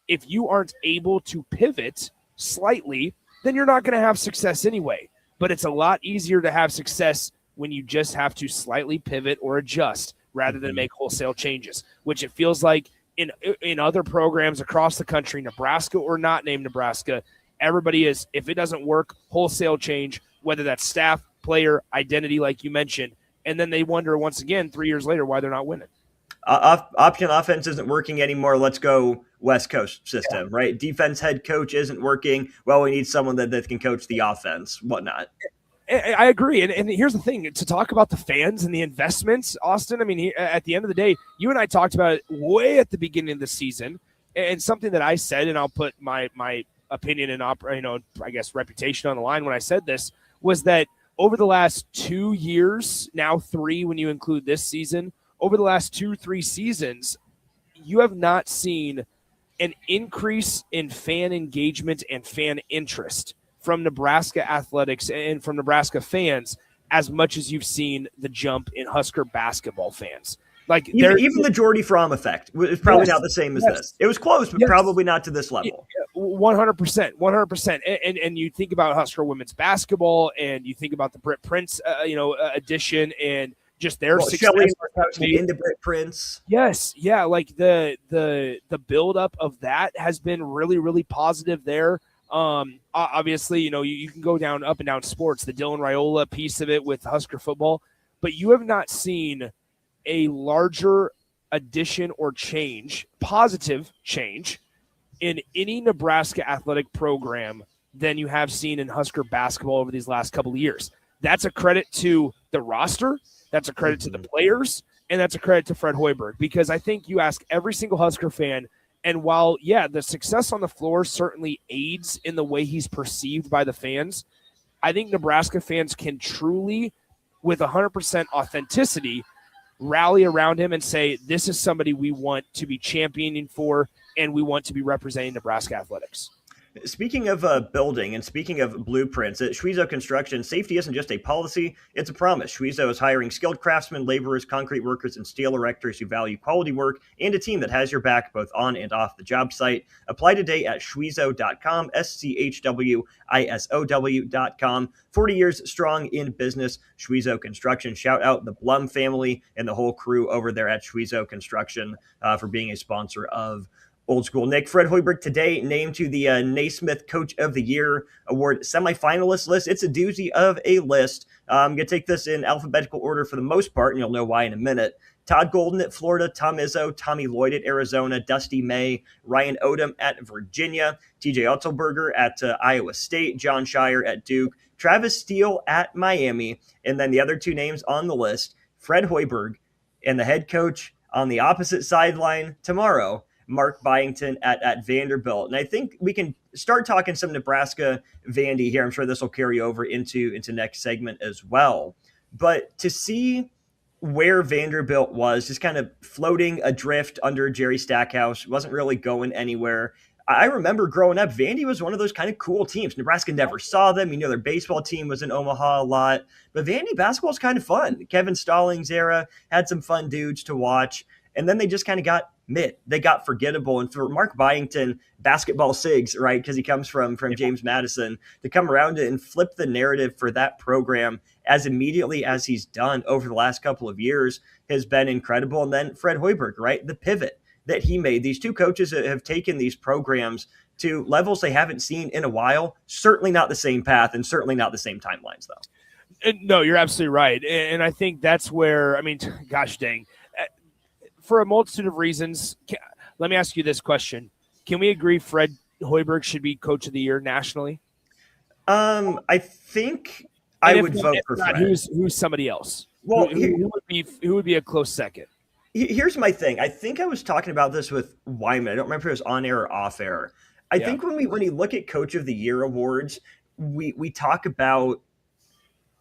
Speaker 12: if you aren't able to pivot slightly, then you're not going to have success anyway. But it's a lot easier to have success when you just have to slightly pivot or adjust rather than make wholesale changes, which it feels like in other programs across the country, Nebraska or not named Nebraska, everybody is, if it doesn't work, wholesale change, whether that's staff, player, identity, like you mentioned. And then they wonder once again, 3 years later, why they're not winning.
Speaker 15: Option offense isn't working anymore. Let's go West Coast system, right? Defense head coach isn't working. Well, we need someone that can coach the offense, whatnot.
Speaker 12: I agree. And here's the thing, to talk about the fans and the investments, Austin, I mean, at the end of the day, you and I talked about it way at the beginning of the season, and something that I said, and I'll put my opinion and I guess reputation on the line when I said this, was that over the last 2 years, now 3 when you include this season, over the last 2-3 seasons, you have not seen an increase in fan engagement and fan interest from Nebraska athletics and from Nebraska fans as much as you've seen the jump in Husker basketball fans. Like
Speaker 15: even the Jordy Fromm effect was probably not the same as this. It was close, but probably not to this level.
Speaker 12: 100%. And you think about Husker women's basketball, and you think about the Britt Prince, addition, and just their success
Speaker 15: into Britt Prince.
Speaker 12: Yes, yeah, like the buildup of that has been really, really positive there. Obviously, you can go down up and down sports, the Dylan Raiola piece of it with Husker football, but you have not seen a larger addition or change, positive change, in any Nebraska athletic program than you have seen in Husker basketball over these last couple of years. That's a credit to the roster, that's a credit to the players, and that's a credit to Fred Hoiberg, because I think you ask every single Husker fan, and while, the success on the floor certainly aids in the way he's perceived by the fans, I think Nebraska fans can truly, with 100% authenticity, rally around him and say, this is somebody we want to be championing for, and we want to be representing Nebraska athletics.
Speaker 15: Speaking of building and speaking of blueprints, at Schwezo Construction, safety isn't just a policy, it's a promise. Schwezo is hiring skilled craftsmen, laborers, concrete workers, and steel erectors who value quality work and a team that has your back both on and off the job site. Apply today at schwezo.com, schwisow.com. 40 years strong in business, Schwezo Construction. Shout out the Blum family and the whole crew over there at Schwezo Construction for being a sponsor of Old School. Nick, Fred Hoiberg today named to the Naismith Coach of the Year Award semifinalist list. It's a doozy of a list. I'm going to take this in alphabetical order for the most part, and you'll know why in a minute. Todd Golden at Florida, Tom Izzo, Tommy Lloyd at Arizona, Dusty May, Ryan Odom at Virginia, TJ Otzelberger at Iowa State, John Shire at Duke, Travis Steele at Miami, and then the other 2 names on the list, Fred Hoiberg, and the head coach on the opposite sideline tomorrow, Mark Byington at Vanderbilt. And I think we can start talking some Nebraska Vandy here. I'm sure this will carry over into next segment as well. But to see where Vanderbilt was, just kind of floating adrift under Jerry Stackhouse, wasn't really going anywhere. I remember growing up, Vandy was one of those kind of cool teams. Nebraska never saw them. Their baseball team was in Omaha a lot. But Vandy basketball is kind of fun. Kevin Stallings era had some fun dudes to watch. And then they just kind of got mid. They got forgettable. And for Mark Byington, basketball Sigs, right, because he comes from James Madison, to come around and flip the narrative for that program as immediately as he's done over the last couple of years has been incredible. And then Fred Hoiberg, right, the pivot that he made. These 2 coaches have taken these programs to levels they haven't seen in a while. Certainly not the same path and certainly not the same timelines, though.
Speaker 12: No, you're absolutely right. And I think that's where, gosh dang, for a multitude of reasons, let me ask you this question. Can we agree Fred Hoiberg should be Coach of the Year nationally?
Speaker 15: I think I would vote for Fred.
Speaker 12: Who's somebody else?
Speaker 15: Well,
Speaker 12: who would be a close second?
Speaker 15: Here's my thing. I think I was talking about this with Wyman. I don't remember if it was on air or off air. I think when you look at Coach of the Year awards, we talk about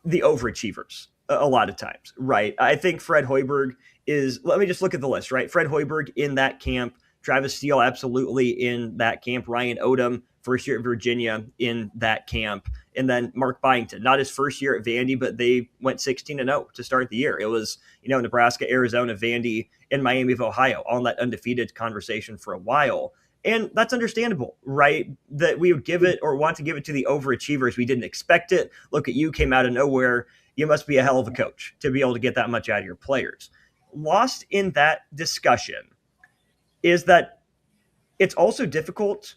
Speaker 15: the overachievers a lot of times, right? I think Fred Hoiberg is, let me just look at the list, right? Fred Hoiberg in that camp, Travis Steele absolutely in that camp, Ryan Odom, first year at Virginia in that camp, and then Mark Byington, not his first year at Vandy, but they went 16-0 to start the year. It was, Nebraska, Arizona, Vandy, and Miami of Ohio, all in that undefeated conversation for a while. And that's understandable, right? That we would give it or want to give it to the overachievers. We didn't expect it. Look at you, came out of nowhere. You must be a hell of a coach to be able to get that much out of your players. Lost in that discussion is that it's also difficult,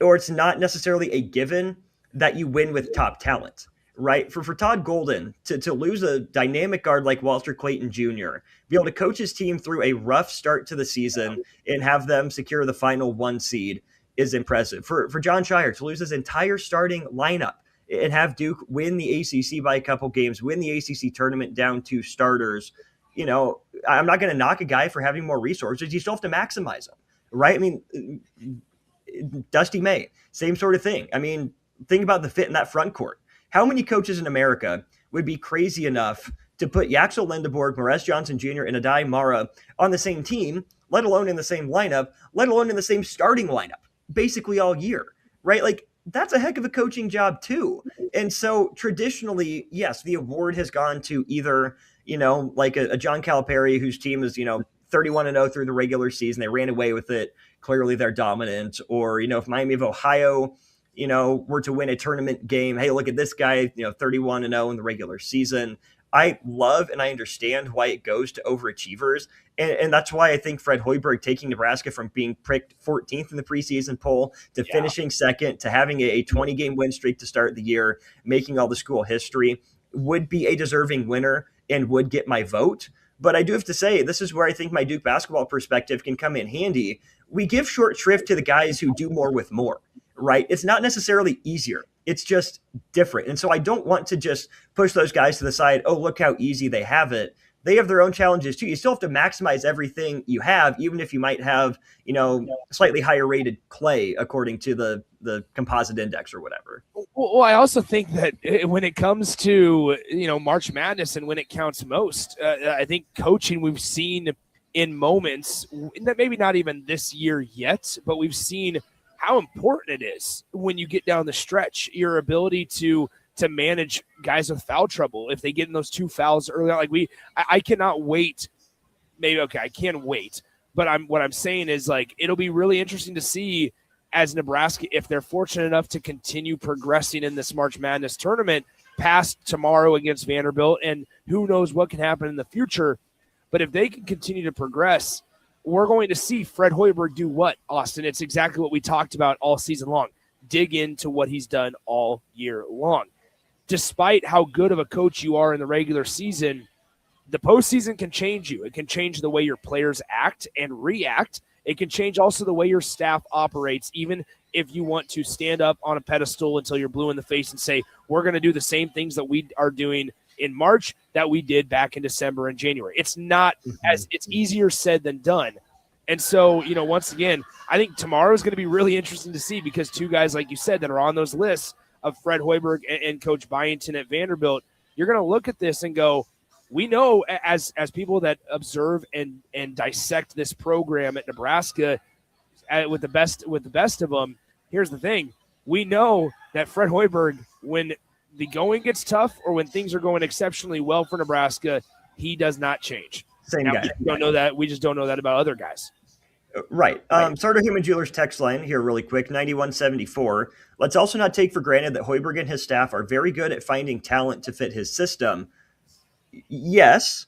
Speaker 15: or it's not necessarily a given, that you win with top talent, right? For Todd Golden to lose a dynamic guard like Walter Clayton Jr., be able to coach his team through a rough start to the season and have them secure the final 1 seed is impressive. For John Shire to lose his entire starting lineup and have Duke win the ACC by a couple games, win the ACC tournament down to starters, I'm not going to knock a guy for having more resources. You still have to maximize them, right? I mean, Dusty May, same sort of thing. I mean, think about the fit in that front court. How many coaches in America would be crazy enough to put Yaxel Lindeborg, Morez Johnson Jr., and Adai Mara on the same team, let alone in the same lineup, let alone in the same starting lineup, basically all year, right? Like, that's a heck of a coaching job too. And so traditionally, yes, the award has gone to either, like a John Calipari, whose team is, 31-0 through the regular season. They ran away with it. Clearly they're dominant. Or, if Miami of Ohio, were to win a tournament game, hey, look at this guy, 31-0 in the regular season. I love and I understand why it goes to overachievers. And that's why I think Fred Hoiberg taking Nebraska from being picked 14th in the preseason poll to finishing second, to having a 20-game win streak to start the year, making all the school history, would be a deserving winner and would get my vote. But I do have to say, this is where I think my Duke basketball perspective can come in handy. We give short shrift to the guys who do more with more, right? It's not necessarily easier. It's just different. And so I don't want to just push those guys to the side. Oh, look how easy they have it. They have their own challenges too. You still have to maximize everything you have, even if you might have, slightly higher rated Clay according to the composite index or whatever.
Speaker 12: Well, I also think that when it comes to, March Madness and when it counts most, I think coaching we've seen in moments that maybe not even this year yet, but we've seen how important it is when you get down the stretch, your ability to manage guys with foul trouble. If they get in those 2 fouls early on, I cannot wait. I can wait. But what I'm saying is, it'll be really interesting to see as Nebraska, if they're fortunate enough to continue progressing in this March Madness tournament past tomorrow against Vanderbilt, and who knows what can happen in the future. But if they can continue to progress, we're going to see Fred Hoiberg do what, Austin? It's exactly what we talked about all season long. Dig into what he's done all year long. Despite how good of a coach you are in the regular season, the postseason can change you. It can change the way your players act and react. It can change also the way your staff operates, even if you want to stand up on a pedestal until you're blue in the face and say, we're going to do the same things that we are doing in March that we did back in December and January. It's not it's easier said than done. And so, once again, I think tomorrow is going to be really interesting to see, because 2 guys, like you said, that are on those lists of Fred Hoiberg and Coach Byington at Vanderbilt, you're going to look at this and go, we know as people that observe and dissect this program at Nebraska with the best of them, here's the thing. We know that Fred Hoiberg, when the going gets tough or when things are going exceptionally well for Nebraska, he does not change.
Speaker 15: Same guy.
Speaker 12: We just don't know that about other guys.
Speaker 15: Right. Starter Human Jewelers text line here really quick, 9174. Let's also not take for granted that Hoiberg and his staff are very good at finding talent to fit his system. Yes.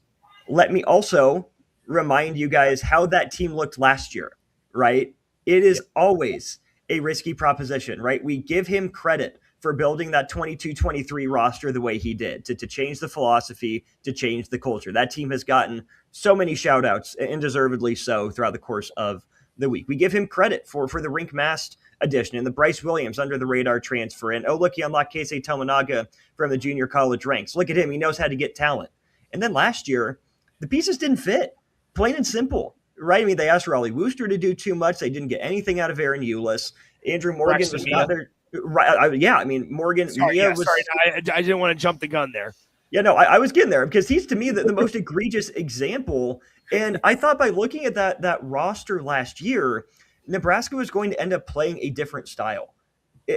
Speaker 15: Let me also remind you guys how that team looked last year, right? It is always a risky proposition, right? We give him credit for building that 22-23 roster the way he did, to change the philosophy, to change the culture. That team has gotten so many shout outs, and deservedly so, throughout the course of the week. We give him credit for the Rink Mast addition and the Bryce Williams under the radar transfer. And look, he unlocked Keisei Tominaga from the junior college ranks. Look at him. He knows how to get talent. And then last year, the pieces didn't fit, plain and simple, right? I mean, they asked Raleigh Wooster to do too much. They didn't get anything out of Aaron Eulis. Andrew Morgan was not there. Right. Yeah. I mean, Morgan.
Speaker 12: Sorry, I didn't want to jump the gun there.
Speaker 15: Yeah, no, I was getting there, because he's, to me, the most egregious example. And I thought by looking at that roster last year, Nebraska was going to end up playing a different style.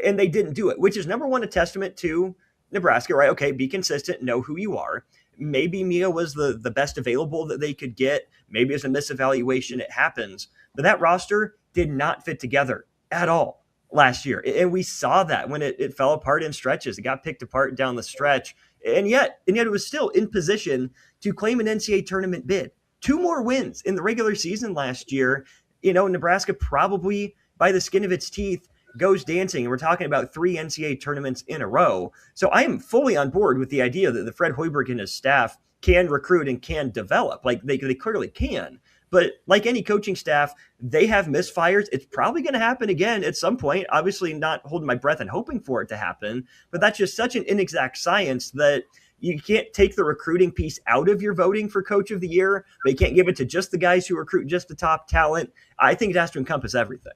Speaker 15: And they didn't do it, which is, number one, a testament to Nebraska, right? Okay, be consistent, know who you are. Maybe Mia was the best available that they could get. Maybe it's a misevaluation. It happens. But that roster did not fit together at all last year. And we saw that when it fell apart in stretches. It got picked apart down the stretch. And yet it was still in position to claim an NCAA tournament bid. 2 more wins in the regular season last year. Nebraska probably by the skin of its teeth goes dancing. And we're talking about 3 NCAA tournaments in a row. So I am fully on board with the idea that the Fred Hoiberg and his staff can recruit and can develop. Like they clearly can. But like any coaching staff, they have misfires. It's probably going to happen again at some point. Obviously not holding my breath and hoping for it to happen, but that's just such an inexact science that you can't take the recruiting piece out of your voting for coach of the year, but you can't give it to just the guys who recruit just the top talent. I think it has to encompass everything.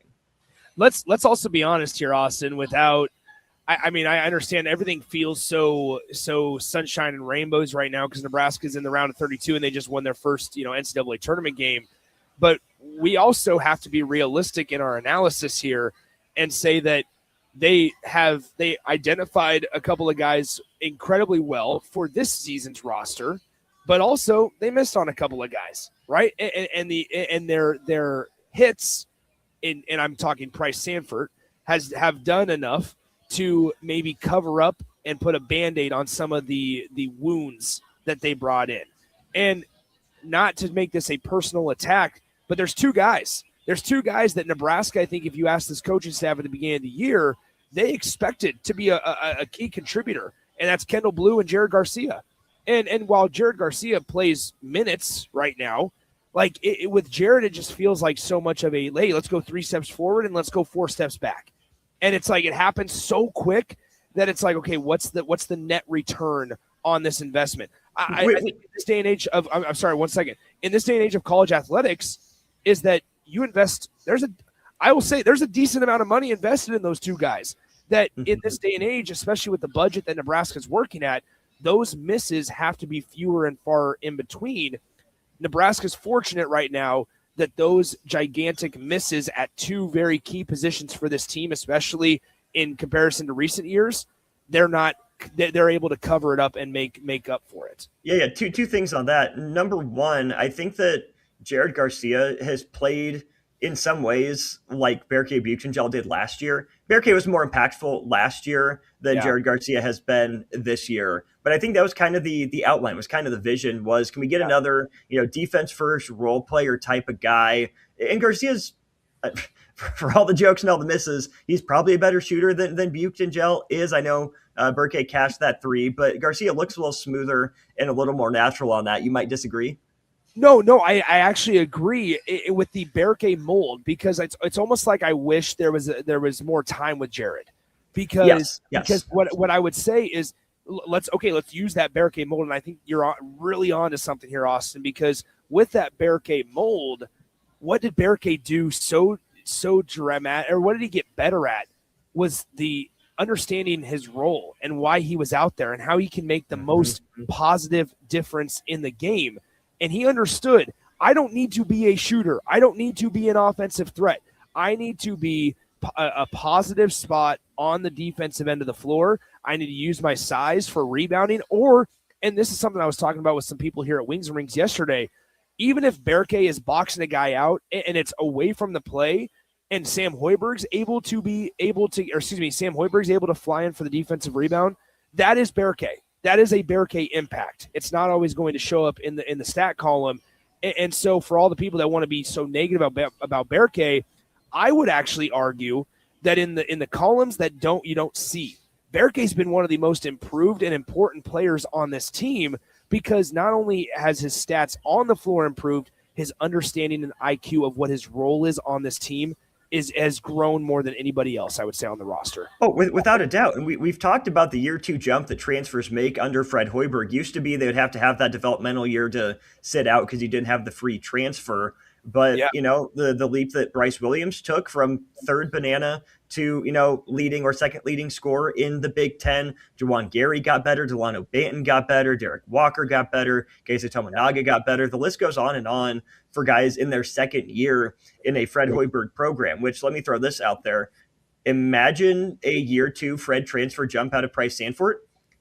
Speaker 12: Let's also be honest here, Austin, without I mean, I understand everything feels so sunshine and rainbows right now because Nebraska's in the round of 32 and they just won their first, NCAA tournament game. But we also have to be realistic in our analysis here and say that they identified a couple of guys incredibly well for this season's roster, but also they missed on a couple of guys, right? And their hits, and I'm talking Price Sanford, have done enough to maybe cover up and put a Band-Aid on some of the wounds that they brought in. And not to make this a personal attack, but there's two guys. There's two guys that Nebraska, I think if you ask this coaching staff at the beginning of the year, they expected to be a key contributor, and that's Kendall Blue and Jared Garcia. And while Jared Garcia plays minutes right now, like with Jared, it just feels like so much of a, hey, let's go 3 steps forward and let's go 4 steps back. And it's like it happens so quick that it's like, okay, what's the net return on this investment? I think in this day and age of, I'm sorry, 1 second. In this day and age of college athletics, is that you invest. I will say there's a decent amount of money invested in those two guys. That in this day and age, especially with the budget that Nebraska's working at, those misses have to be fewer and far in between. Nebraska's fortunate right now that those gigantic misses at 2 very key positions for this team, especially in comparison to recent years, they're able to cover it up and make up for it.
Speaker 15: Yeah. Two things on that. Number one, I think that Jared Garcia has played in some ways like Berke Buchengel did last year. Berke was more impactful last year than Jared Garcia has been this year. But I think that was kind of the outline, was kind of the vision was, can we get another, defense first role player type of guy? And Garcia's, for all the jokes and all the misses, he's probably a better shooter than Buchengel is. I know Berke cashed that 3, but Garcia looks a little smoother and a little more natural on that. You might disagree.
Speaker 12: No, I actually agree with the Berke mold, because it's almost like I wish there was more time with Jared, because what I would say is let's use that Berke mold, and I think you're really on to something here, Austin, because with that Berke mold, what did Berke do so dramatic, or what did he get better at, was the understanding his role and why he was out there and how he can make the most positive difference in the game. And he understood, I don't need to be a shooter. I don't need to be an offensive threat. I need to be a positive spot on the defensive end of the floor. I need to use my size for rebounding, and this is something I was talking about with some people here at Wings and Rings yesterday, even if Berke is boxing a guy out and it's away from the play, and Sam Hoiberg's able to fly in for the defensive rebound, that is Berke. That is a Berke impact. It's not always going to show up in the stat column. And so for all the people that want to be so negative about Berke, I would actually argue that in the columns that you don't see, Berke's been one of the most improved and important players on this team, because not only has his stats on the floor improved, his understanding and IQ of what his role is on this team has grown more than anybody else, I would say, on the roster.
Speaker 15: Oh, without a doubt. And we've talked about the year 2 jump that transfers make under Fred Hoiberg. Used to be they would have to have that developmental year to sit out because you didn't have the free transfer. But, the leap that Bryce Williams took from 3rd banana to, leading or second leading scorer in the Big Ten. Juwan Gary got better. Delano Banton got better. Derek Walker got better. Keisei Tominaga got better. The list goes on and on for guys in their second year in a Fred Hoiberg program, which, let me throw this out there. Imagine a year 2 Fred transfer jump out of Price Sanford.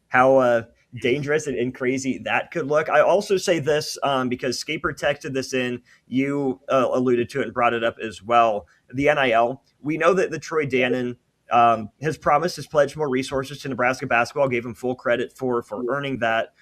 Speaker 15: How dangerous and crazy that could look. I also say this because Scaper texted this in. You alluded to it and brought it up as well. The NIL. We know that the Troy Dannon has promised, has pledged more resources to Nebraska basketball, gave him full credit for earning that.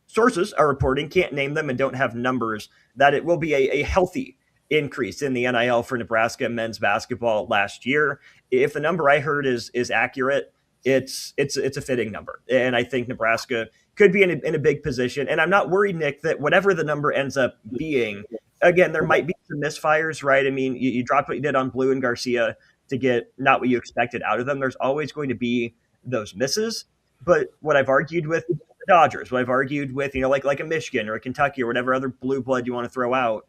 Speaker 15: Sources are reporting, can't name them and don't have numbers, that it will be a healthy increase in the NIL for Nebraska men's basketball last year. If the number I heard is accurate, it's a fitting number. And I think Nebraska could be in a big position. And I'm not worried, Nick, that whatever the number ends up being, again, there might be some misfires, right? I mean, you dropped what you did on Blue and Garcia to get not what you expected out of them. There's always going to be those misses. But what I've argued with the Dodgers, what I've argued with, like a Michigan or a Kentucky or whatever other blue blood you want to throw out,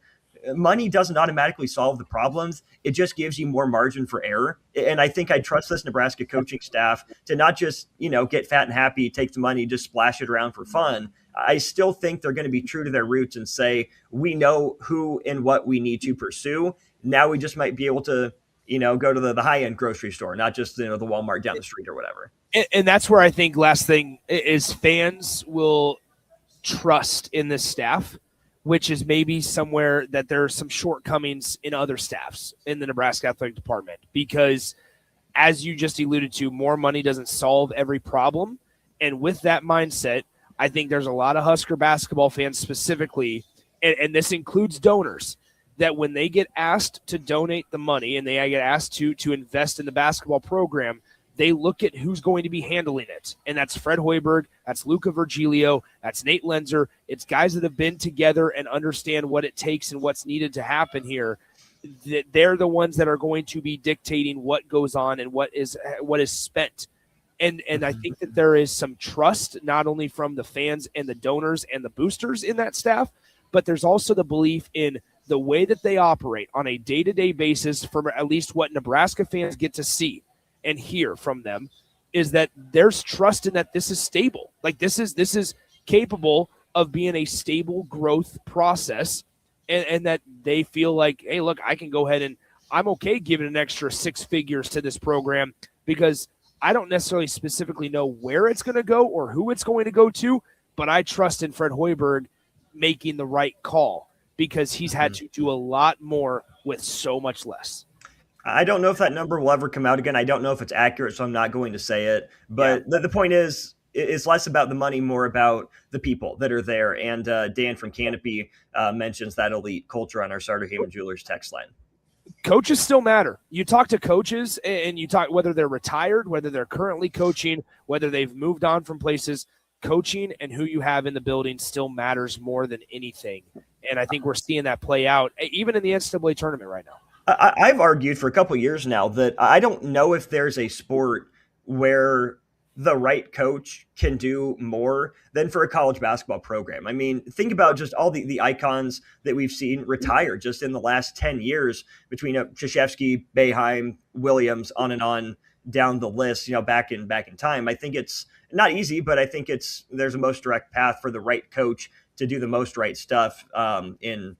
Speaker 15: money doesn't automatically solve the problems. It just gives you more margin for error. And I think I trust this Nebraska coaching staff to not just, get fat and happy, take the money, just splash it around for fun. I still think they're going to be true to their roots and say, we know who and what we need to pursue. Now we just might be able to, go to the high-end grocery store, not just, the Walmart down the street or whatever.
Speaker 12: And that's where I think last thing is fans will trust in this staff, which is maybe somewhere that there are some shortcomings in other staffs in the Nebraska athletic department, because as you just alluded to, more money doesn't solve every problem. And with that mindset, I think there's a lot of Husker basketball fans specifically, and this includes donors, that when they get asked to donate the money and they get asked to invest in the basketball program, they look at who's going to be handling it. And that's Fred Hoiberg, that's Luca Virgilio, that's Nate Lenzer. It's guys that have been together and understand what it takes and what's needed to happen here. They're the ones that are going to be dictating what goes on and what is spent. And I think that there is some trust, not only from the fans and the donors and the boosters in that staff, but there's also the belief in the way that they operate on a day-to-day basis, from at least what Nebraska fans get to see and hear from them, is that there's trust in that this is stable. Like this is capable of being a stable growth process, and that they feel like, hey, look, I can go ahead and I'm okay giving an extra 6 figures to this program, because I don't necessarily specifically know where it's going to go or who it's going to go to, but I trust in Fred Hoiberg making the right call, because he's had to do a lot more with so much less.
Speaker 15: I don't know if that number will ever come out again. I don't know if it's accurate, so I'm not going to say it. But the point is, it's less about the money, more about the people that are there. And Dan from Canopy mentions that elite culture on our Starter Heyman Jewelers text line.
Speaker 12: Coaches still matter. You talk to coaches, and you talk whether they're retired, whether they're currently coaching, whether they've moved on from places. Coaching and who you have in the building still matters more than anything. And I think we're seeing that play out even in the NCAA tournament right now.
Speaker 15: I've argued for a couple of years now that I don't know if there's a sport where the right coach can do more than for a college basketball program. I mean, think about just all the icons that we've seen retire just in the last 10 years between Krzyzewski, Boeheim, Williams, on and on down the list, back in time. I think it's not easy, but I think there's a most direct path for the right coach to do the most right stuff in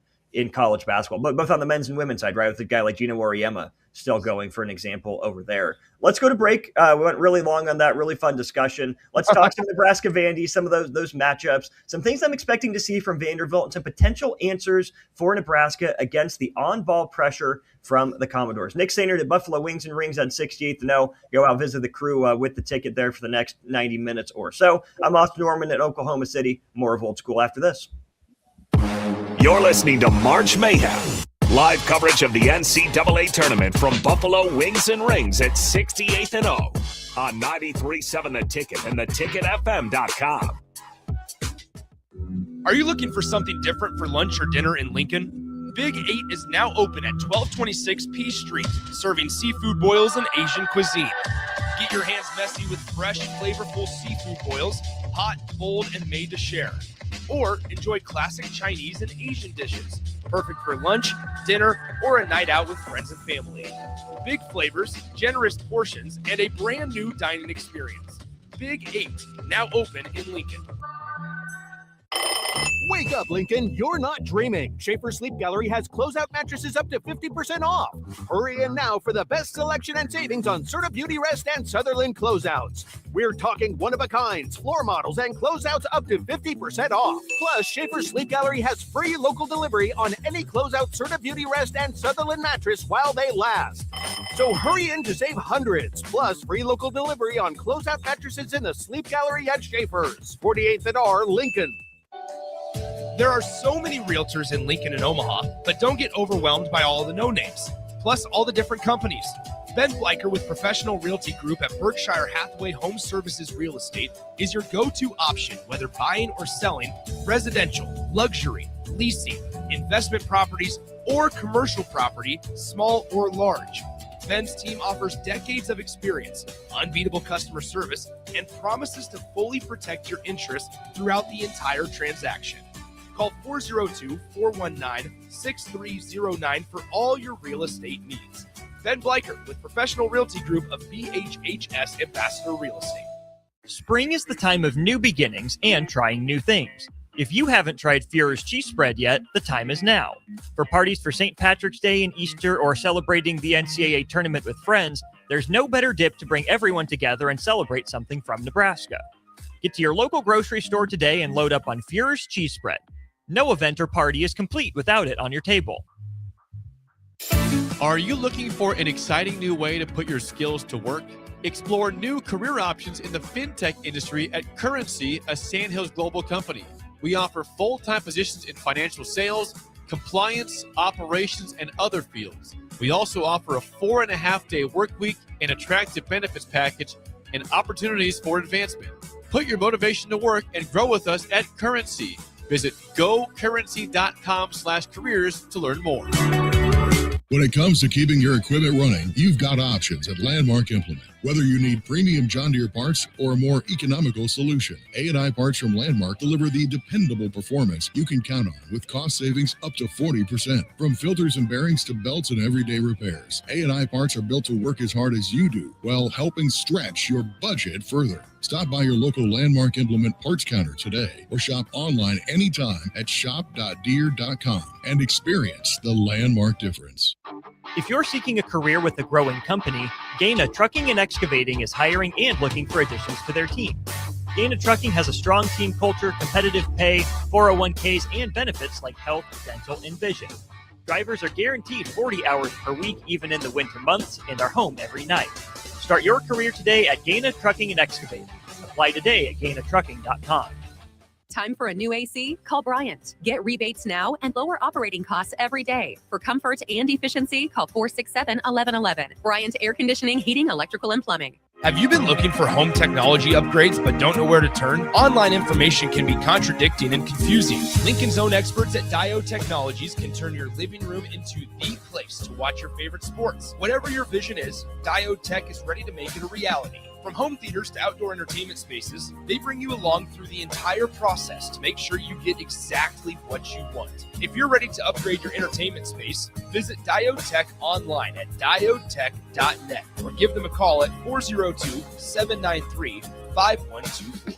Speaker 15: college basketball, but both on the men's and women's side, right? With a guy like Gino Auriemma still going, for an example, over there. Let's go to break. We went really long on that. Really fun discussion. Let's talk some Nebraska Vandy, some of those matchups, some things I'm expecting to see from Vanderbilt, and some potential answers for Nebraska against the on-ball pressure from the Commodores. Nick Sainert at Buffalo Wings and Rings on 68th and 0. Go out, visit the crew with the ticket there for the next 90 minutes or so. I'm Austin Norman at Oklahoma City. More of Old School after this.
Speaker 10: You're listening to March Mayhem. Live coverage of the NCAA tournament from Buffalo Wings and Rings at 68th and 0 on 93.7 The Ticket and theticketfm.com.
Speaker 12: Are you looking for something different for lunch or dinner in Lincoln? Big 8 is now open at 1226 P Street, serving seafood boils and Asian cuisine. Get your hands messy with fresh, flavorful seafood boils, hot, bold, and made to share. Or enjoy classic Chinese and Asian dishes, perfect for lunch, dinner, or a night out with friends and family. Big flavors, generous portions, and a brand new dining experience. Big 8, now open in Lincoln.
Speaker 8: Wake up, Lincoln. You're not dreaming. Schaefer Sleep Gallery has closeout mattresses up to 50% off. Hurry in now for the best selection and savings on Serta Beauty Rest and Sutherland closeouts. We're talking one-of-a-kinds, floor models, and closeouts up to 50% off. Plus, Schaefer Sleep Gallery has free local delivery on any closeout Serta Beauty Rest and Sutherland mattress while they last. So hurry in to save hundreds. Plus, free local delivery on closeout mattresses in the Sleep Gallery at Schaefer's. 48th and R, Lincoln.
Speaker 12: There are so many realtors in Lincoln and Omaha, but don't get overwhelmed by all the no-names, plus all the different companies. Ben Bleicher with Professional Realty Group at Berkshire Hathaway Home Services Real Estate is your go-to option, whether buying or selling residential, luxury, leasing, investment properties, or commercial property, small or large. Ben's team offers decades of experience, unbeatable customer service, and promises to fully protect your interests throughout the entire transaction. Call 402-419-6309 for all your real estate needs. Ben Bleicher with Professional Realty Group of BHHS Ambassador Real Estate.
Speaker 6: Spring is the time of new beginnings and trying new things. If you haven't tried Führer's cheese spread yet, the time is now. For parties for St. Patrick's Day and Easter or celebrating the NCAA tournament with friends, there's no better dip to bring everyone together and celebrate something from Nebraska. Get to your local grocery store today and load up on Führer's cheese spread. No event or party is complete without it on your table.
Speaker 7: Are you looking for an exciting new way to put your skills to work? Explore new career options in the fintech industry at Currency, a Sandhills Global company. We offer full-time positions in financial sales, compliance, operations, and other fields. We also offer a 4.5-day work week, an attractive benefits package, and opportunities for advancement. Put your motivation to work and grow with us at Currency. Visit gocurrency.com/careers to learn more.
Speaker 20: When it comes to keeping your equipment running, you've got options at Landmark Implement. Whether you need premium John Deere parts or a more economical solution, A&I parts from Landmark deliver the dependable performance you can count on with cost savings up to 40%. From filters and bearings to belts and everyday repairs, A&I parts are built to work as hard as you do while helping stretch your budget further. Stop by your local Landmark Implement parts counter today or shop online anytime at shop.deere.com and experience the Landmark difference.
Speaker 6: If you're seeking a career with a growing company, Gaina Trucking and Excavating is hiring and looking for additions to their team. Gaina Trucking has a strong team culture, competitive pay, 401ks, and benefits like health, dental, and vision. Drivers are guaranteed 40 hours per week, even in the winter months, and are home every night. Start your career today at Gaina Trucking and Excavating. Apply today at gainatrucking.com.
Speaker 2: Time for a new AC? Call Bryant. Get rebates now and lower operating costs every day. For comfort and efficiency, call 467-1111. Bryant Air Conditioning, Heating, Electrical, and Plumbing.
Speaker 12: Have you been looking for home technology upgrades but don't know where to turn? Online information can be contradicting and confusing. Lincoln's own experts at Dio Technologies can turn your living room into the place to watch your favorite sports. Whatever your vision is, Dio Tech is ready to make it a reality. From home theaters to outdoor entertainment spaces, they bring you along through the entire process to make sure you get exactly what you want. If you're ready to upgrade your entertainment space, visit Diotech online at diotech.net or give them a call at 402-793-5124.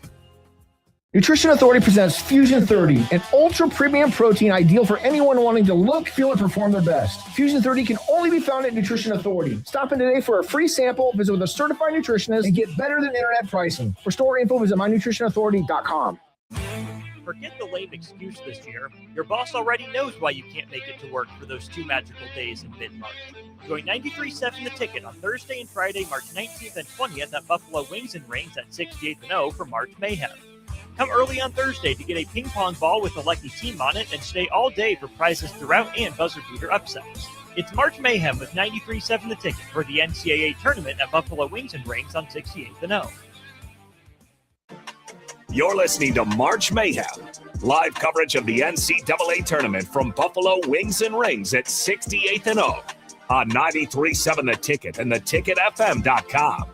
Speaker 9: Nutrition Authority presents Fusion 30, an ultra premium protein ideal for anyone wanting to look, feel, and perform their best. Fusion 30 can only be found at Nutrition Authority. Stop in today for a free sample, visit with a certified nutritionist, and get better than internet pricing. For store info, visit mynutritionauthority.com.
Speaker 6: Forget the lame excuse this year. Your boss already knows why you can't make it to work for those 2 magical days in mid-March. Join 93.7 The Ticket on Thursday and Friday, March 19th and 20th at Buffalo Wings and Rings at 68th and O for March Mayhem. Come early on Thursday to get a ping pong ball with a lucky team on it and stay all day for prizes throughout and buzzer beater upsets. It's March Mayhem with 93.7 The Ticket for the NCAA tournament at Buffalo Wings and Rings on 68th and O.
Speaker 10: You're listening to March Mayhem, live coverage of the NCAA tournament from Buffalo Wings and Rings at 68th and O on 93.7 The Ticket and theticketfm.com.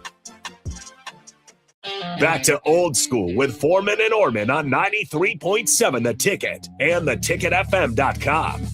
Speaker 10: Back to old school with Foreman and Orman on 93.7 The Ticket and theticketfm.com.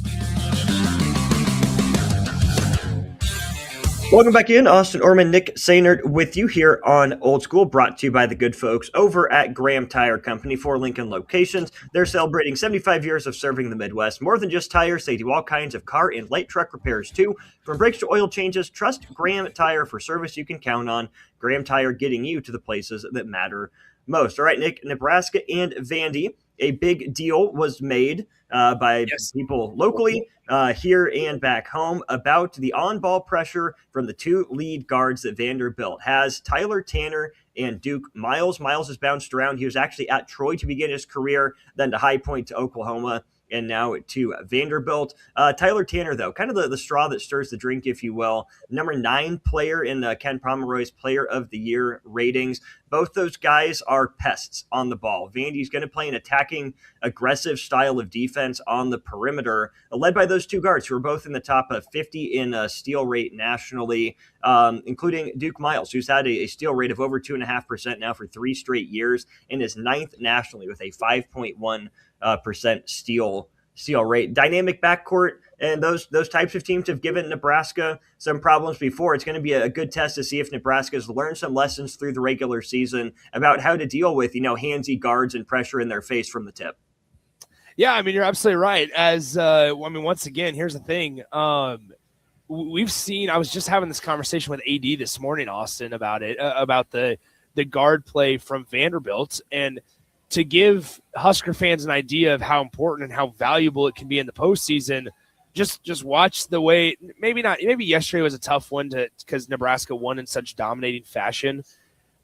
Speaker 15: Welcome back in. Austin Orman, Nick Sainert with you here on Old School, brought to you by the good folks over at Graham Tire Company, 4 Lincoln locations. They're celebrating 75 years of serving the Midwest. More than just tires, they do all kinds of car and light truck repairs too. From brakes to oil changes, trust Graham Tire for service you can count on. Graham Tire getting you to the places that matter most. All right, Nick, Nebraska and Vandy. A big deal was made by people locally here and back home about the on-ball pressure from the 2 lead guards that Vanderbilt has, Tyler Tanner and Duke. Miles has bounced around. He was actually at Troy to begin his career, then to High Point to Oklahoma, and now to Vanderbilt. Tyler Tanner, though, kind of the straw that stirs the drink, if you will. Number 9 player in Ken Pomeroy's Player of the Year ratings. Both those guys are pests on the ball. Vandy's going to play an attacking, aggressive style of defense on the perimeter, led by those 2 guards who are both in the top 50 in steal rate nationally, including Duke Miles, who's had a steal rate of over 2.5% now for 3 straight years and is 9th nationally with a 5.1% steal rate. Dynamic backcourt, and those types of teams have given Nebraska some problems before. It's going to be a good test to see if Nebraska has learned some lessons through the regular season about how to deal with, handsy guards and pressure in their face from the tip.
Speaker 12: Yeah, I mean, you're absolutely right. Once again, here's the thing. We've seen, I was just having this conversation with AD this morning, Austin, about it, about the guard play from Vanderbilt. And to give Husker fans an idea of how important and how valuable it can be in the postseason, just watch the way, maybe yesterday was a tough one because Nebraska won in such dominating fashion.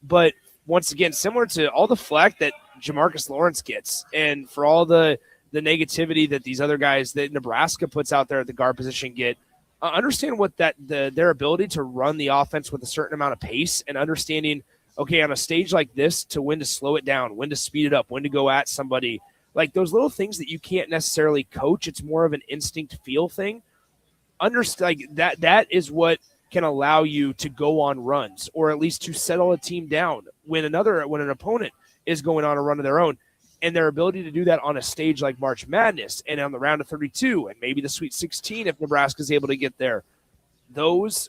Speaker 12: But once again, similar to all the flack that Jamarcus Lawrence gets and for all the negativity that these other guys that Nebraska puts out there at the guard position get, understand what their ability to run the offense with a certain amount of pace and understanding, okay, on a stage like this, to when to slow it down, when to speed it up, when to go at somebody. Like those little things that you can't necessarily coach. It's more of an instinct feel thing. Understand that is what can allow you to go on runs or at least to settle a team down when an opponent is going on a run of their own. And their ability to do that on a stage like March Madness and on the round of 32 and maybe the Sweet 16 if Nebraska is able to get there. That's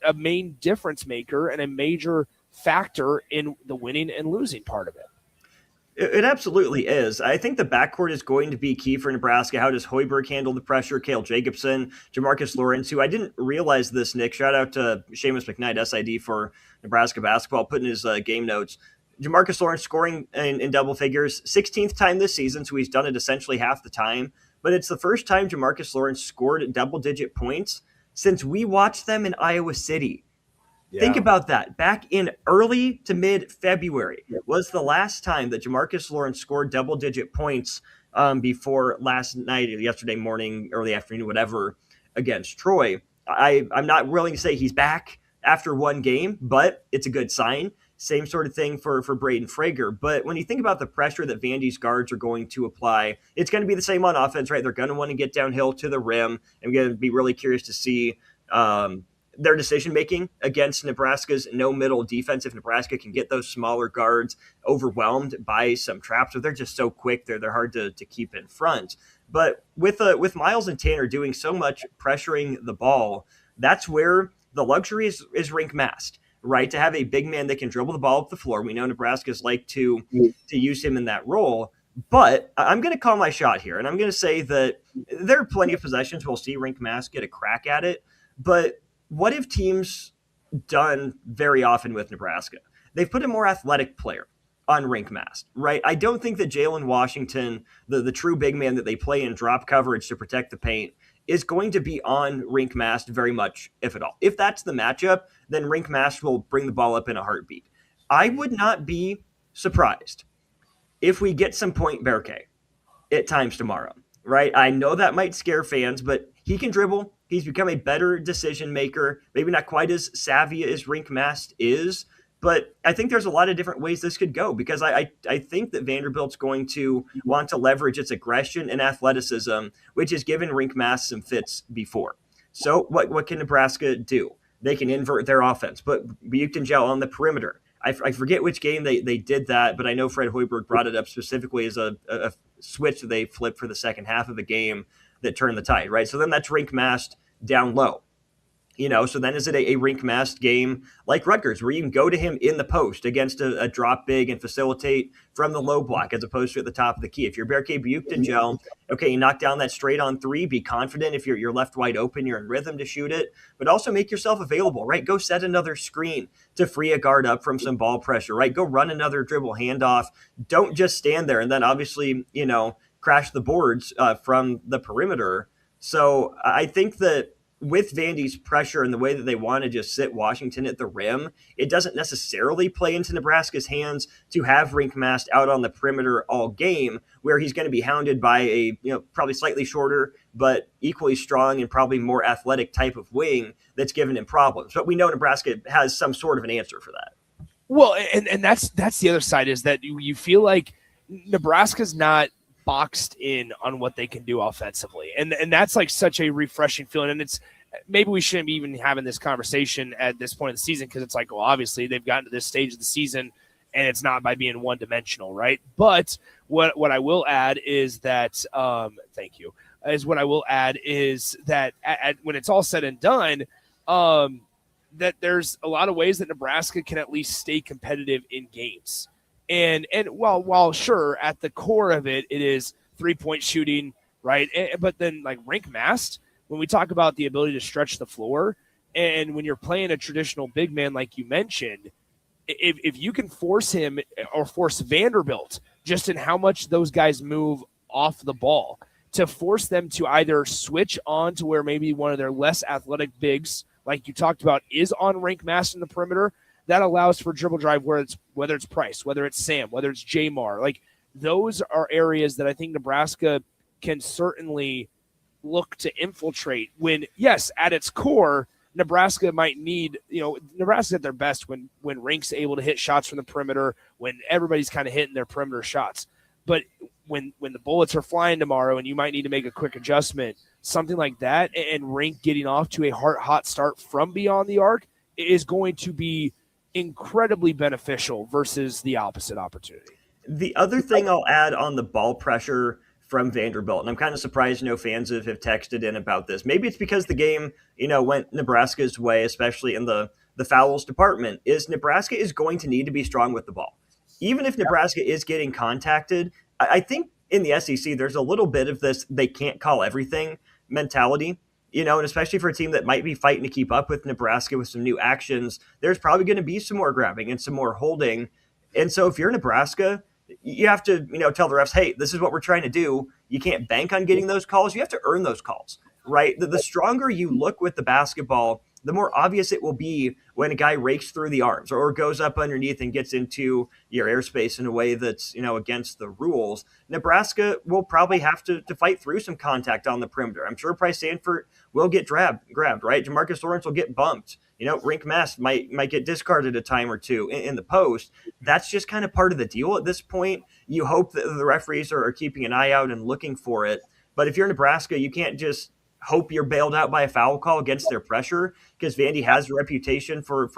Speaker 12: a main difference maker and a major factor in the winning and losing part of it.
Speaker 15: It absolutely is. I think the backcourt is going to be key for Nebraska. How does Hoiberg handle the pressure? Cale Jacobson, Jamarcus Lawrence, who I didn't realize this, Nick. Shout out to Seamus McKnight, SID for Nebraska basketball, putting his game notes. Jamarcus Lawrence scoring in double figures, 16th time this season, so he's done it essentially half the time. But it's the first time Jamarcus Lawrence scored double-digit points since we watched them in Iowa City. Yeah. Think about that. Back in early to mid-February was the last time that Jamarcus Lawrence scored double-digit points before last night, yesterday morning, early afternoon, whatever, against Troy. I'm not willing to say he's back after one game, but it's a good sign. Same sort of thing for Braden Frager. But when you think about the pressure that Vandy's guards are going to apply, it's going to be the same on offense, right? They're going to want to get downhill to the rim. I'm going to be really curious to see their decision-making against Nebraska's no-middle defense. If Nebraska can get those smaller guards overwhelmed by some traps, or they're just so quick, they're hard to keep in front. But with Miles and Tanner doing so much pressuring the ball, that's where the luxury is rink masked, right? To have a big man that can dribble the ball up the floor. We know Nebraska's like to use him in that role. But I'm going to call my shot here, and I'm going to say that there are plenty of possessions we'll see rink mask get a crack at it. But what have teams done very often with Nebraska? They've put a more athletic player on rink mask, right? I don't think that Jalen Washington, the true big man that they play in drop coverage to protect the paint, is going to be on rink mask very much, if at all. If that's the matchup, then rink mask will bring the ball up in a heartbeat. I would not be surprised if we get some point Berke at times tomorrow, right? I know that might scare fans, but he can dribble. He's become a better decision maker, maybe not quite as savvy as rink mask is, but I think there's a lot of different ways this could go because I think that Vanderbilt's going to want to leverage its aggression and athleticism, which has given rink mask some fits before. So what can Nebraska do? They can invert their offense, but Buchton-Gel on the perimeter. I forget which game they did that, but I know Fred Hoiberg brought it up specifically as a switch that they flipped for the second half of the game that turned the tide, right? So then that's rink masked down low. So then is it a rink masked game like Rutgers where you can go to him in the post against a drop big and facilitate from the low block as opposed to at the top of the key? If you're Berke Buchton-Gel, okay, you knock down that straight on three, be confident. If you're left wide open, you're in rhythm to shoot it, but also make yourself available, right? Go set another screen to free a guard up from some ball pressure, right? Go run another dribble handoff. Don't just stand there and then obviously, crash the boards from the perimeter. So I think that with Vandy's pressure and the way that they want to just sit Washington at the rim, it doesn't necessarily play into Nebraska's hands to have Rinkmast out on the perimeter all game, where he's going to be hounded by a probably slightly shorter but equally strong and probably more athletic type of wing that's given him problems. But we know Nebraska has some sort of an answer for that.
Speaker 12: Well, and that's the other side, is that you feel like Nebraska's not boxed in on what they can do offensively. And that's like such a refreshing feeling. And it's maybe we shouldn't be even having this conversation at this point in the season, because it's like, well, obviously they've gotten to this stage of the season and it's not by being one dimensional, right? But what I will add is that thank you. What I will add is that when it's all said and done, that there's a lot of ways that Nebraska can at least stay competitive in games. And while sure, at the core of it is 3-point shooting, right? But then like Rinkmast, when we talk about the ability to stretch the floor, and when you're playing a traditional big man like you mentioned, if you can force him or force Vanderbilt just in how much those guys move off the ball, to force them to either switch on to where maybe one of their less athletic bigs, like you talked about, is on Rinkmast in the perimeter, that allows for dribble drive, whether it's Price, whether it's Sam, whether it's Jamar. Like, those are areas that I think Nebraska can certainly look to infiltrate when, yes, at its core, Nebraska might need, Nebraska's at their best when Rink's able to hit shots from the perimeter, when everybody's kind of hitting their perimeter shots. But when the bullets are flying tomorrow and you might need to make a quick adjustment, something like that, and Rink getting off to a hot start from beyond the arc is going to be incredibly beneficial versus the opposite opportunity.
Speaker 15: The other thing I'll add on the ball pressure from Vanderbilt, and I'm kind of surprised no fans have texted in about this. Maybe it's because the game, went Nebraska's way, especially in the fouls department, is Nebraska is going to need to be strong with the ball. Even if Nebraska is getting contacted, I think in the SEC, there's a little bit of this they can't call everything mentality. And especially for a team that might be fighting to keep up with Nebraska with some new actions, there's probably going to be some more grabbing and some more holding. And so if you're Nebraska, you have to, tell the refs, hey, this is what we're trying to do. You can't bank on getting those calls. You have to earn those calls, right? The stronger you look with the basketball, the more obvious it will be when a guy rakes through the arms or goes up underneath and gets into your airspace in a way that's, against the rules. Nebraska will probably have to fight through some contact on the perimeter. I'm sure Price Sanford will get grabbed, right? Jamarcus Lawrence will get bumped. Rinkmast might get discarded a time or two in the post. That's just kind of part of the deal at this point. You hope that the referees are keeping an eye out and looking for it. But if you're Nebraska, you can't just hope you're bailed out by a foul call against their pressure, because Vandy has a reputation for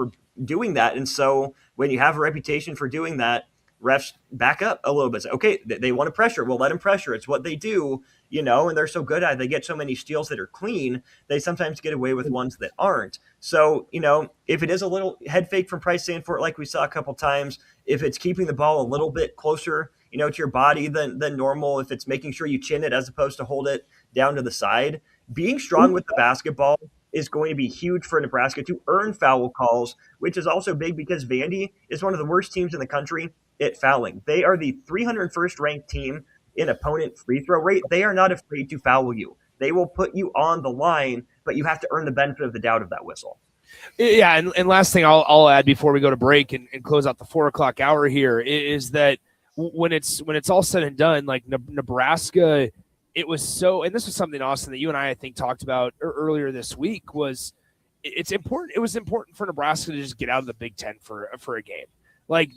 Speaker 15: doing that. And so when you have a reputation for doing that, refs back up a little bit. Say, okay, they want to pressure. We'll let them pressure. It's what they do, and they're so good at it. They get so many steals that are clean. They sometimes get away with ones that aren't. So, if it is a little head fake from Price Sanford, like we saw a couple times, if it's keeping the ball a little bit closer, to your body than normal, if it's making sure you chin it as opposed to hold it down to the side, being strong with the basketball is going to be huge for Nebraska to earn foul calls, which is also big because Vandy is one of the worst teams in the country at fouling. They are the 301st ranked team in opponent free throw rate. They are not afraid to foul you. They will put you on the line, but you have to earn the benefit of the doubt of that whistle.
Speaker 12: Yeah, and last thing I'll add before we go to break and close out the 4 o'clock hour here is that when it's all said and done, like Nebraska, it was so, and this was something, Austin, that you and I think talked about earlier this week, was it's important. It was important for Nebraska to just get out of the Big Ten for a game. Like,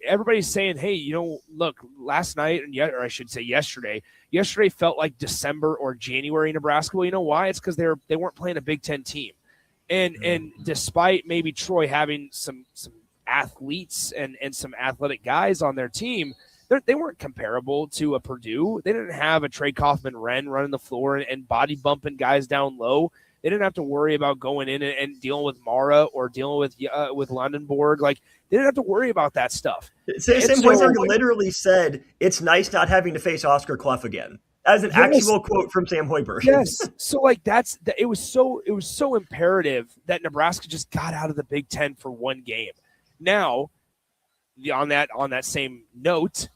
Speaker 12: everybody's saying, hey, look, last night, or I should say yesterday felt like December or January in Nebraska. Well, you know why? It's because they weren't playing a Big Ten team. And despite maybe Troy having some athletes and some athletic guys on their team, they weren't comparable to a Purdue. They didn't have a Trey Kaufman-Wren running the floor and body bumping guys down low. They didn't have to worry about going in and dealing with Mara or dealing with Lundenborg. Like, they didn't have to worry about that stuff.
Speaker 15: Sam Hoiberg literally said, it's nice not having to face Oscar Clough again. As an actual quote from Sam Hoiberg.
Speaker 12: Yes. So like it was so imperative that Nebraska just got out of the Big Ten for one game. Now, on that same note,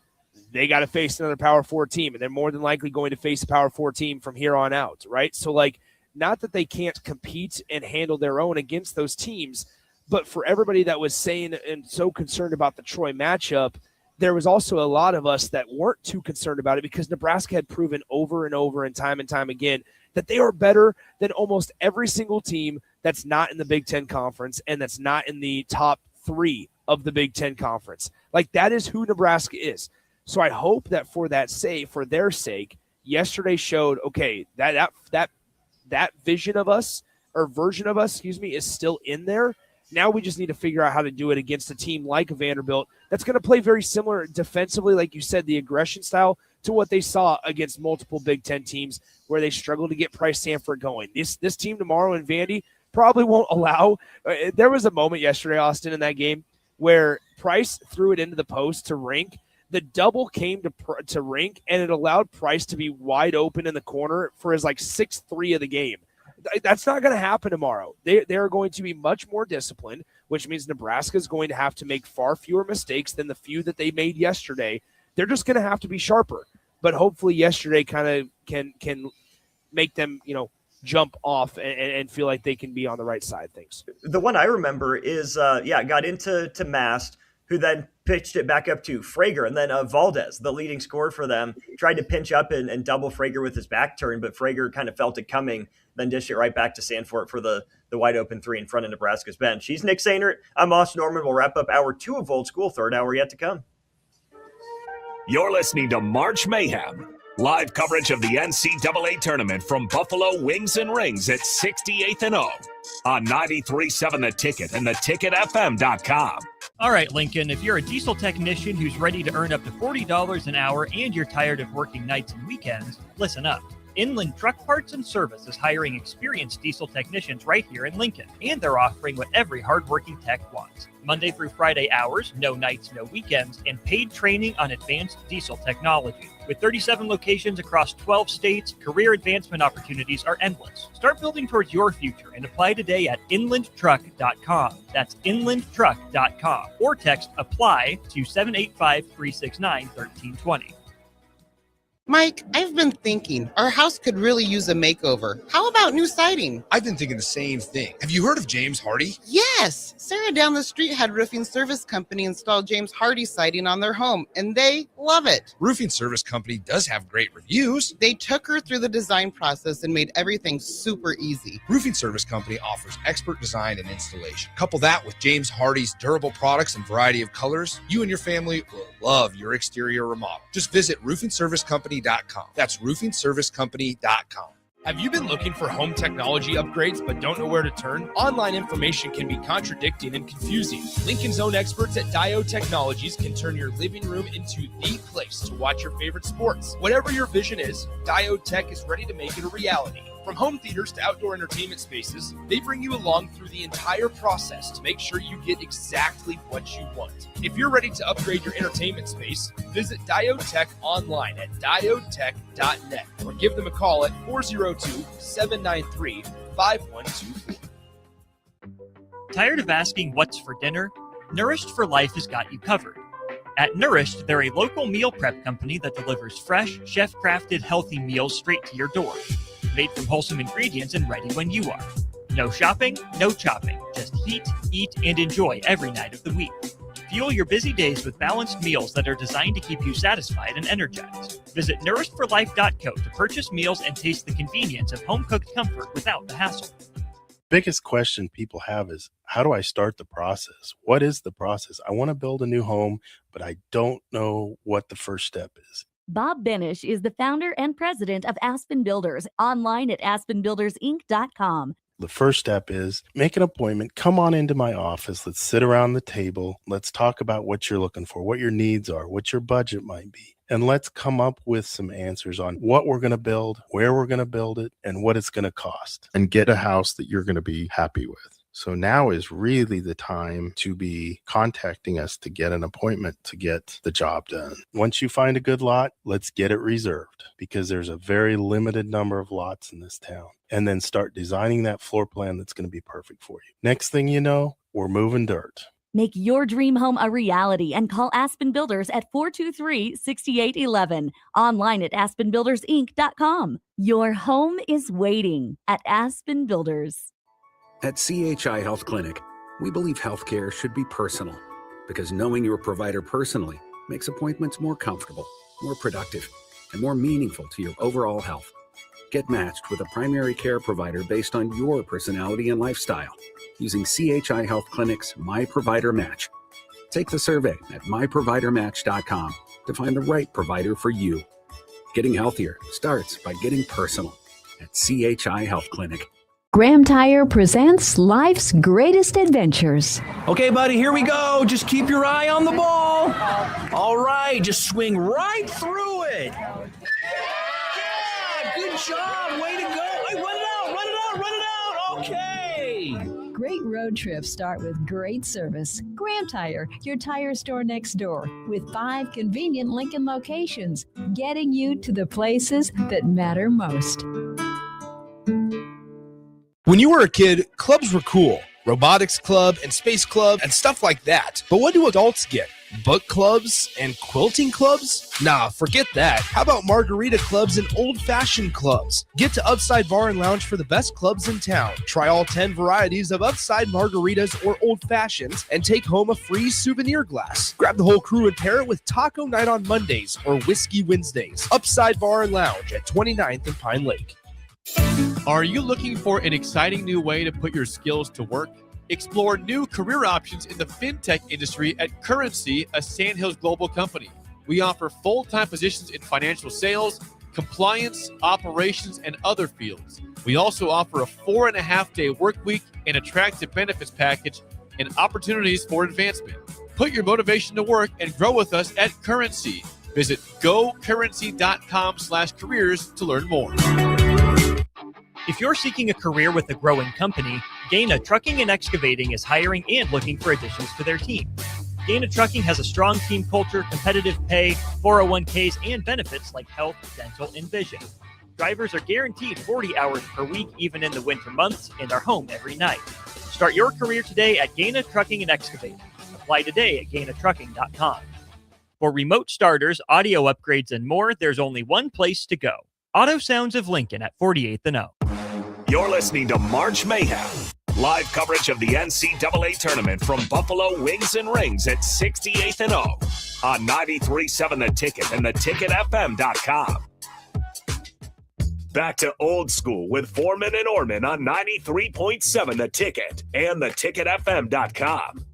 Speaker 12: they got to face another Power 4 team, and they're more than likely going to face a Power 4 team from here on out, right? So like Not that they can't compete and handle their own against those teams, but for everybody that was saying and so concerned about the Troy matchup, there was also a lot of us that weren't too concerned about it because Nebraska had proven over and over and time again that they are better than almost every single team that's not in the Big Ten Conference and that's not in the top 3 of the Big Ten Conference. Like, that is who Nebraska is. So I hope that for their sake, yesterday showed, okay, that vision of us, or version of us, is still in there. Now we just need to figure out how to do it against a team like Vanderbilt that's going to play very similar defensively, like you said, the aggression style to what they saw against multiple Big Ten teams where they struggled to get Price Sanford going. This team tomorrow in Vandy probably won't allow. There was a moment yesterday, Austin, in that game where Price threw it into the post to Rink. The double came to Rink, and it allowed Price to be wide open in the corner for his 6-3 of the game. That's not going to happen tomorrow. They are going to be much more disciplined, which means Nebraska is going to have to make far fewer mistakes than the few that they made yesterday. They're just going to have to be sharper. But hopefully yesterday kind of can make them, jump off and feel like they can be on the right side of things.
Speaker 15: The one I remember is, got into Mast, who then pitched it back up to Frager, and then Valdez, the leading scorer for them, tried to pinch up and double Frager with his back turn, but Frager kind of felt it coming, then dished it right back to Sanford for the wide open 3 in front of Nebraska's bench. He's Nick Sainert. I'm Austin Norman. We'll wrap up hour 2 of Old School, third hour yet to come.
Speaker 10: You're listening to March Mayhem. Live coverage of the NCAA tournament from Buffalo Wings and Rings at 68th and O on 93.7 The Ticket and theticketfm.com.
Speaker 6: All right, Lincoln, if you're a diesel technician who's ready to earn up to $40 an hour and you're tired of working nights and weekends, listen up. Inland Truck Parts and Service is hiring experienced diesel technicians right here in Lincoln, and they're offering what every hardworking tech wants. Monday through Friday hours, no nights, no weekends, and paid training on advanced diesel technology. With 37 locations across 12 states, career advancement opportunities are endless. Start building towards your future and apply today at inlandtruck.com. That's inlandtruck.com. Or text APPLY to 785-369-1320.
Speaker 17: Mike, I've been thinking our house could really use a makeover. How about new siding?
Speaker 18: I've been thinking the same thing. Have you heard of James Hardy?
Speaker 17: Yes! Sarah down the street had Roofing Service Company install James Hardy siding on their home, and they love it.
Speaker 18: Roofing Service Company does have great reviews.
Speaker 17: They took her through the design process and made everything super easy.
Speaker 18: Roofing Service Company offers expert design and installation. Couple that with James Hardy's durable products and variety of colors, you and your family will love your exterior remodel. Just visit roofingservicecompany.com. That's roofingservicecompany.com.
Speaker 12: Have you been looking for home technology upgrades but don't know where to turn? Online information can be contradicting and confusing. Lincoln's own experts at Diode Technologies can turn your living room into the place to watch your favorite sports. Whatever your vision is, Diode Tech is ready to make it a reality. From home theaters to outdoor entertainment spaces, they bring you along through the entire process to make sure you get exactly what you want. If you're ready to upgrade your entertainment space, visit Diode Tech online at diodetech.net or give them a call at 402-793-5124.
Speaker 6: Tired of asking what's for dinner? Nourished for Life has got you covered. At Nourished, they're a local meal prep company that delivers fresh, chef-crafted, healthy meals straight to your door. Made from wholesome ingredients and ready when you are. No shopping, no chopping. Just heat, eat, and enjoy every night of the week. Fuel your busy days with balanced meals that are designed to keep you satisfied and energized. Visit nourishedforlife.co to purchase meals and taste the convenience of home-cooked comfort without the hassle.
Speaker 19: Biggest question people have is, how do I start the process? What is the process? I want to build a new home, but I don't know what the first step is.
Speaker 22: Bob Benish is the founder and president of Aspen Builders, online at aspenbuildersinc.com.
Speaker 19: The first step is make an appointment. Come on into my office. Let's sit around the table. Let's talk about what you're looking for, what your needs are, what your budget might be. And let's come up with some answers on what we're going to build, where we're going to build it, and what it's going to cost. And get a house that you're going to be happy with. So now is really the time to be contacting us to get an appointment to get the job done. Once you find a good lot, let's get it reserved because there's a very limited number of lots in this town. And then start designing that floor plan that's going to be perfect for you. Next thing you know, we're moving dirt.
Speaker 22: Make your dream home a reality and call Aspen Builders at 423-6811. Online at aspenbuildersinc.com. Your home is waiting at Aspen Builders.
Speaker 3: At CHI Health Clinic, we believe healthcare should be personal because knowing your provider personally makes appointments more comfortable, more productive, and more meaningful to your overall health. Get matched with a primary care provider based on your personality and lifestyle using CHI Health Clinic's My Provider Match. Take the survey at myprovidermatch.com to find the right provider for you. Getting healthier starts by getting personal at CHI Health Clinic.
Speaker 16: Graham Tire presents life's greatest adventures.
Speaker 21: Okay, buddy, here we go. Just keep your eye on the ball. All right, just swing right through it. Yeah, good job. Way to go. Hey, run it out. Okay.
Speaker 16: Great road trips start with great service. Graham Tire, your tire store next door, with 5 convenient Lincoln locations, getting you to the places that matter most.
Speaker 12: When you were a kid, clubs were cool. Robotics club and space club and stuff like that. But what do adults get? Book clubs and quilting clubs? Nah, forget that. How about margarita clubs and old-fashioned clubs? Get to Upside Bar and Lounge for the best clubs in town. Try all 10 varieties of Upside margaritas or old fashions and take home a free souvenir glass. Grab the whole crew and pair it with taco night on Mondays or whiskey Wednesdays. Upside Bar and Lounge at 29th and Pine Lake.
Speaker 7: Are you looking for an exciting new way to put your skills to work? Explore new career options in the fintech industry at Currency, a Sandhills global company. We offer full-time positions in financial sales, compliance, operations, and other fields. We also offer a 4.5-day work week, an attractive benefits package, and opportunities for advancement. Put your motivation to work and grow with us at Currency. Visit gocurrency.com/careers to learn more.
Speaker 6: If you're seeking a career with a growing company, Gaina Trucking and Excavating is hiring and looking for additions to their team. Gaina Trucking has a strong team culture, competitive pay, 401ks, and benefits like health, dental, and vision. Drivers are guaranteed 40 hours per week, even in the winter months, and are home every night. Start your career today at Gaina Trucking and Excavating. Apply today at gainatrucking.com. For remote starters, audio upgrades, and more, there's only one place to go. Auto Sounds of Lincoln at 48th and O.
Speaker 10: You're listening to March Mayhem. Live coverage of the NCAA tournament from Buffalo Wings and Rings at 68th and O on 93.7 The Ticket and theticketfm.com. Back to old school with Foreman and Orman on 93.7 The Ticket and theticketfm.com.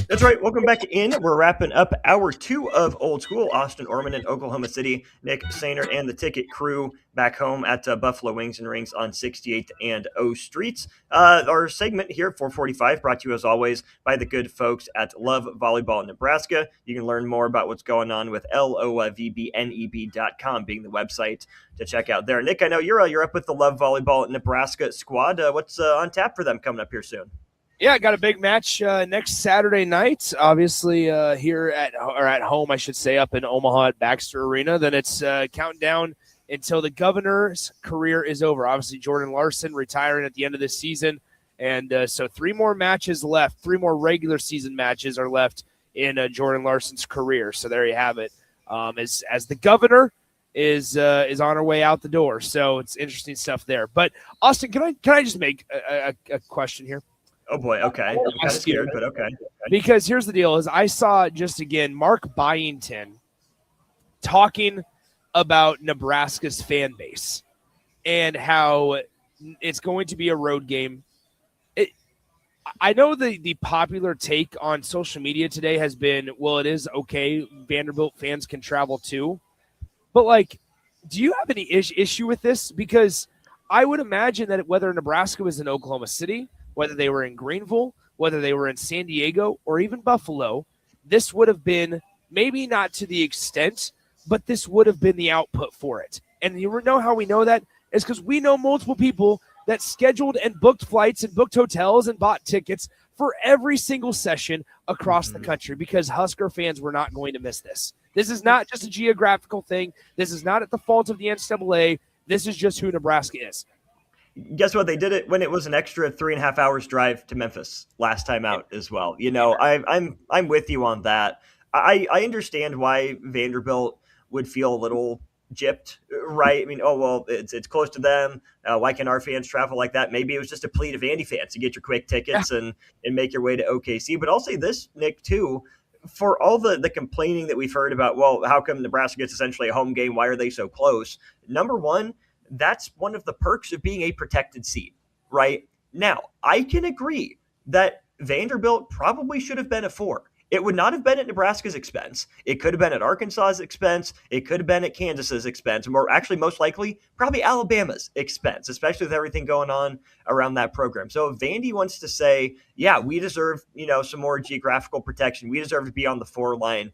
Speaker 15: That's right. Welcome back in. We're wrapping up hour 2 of Old School. Austin Orman in Oklahoma City, Nick Sainer and the Ticket crew back home at Buffalo Wings and Rings on 68th and O Streets. Our segment here, 445, brought to you as always by the good folks at Love Volleyball Nebraska. You can learn more about what's going on with LOVBNEB.com being the website to check out there. Nick, I know you're up with the Love Volleyball Nebraska squad. What's on tap for them coming up here soon?
Speaker 12: Yeah, got a big match next Saturday night. Obviously, here at home, I should say, up in Omaha at Baxter Arena. Then it's counting down until the Governor's career is over. Obviously, Jordan Larson retiring at the end of this season, and so 3 more matches left. 3 more regular season matches are left in Jordan Larson's career. So there you have it. As the Governor is on her way out the door. So it's interesting stuff there. But Austin, can I just make a question here?
Speaker 15: Oh boy, okay. I'm kind of scared, but okay.
Speaker 12: Because here's the deal: is I saw just again Mark Byington talking about Nebraska's fan base and how it's going to be a road game. I know the popular take on social media today has been, well, it is okay. Vanderbilt fans can travel too, but like, do you have any issue with this? Because I would imagine that whether Nebraska was in Oklahoma City, whether they were in Greenville, whether they were in San Diego, or even Buffalo, this would have been maybe not to the extent, but this would have been the output for it. And you know how we know that? Is because we know multiple people that scheduled and booked flights and booked hotels and bought tickets for every single session across the country because Husker fans were not going to miss this. This is not just a geographical thing. This is not at the fault of the NCAA. This is just who Nebraska is.
Speaker 15: guess what? They did it when it was an extra 3.5 hours drive to Memphis last time out as well. You know, I'm with you on that. I understand why Vanderbilt would feel a little gypped, right? I mean, oh, well, it's close to them. Why can our fans travel like that? Maybe it was just a plea to Vandy fans to get your quick tickets and make your way to OKC. But I'll say this, Nick, too, for all the complaining that we've heard about, well, how come Nebraska gets essentially a home game? Why are they so close? Number one, that's one of the perks of being a protected seat, right? Now, I can agree that Vanderbilt probably should have been a 4. It would not have been at Nebraska's expense. It could have been at Arkansas's expense. It could have been at Kansas's expense, or actually most likely probably Alabama's expense, especially with everything going on around that program. So if Vandy wants to say, yeah, we deserve, some more geographical protection, we deserve to be on the 4 line,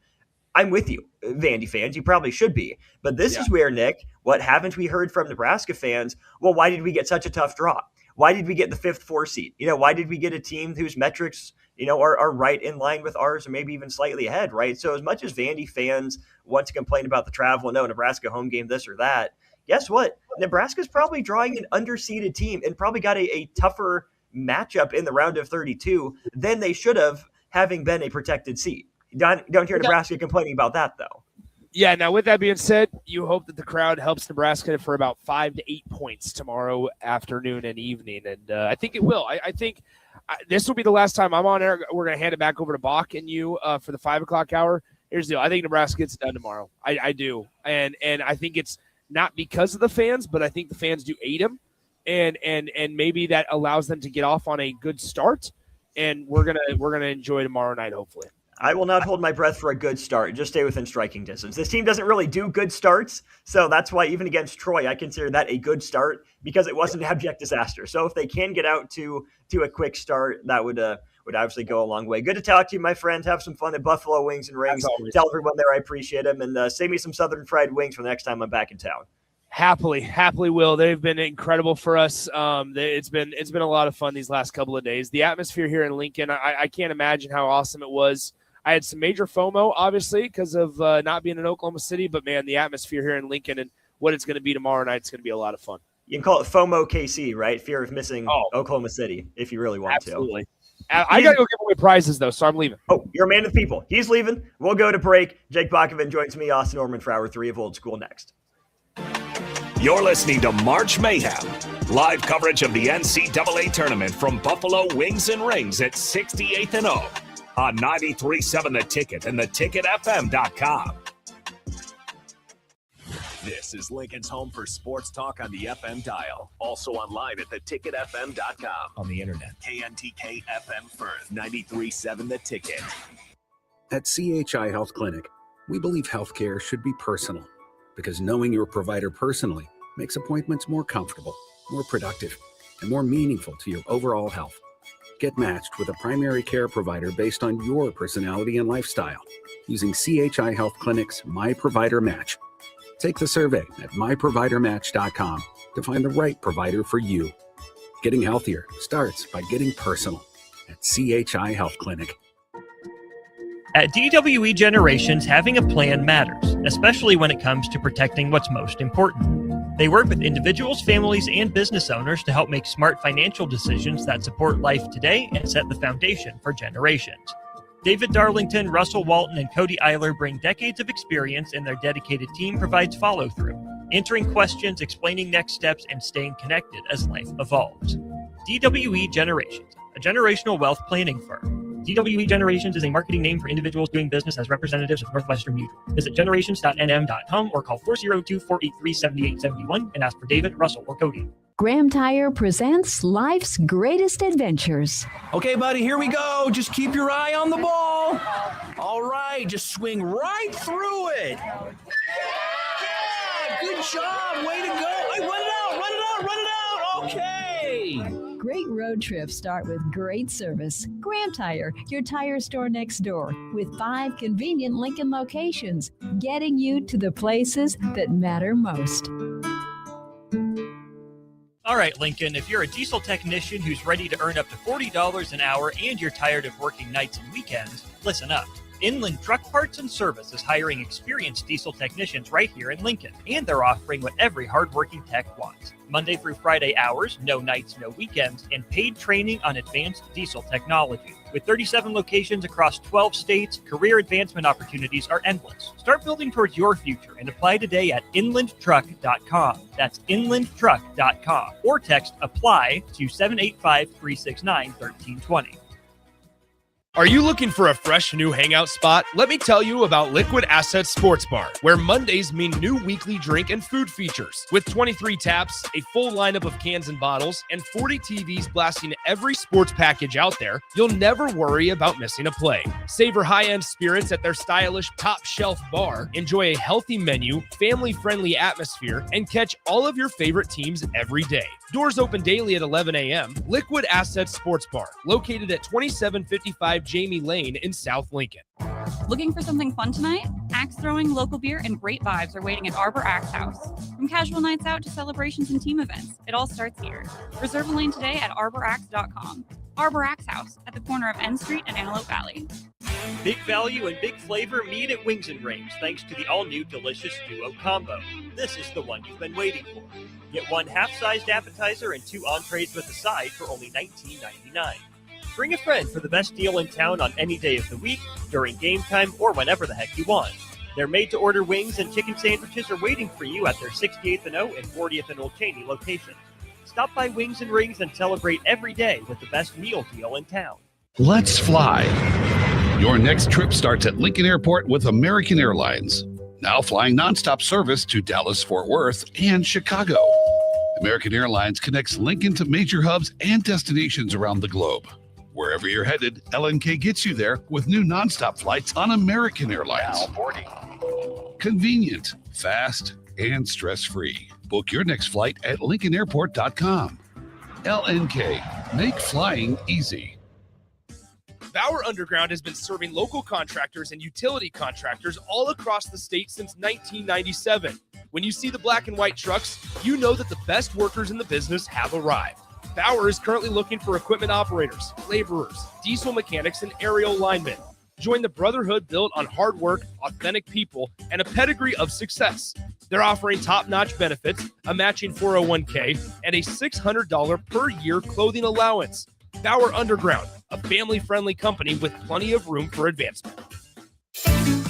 Speaker 15: I'm with you, Vandy fans. You probably should be. But this is where, Nick, what haven't we heard from Nebraska fans? Well, why did we get such a tough draw? Why did we get the 5th 4 seed? Why did we get a team whose metrics, are right in line with ours or maybe even slightly ahead, right? So as much as Vandy fans want to complain about the travel, no, Nebraska home game, this or that, guess what? Nebraska's probably drawing an underseeded team and probably got a tougher matchup in the round of 32 than they should have, having been a protected seed. Don't hear Nebraska complaining about that, though.
Speaker 12: Yeah, now with that being said, you hope that the crowd helps Nebraska for about 5 to 8 points tomorrow afternoon and evening, and I think it will. I think this will be the last time I'm on air. We're going to hand it back over to Bach and you for the 5 o'clock hour. Here's the deal. I think Nebraska gets it done tomorrow. I do, and I think it's not because of the fans, but I think the fans do aid them, and maybe that allows them to get off on a good start, and we're gonna enjoy tomorrow night, hopefully.
Speaker 15: I will not hold my breath for a good start. Just stay within striking distance. This team doesn't really do good starts, so that's why even against Troy, I consider that a good start because it wasn't an abject disaster. So if they can get out to a quick start, that would obviously go a long way. Good to talk to you, my friend. Have some fun at Buffalo Wings and Rings. Tell everyone there I appreciate them, and save me some Southern fried wings for the next time I'm back in town.
Speaker 12: Happily will. They've been incredible for us. It's been a lot of fun these last couple of days. The atmosphere here in Lincoln, I can't imagine how awesome it was. I had some major FOMO, obviously, because of not being in Oklahoma City. But, man, the atmosphere here in Lincoln and what it's going to be tomorrow night, it's going to be a lot of fun.
Speaker 15: You can call it FOMO KC, right? Fear of missing Oklahoma City, if you really want to.
Speaker 12: Absolutely. I got to go give away prizes, though, so I'm leaving.
Speaker 15: Oh, you're a man of the people. He's leaving. We'll go to break. Jake Bakoven joins me, Austin Orman, for Hour 3 of Old School next.
Speaker 10: You're listening to March Mayhem, live coverage of the NCAA tournament from Buffalo Wings and Rings at 68th and O. On 93.7 The Ticket and theticketfm.com. This is Lincoln's home for sports talk on the FM dial. Also online at theticketfm.com. On the internet, KNTK FM Firth, 93.7 The Ticket.
Speaker 3: At CHI Health Clinic, we believe healthcare should be personal because knowing your provider personally makes appointments more comfortable, more productive, and more meaningful to your overall health. Get matched with a primary care provider based on your personality and lifestyle using CHI Health Clinic's My Provider Match. Take the survey at myprovidermatch.com to find the right provider for you. Getting healthier starts by getting personal at CHI Health Clinic.
Speaker 6: At DWE Generations, having a plan matters, especially when it comes to protecting what's most important. They work with individuals, families, and business owners to help make smart financial decisions that support life today and set the foundation for generations. David Darlington, Russell Walton, and Cody Eiler bring decades of experience, and their dedicated team provides follow-through, answering questions, explaining next steps, and staying connected as life evolves. DWE Generations, a generational wealth planning firm. DWE Generations is a marketing name for individuals doing business as representatives of Northwestern Mutual. Visit generations.nm.com or call 402-483-7871 and ask for David, Russell, or Cody.
Speaker 16: Graham Tire presents life's greatest adventures.
Speaker 21: Okay, buddy, here we go. Just keep your eye on the ball. All right, just swing right through it. Yeah, good job. Way to go. Hey, run it out. Okay.
Speaker 16: Great road trips start with great service. Graham Tire, your tire store next door, with 5 convenient Lincoln locations, getting you to the places that matter most.
Speaker 6: All right, Lincoln, if you're a diesel technician who's ready to earn up to $40 an hour and you're tired of working nights and weekends, listen up. Inland Truck Parts and Service is hiring experienced diesel technicians right here in Lincoln, and they're offering what every hardworking tech wants. Monday through Friday hours, no nights, no weekends, and paid training on advanced diesel technology. With 37 locations across 12 states, career advancement opportunities are endless. Start building towards your future and apply today at inlandtruck.com. That's inlandtruck.com. Or text APPLY to 785-369-1320.
Speaker 12: Are you looking for a fresh new hangout spot? Let me tell you about Liquid Assets Sports Bar, where Mondays mean new weekly drink and food features. With 23 taps, a full lineup of cans and bottles, and 40 TVs blasting every sports package out there, you'll never worry about missing a play. Savor high-end spirits at their stylish top-shelf bar, enjoy a healthy menu, family-friendly atmosphere, and catch all of your favorite teams every day. Doors open daily at 11 a.m. Liquid Assets Sports Bar, located at 2755 Jamie Lane in South Lincoln.
Speaker 1: Looking for something fun tonight? Axe throwing, local beer, and great vibes are waiting at Arbor Axe House. From casual nights out to celebrations and team events, it all starts here. Reserve a lane today at arbораxe.com. Arbor Axe House at the corner of N Street and Antelope Valley.
Speaker 6: Big value and big flavor meet at Wings and Rings thanks to the all-new delicious Duo Combo. This is the one you've been waiting for. Get one half-sized appetizer and 2 entrees with a side for only $19.99. Bring a friend for the best deal in town on any day of the week, during game time, or whenever the heck you want. Their made-to-order wings and chicken sandwiches are waiting for you at their 68th and O and 40th and Old Cheney locations. Stop by Wings and Rings and celebrate every day with the best meal deal in town.
Speaker 4: Let's fly. Your next trip starts at Lincoln Airport with American Airlines. Now flying nonstop service to Dallas, Fort Worth, and Chicago. American Airlines connects Lincoln to major hubs and destinations around the globe. Wherever you're headed, LNK gets you there with new nonstop flights on American Airlines.
Speaker 8: Now boarding.
Speaker 4: Convenient, fast, and stress-free. Book your next flight at LincolnAirport.com. LNK, make flying easy.
Speaker 12: Bauer Underground has been serving local contractors and utility contractors all across the state since 1997. When you see the black and white trucks, you know that the best workers in the business have arrived. Bauer is currently looking for equipment operators, laborers, diesel mechanics, and aerial linemen. Join the brotherhood built on hard work, authentic people, and a pedigree of success. They're offering top-notch benefits, a matching 401k, and a $600 per year clothing allowance. Bauer Underground, a family-friendly company with plenty of room for advancement.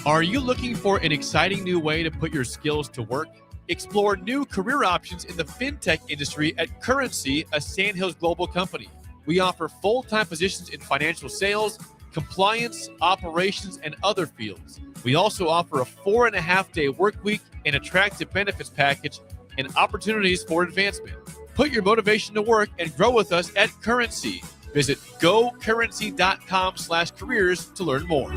Speaker 7: Are you looking for an exciting new way to put your skills to work? Explore new career options in the fintech industry at Currency, a Sandhills global company. We offer full-time positions in financial sales, compliance, operations, and other fields. We also offer a 4.5-day work week, an attractive benefits package, and opportunities for advancement. Put your motivation to work and grow with us at Currency. Visit gocurrency.com/careers to learn more.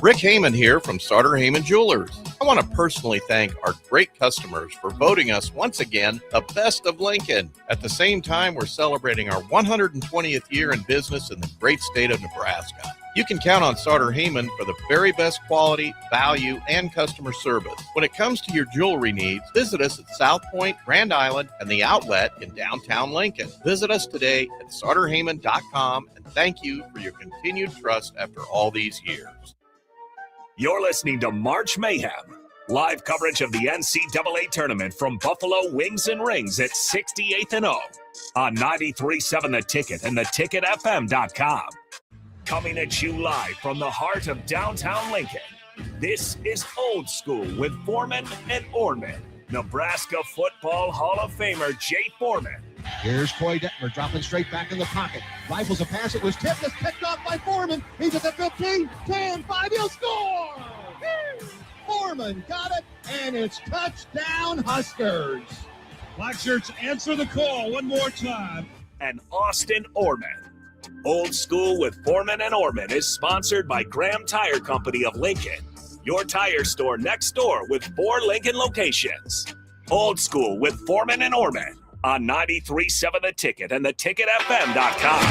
Speaker 5: Rick Heyman here from Sartor Heyman Jewelers. I want to personally thank our great customers for voting us once again the best of Lincoln. At the same time, we're celebrating our 120th year in business in the great state of Nebraska. You can count on Sartor Heyman for the very best quality, value, and customer service. When it comes to your jewelry needs, visit us at South Point, Grand Island, and the Outlet in downtown Lincoln. Visit us today at sartorheyman.com, and thank you for your continued trust after all these years.
Speaker 10: You're listening to March Mayhem, live coverage of the NCAA tournament from Buffalo Wings and Rings at 68th and O on 93.7 The Ticket and theticketfm.com. Coming at you live from the heart of downtown Lincoln, this is Old School with Foreman and Orman. Nebraska Football Hall of Famer Jay Foreman.
Speaker 14: Here's Coy Detmer dropping straight back in the pocket. Rifles a pass. It was tipped. It's picked off by Foreman. He's at the 15, 10, 5. He'll score! Foreman got it, and it's touchdown Huskers.
Speaker 24: Black shirts, answer the call one more time.
Speaker 10: And Austin Orman. Old School with Foreman and Orman is sponsored by Graham Tire Company of Lincoln, your tire store next door with 4 Lincoln locations. Old School with Foreman and Orman on 93.7 The Ticket and theticketfm.com.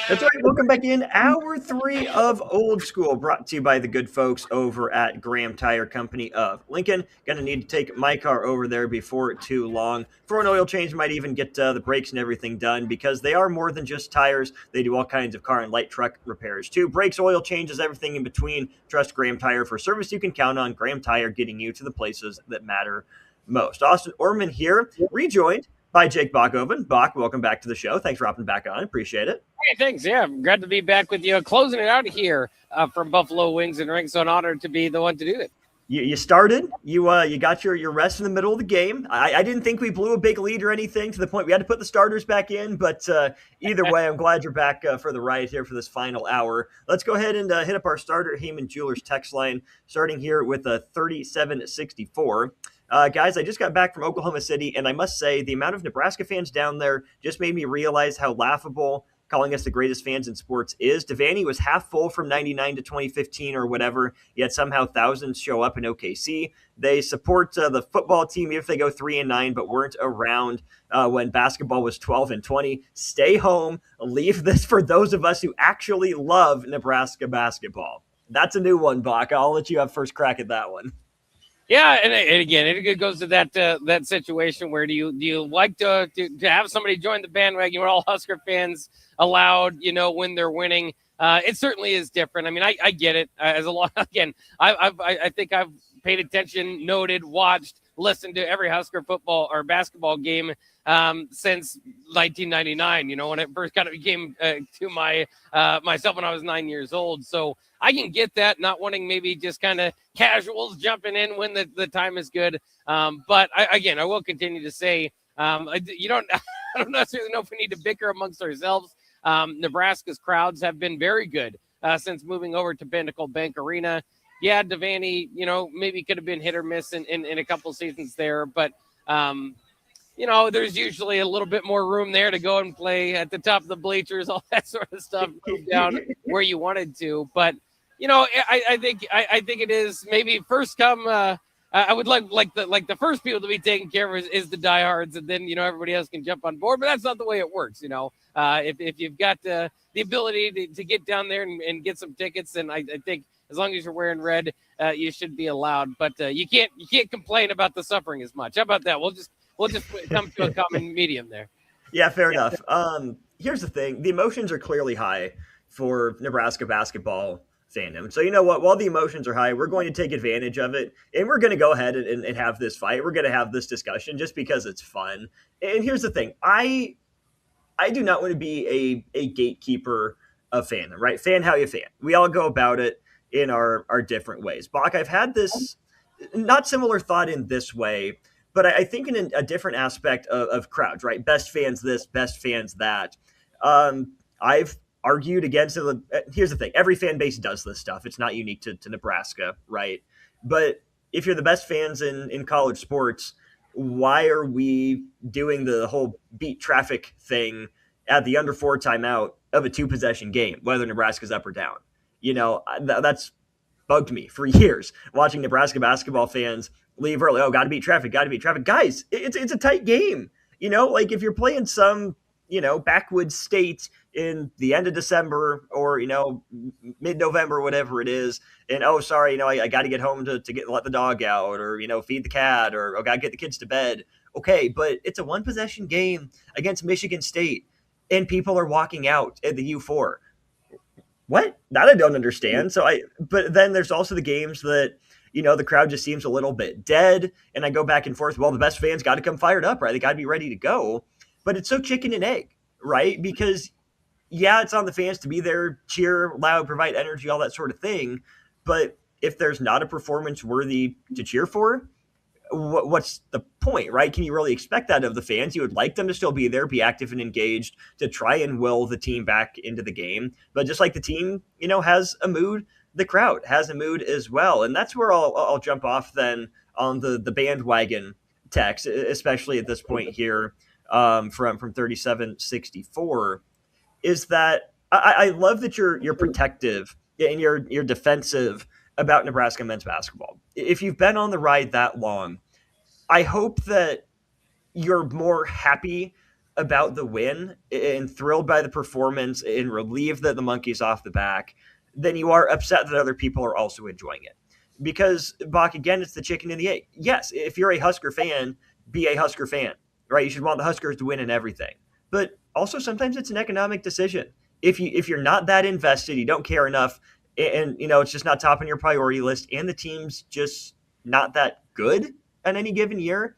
Speaker 15: That's right. Welcome back in. Hour 3 of Old School, brought to you by the good folks over at Graham Tire Company of Lincoln. Gonna need to take my car over there before too long for an oil change. Might even get the brakes and everything done, because they are more than just tires. They do all kinds of car and light truck repairs too. Brakes, oil changes, everything in between. Trust Graham Tire for service you can count on. Graham Tire, getting you to the places that matter most. Austin Orman here, rejoined by Jake Bachoven. Bach, welcome back to the show. Thanks for hopping back on. Appreciate it.
Speaker 11: Hey, thanks. Yeah, I'm glad to be back with you. Closing it out here from Buffalo Wings and Rings. So an honor to be the one to do it.
Speaker 15: You started. You got your rest in the middle of the game. I didn't think we blew a big lead or anything to the point we had to put the starters back in. But either way, I'm glad you're back for the ride here for this final hour. Let's go ahead and hit up our starter Heyman Jewelers text line, starting here with a 3764. Guys, I just got back from Oklahoma City, and I must say the amount of Nebraska fans down there just made me realize how laughable calling us the greatest fans in sports is. Devaney was half full from 99 to 2015 or whatever, yet somehow thousands show up in OKC. They support the football team if they go 3-9, but weren't around when basketball was 12-20. Stay home. Leave this for those of us who actually love Nebraska basketball. That's a new one, Bach. I'll let you have first crack at that one.
Speaker 11: Yeah, and again, it goes to that situation where do you like to have somebody join the bandwagon where all Husker fans allowed, when they're winning? It certainly is different. I mean, I get it. As a lot again, I think I've paid attention, noted, watched, listened to every Husker football or basketball game since 1999. When it first kind of became to myself when I was 9 years old. So I can get that, not wanting maybe just kind of casuals jumping in when the time is good. But I will continue to say, I don't necessarily know if we need to bicker amongst ourselves. Nebraska's crowds have been very good since moving over to Pinnacle Bank Arena. Yeah, Devaney, maybe could have been hit or miss in a couple seasons there, but there's usually a little bit more room there to go and play at the top of the bleachers, all that sort of stuff, down where you wanted to. But I think it is maybe first come. I would like the first people to be taken care of is the diehards, and then everybody else can jump on board. But that's not the way it works. If you've got the ability to get down there and get some tickets, then I think as long as you're wearing red, you should be allowed. But you can't complain about the suffering as much. How about that? We'll just come to a common medium there.
Speaker 15: Yeah, fair enough. Here's the thing: the emotions are clearly high for Nebraska basketball fandom. So you know what? While the emotions are high, we're going to take advantage of it, and we're going to go ahead and have this fight. We're going to have this discussion just because it's fun. And here's the thing: I do not want to be a gatekeeper of fandom, right? Fan how you fan. We all go about it in our different ways. Bach, I've had this not similar thought in this way, but I think in a different aspect of crowds, right? Best fans this, best fans that. I've argued against it. Here's the thing. Every fan base does this stuff. It's not unique to Nebraska, right? But if you're the best fans in college sports, why are we doing the whole beat traffic thing at the under 4 timeout of a 2-possession game, whether Nebraska's up or down? That's bugged me for years, watching Nebraska basketball fans leave early. Oh, got to beat traffic. Guys, it's a tight game. If you're playing some, backwoods state in the end of December or, mid-November, whatever it is, and, oh, sorry, I got to get home to let the dog out or, feed the cat or, got to get the kids to bed. Okay, but it's a 1-possession game against Michigan State, and people are walking out at the U4. What? That I don't understand. But then there's also the games that, the crowd just seems a little bit dead. And I go back and forth. Well, the best fans got to come fired up, right? They got to be ready to go. But it's so chicken and egg, right? Because, yeah, it's on the fans to be there, cheer loud, provide energy, all that sort of thing. But if there's not a performance worthy to cheer for, what's the point, right? Can you really expect that of the fans? You would like them to still be there, be active and engaged, to try and will the team back into the game. But just like the team, has a mood, the crowd has a mood as well. And that's where I'll jump off then on the bandwagon text, especially at this point here from 3764, is that I love that you're protective and you're defensive about Nebraska men's basketball. If you've been on the ride that long, I hope that you're more happy about the win and thrilled by the performance and relieved that the monkey's off the back than you are upset that other people are also enjoying it. Because, Bach, again, it's the chicken and the egg. Yes, if you're a Husker fan, be a Husker fan, right? You should want the Huskers to win in everything. But also sometimes it's an economic decision. If you're not that invested, you don't care enough, and it's just not top on your priority list, and the team's just not that good on any given year,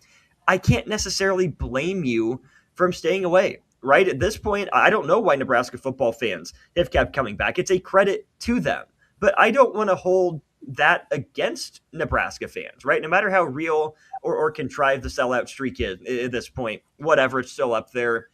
Speaker 15: I can't necessarily blame you from staying away. Right at this point, I don't know why Nebraska football fans have kept coming back. It's a credit to them, but I don't want to hold that against Nebraska fans, right? No matter how real or contrived the sellout streak is at this point, whatever, it's still up there,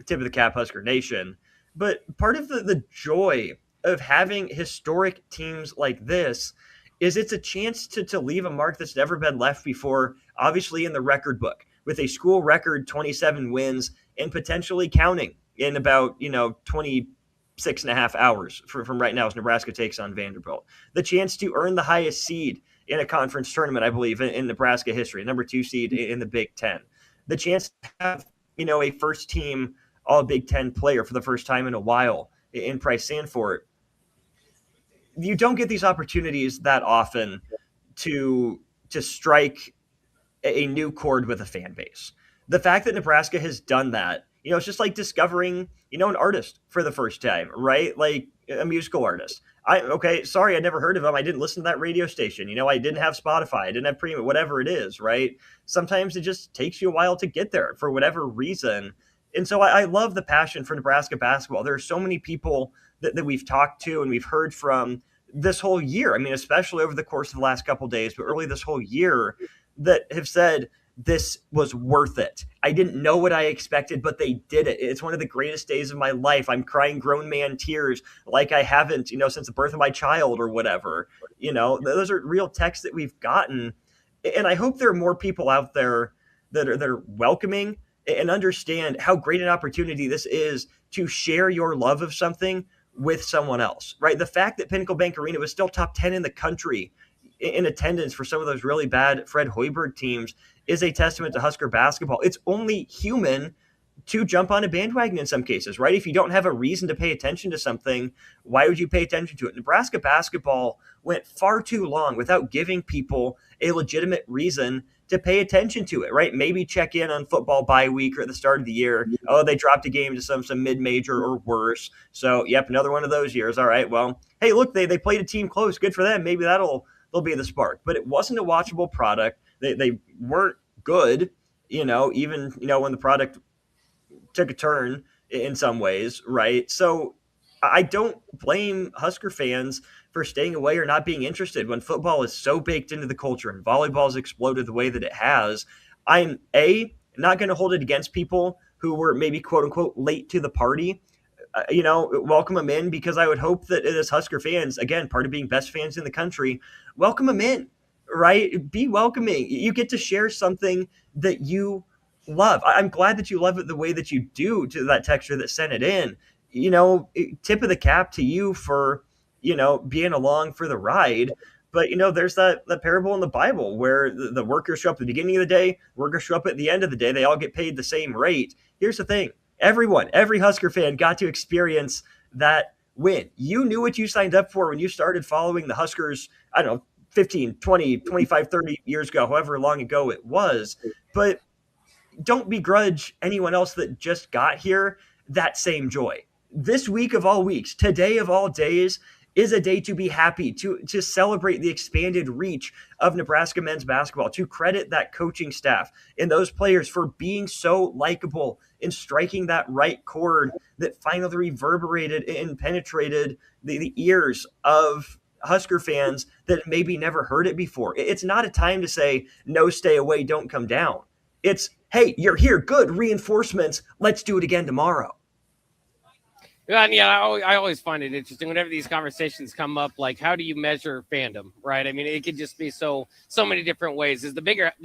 Speaker 15: tip of the cap, Husker Nation. But part of the joy of having historic teams like this is it's a chance to leave a mark that's never been left before, obviously in the record book, with a school record 27 wins and potentially counting in about 26 and a half hours from right now as Nebraska takes on Vanderbilt. The chance to earn the highest seed in a conference tournament, I believe, in Nebraska history, number 2 seed in the Big Ten. The chance to have, a first team all Big Ten player for the first time in a while in Price Sandfort. You don't get these opportunities that often to strike a new chord with a fan base. The fact that Nebraska has done that, it's just like discovering, an artist for the first time, right? Like a musical artist. Sorry, I never heard of him. I didn't listen to that radio station. I didn't have Spotify. I didn't have premium, whatever it is, right? Sometimes it just takes you a while to get there for whatever reason. And so I love the passion for Nebraska basketball. There are so many people that we've talked to and we've heard from this whole year. I mean, especially over the course of the last couple of days, but early this whole year, that have said this was worth it. I didn't know what I expected, but they did it. It's one of the greatest days of my life. I'm crying grown man tears like I haven't, since the birth of my child or whatever. Those are real texts that we've gotten. And I hope there are more people out there that are welcoming and understand how great an opportunity this is to share your love of something with someone else, right? The fact that Pinnacle Bank Arena was still top 10 in the country in attendance for some of those really bad Fred Hoiberg teams is a testament to Husker basketball. It's only human to jump on a bandwagon in some cases, right? If you don't have a reason to pay attention to something, why would you pay attention to it? Nebraska basketball went far too long without giving people a legitimate reason to pay attention to it, right? Maybe check in on football bye week or at the start of the year. Oh, they dropped a game to some mid-major or worse. So, yep, another one of those years. All right, well, hey, look, they played a team close. Good for them. Maybe they'll be the spark. But it wasn't a watchable product. They weren't good, even, when the product took a turn in some ways, right? So I don't blame Husker fans for staying away or not being interested when football is so baked into the culture and volleyball's exploded the way that it has. I'm not going to hold it against people who were maybe quote unquote late to the party. Welcome them in, because I would hope that as Husker fans, again, part of being best fans in the country, welcome them in, right? Be welcoming. You get to share something that you love. I'm glad that you love it the way that you do, to that texter that sent it in. Tip of the cap to you for, being along for the ride. But, there's that parable in the Bible where the workers show up at the beginning of the day, workers show up at the end of the day. They all get paid the same rate. Here's the thing. Every Husker fan got to experience that win. You knew what you signed up for when you started following the Huskers, 15, 20, 25, 30 years ago, however long ago it was. But don't begrudge anyone else that just got here that same joy. This week of all weeks, today of all days, is a day to be happy, to celebrate the expanded reach of Nebraska men's basketball, to credit that coaching staff and those players for being so likable and striking that right chord that finally reverberated and penetrated the ears of Husker fans that maybe never heard it before. It's not a time to say, no, stay away, don't come down. It's, hey, you're here, good, reinforcements, let's do it again tomorrow.
Speaker 11: And I always find it interesting whenever these conversations come up, like, how do you measure fandom, right? I mean, it could just be so many different ways. Is the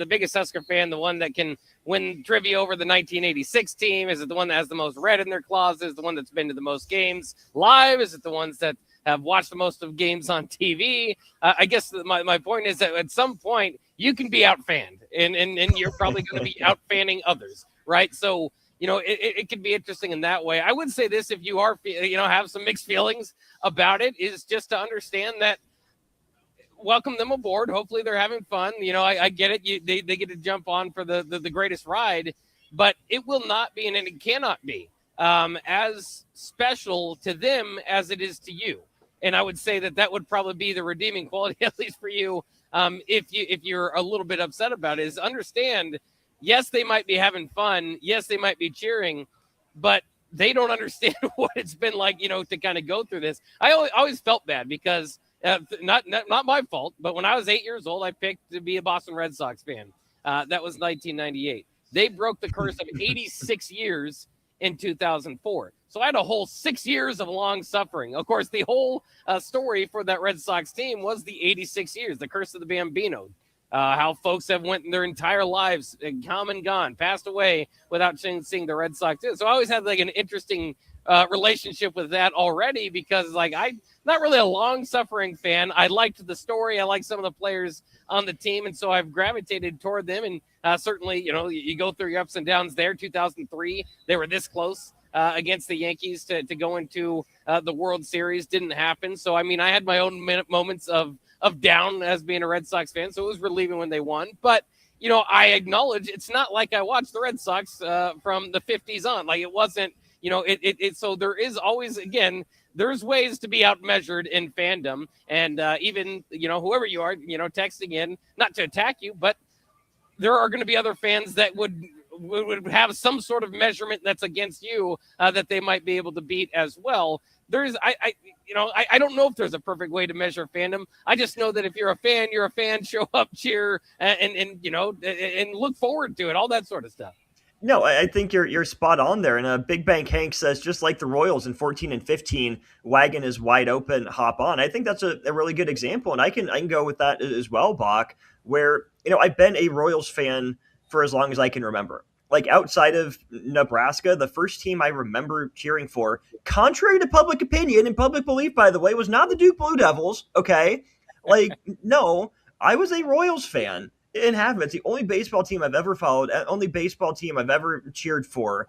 Speaker 11: biggest Husker fan the one that can win trivia over the 1986 team? Is it the one that has the most red in their closet? Is it the one that's been to the most games live? Is it the ones that have watched the most of games on TV? I guess my point is that at some point you can be out-fanned, and you're probably going to be out-fanning others, right? So, it could be interesting in that way. I would say this, if you are, have some mixed feelings about it, is just to understand that welcome them aboard. Hopefully they're having fun. I get it. They get to jump on for the greatest ride, but it will not be, and it cannot be as special to them as it is to you. And I would say that would probably be the redeeming quality, at least for you. If you're a little bit upset about it, is understand, yes, they might be having fun. Yes, they might be cheering, but they don't understand what it's been like, to kind of go through this. I always felt bad because not my fault, but when I was 8 years old, I picked to be a Boston Red Sox fan. That was 1998. They broke the curse of 86 years in 2004. So I had a whole 6 years of long suffering. Of course, the whole story for that Red Sox team was the 86 years, the curse of the Bambino. How folks have went their entire lives, come and gone, passed away without seeing the Red Sox do. So I always had like an interesting relationship with that already, because I'm not really a long-suffering fan. I liked the story. I liked some of the players on the team, and so I've gravitated toward them. And certainly, you go through your ups and downs there. 2003, they were this close against the Yankees to go into the World Series. Didn't happen. So, I had my own moments of down as being a Red Sox fan, so it was relieving when they won. But, I acknowledge it's not like I watched the Red Sox from the 50s on. Like, it wasn't, so there is always, again, there's ways to be outmeasured in fandom. And even, whoever you are, texting in, not to attack you, but there are going to be other fans that would have some sort of measurement that's against you that they might be able to beat as well. I don't know if there's a perfect way to measure fandom. I just know that if you're a fan, show up, cheer, and look forward to it, all that sort of stuff.
Speaker 15: No, I think you're spot on there. And Big Bank Hank says, just like the Royals in 14 and 15, wagon is wide open, hop on. I think that's a really good example. And I can go with that as well, Bach, where, I've been a Royals fan for as long as I can remember. Like, outside of Nebraska, the first team I remember cheering for, contrary to public opinion and public belief, by the way, was not the Duke Blue Devils. Okay. Like, no, I was a Royals fan. And have been. It's the only baseball team I've ever followed, only baseball team I've ever cheered for.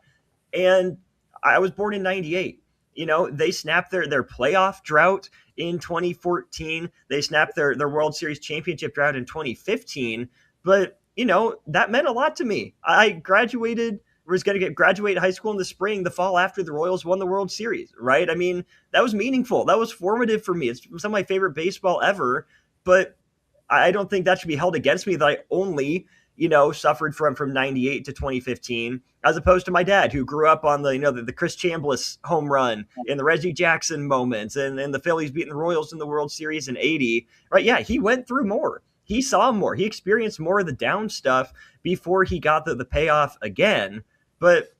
Speaker 15: And I was born in 98. They snapped their playoff drought in 2014. They snapped their World Series championship drought in 2015. But, that meant a lot to me. I graduate high school in the spring, the fall after the Royals won the World Series, right? That was meaningful. That was formative for me. It's some of my favorite baseball ever. But I don't think that should be held against me that I only, suffered from 98 to 2015, as opposed to my dad, who grew up on the Chris Chambliss home run and the Reggie Jackson moments and the Phillies beating the Royals in the World Series in 80. Right? Yeah, he went through more. He saw more. He experienced more of the down stuff before he got the payoff again. But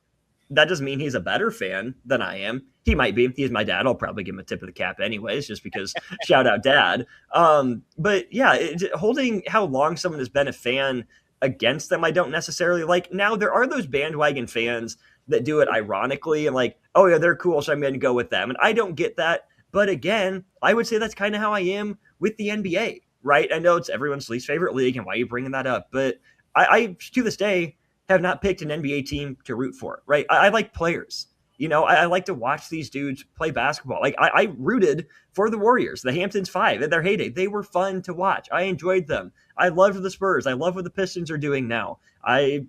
Speaker 15: that doesn't mean he's a better fan than I am. He might be. He's my dad. I'll probably give him a tip of the cap anyways, just because shout out dad. But yeah, holding how long someone has been a fan against them, I don't necessarily like. Now, there are those bandwagon fans that do it ironically and like, oh yeah, they're cool, so I'm going to go with them. And I don't get that. But again, I would say that's kind of how I am with the NBA, right? I know it's everyone's least favorite league, and why are you bringing that up? But I to this day, have not picked an NBA team to root for, right? I like players. I like to watch these dudes play basketball. Like, I rooted for the Warriors, the Hamptons 5 in their heyday. They were fun to watch. I enjoyed them. I loved the Spurs. I love what the Pistons are doing now. I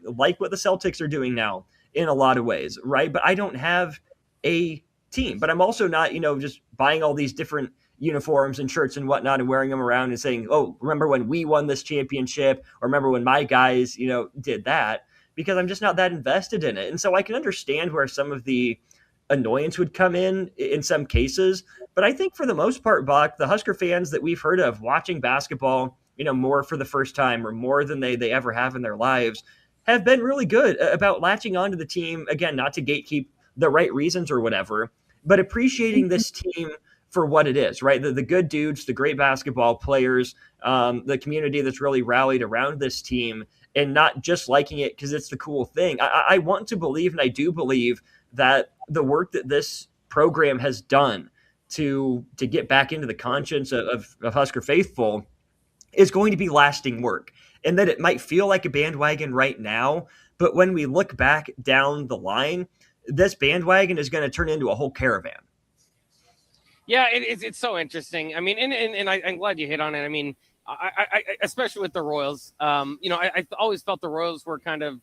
Speaker 15: like what the Celtics are doing now in a lot of ways, right? But I don't have a team. But I'm also not, just buying all these different uniforms and shirts and whatnot and wearing them around and saying, oh, remember when we won this championship, or remember when my guys, did that, because I'm just not that invested in it. And so I can understand where some of the annoyance would come in some cases. But I think for the most part, Bach, the Husker fans that we've heard of watching basketball, more for the first time or more than they ever have in their lives, have been really good about latching onto the team. Again, not to gatekeep the right reasons or whatever, but appreciating this team for what it is, right? The good dudes, the great basketball players, the community that's really rallied around this team, and not just liking it because it's the cool thing. I want to believe, and I do believe, that the work that this program has done to get back into the conscience of Husker faithful is going to be lasting work. and that it might feel like a bandwagon right now, but when we look back down the line, this bandwagon is going to turn into a whole caravan.
Speaker 11: Yeah, it's so interesting. I mean, and I'm glad you hit on it. I mean, I especially with the Royals, I always felt the Royals were kind of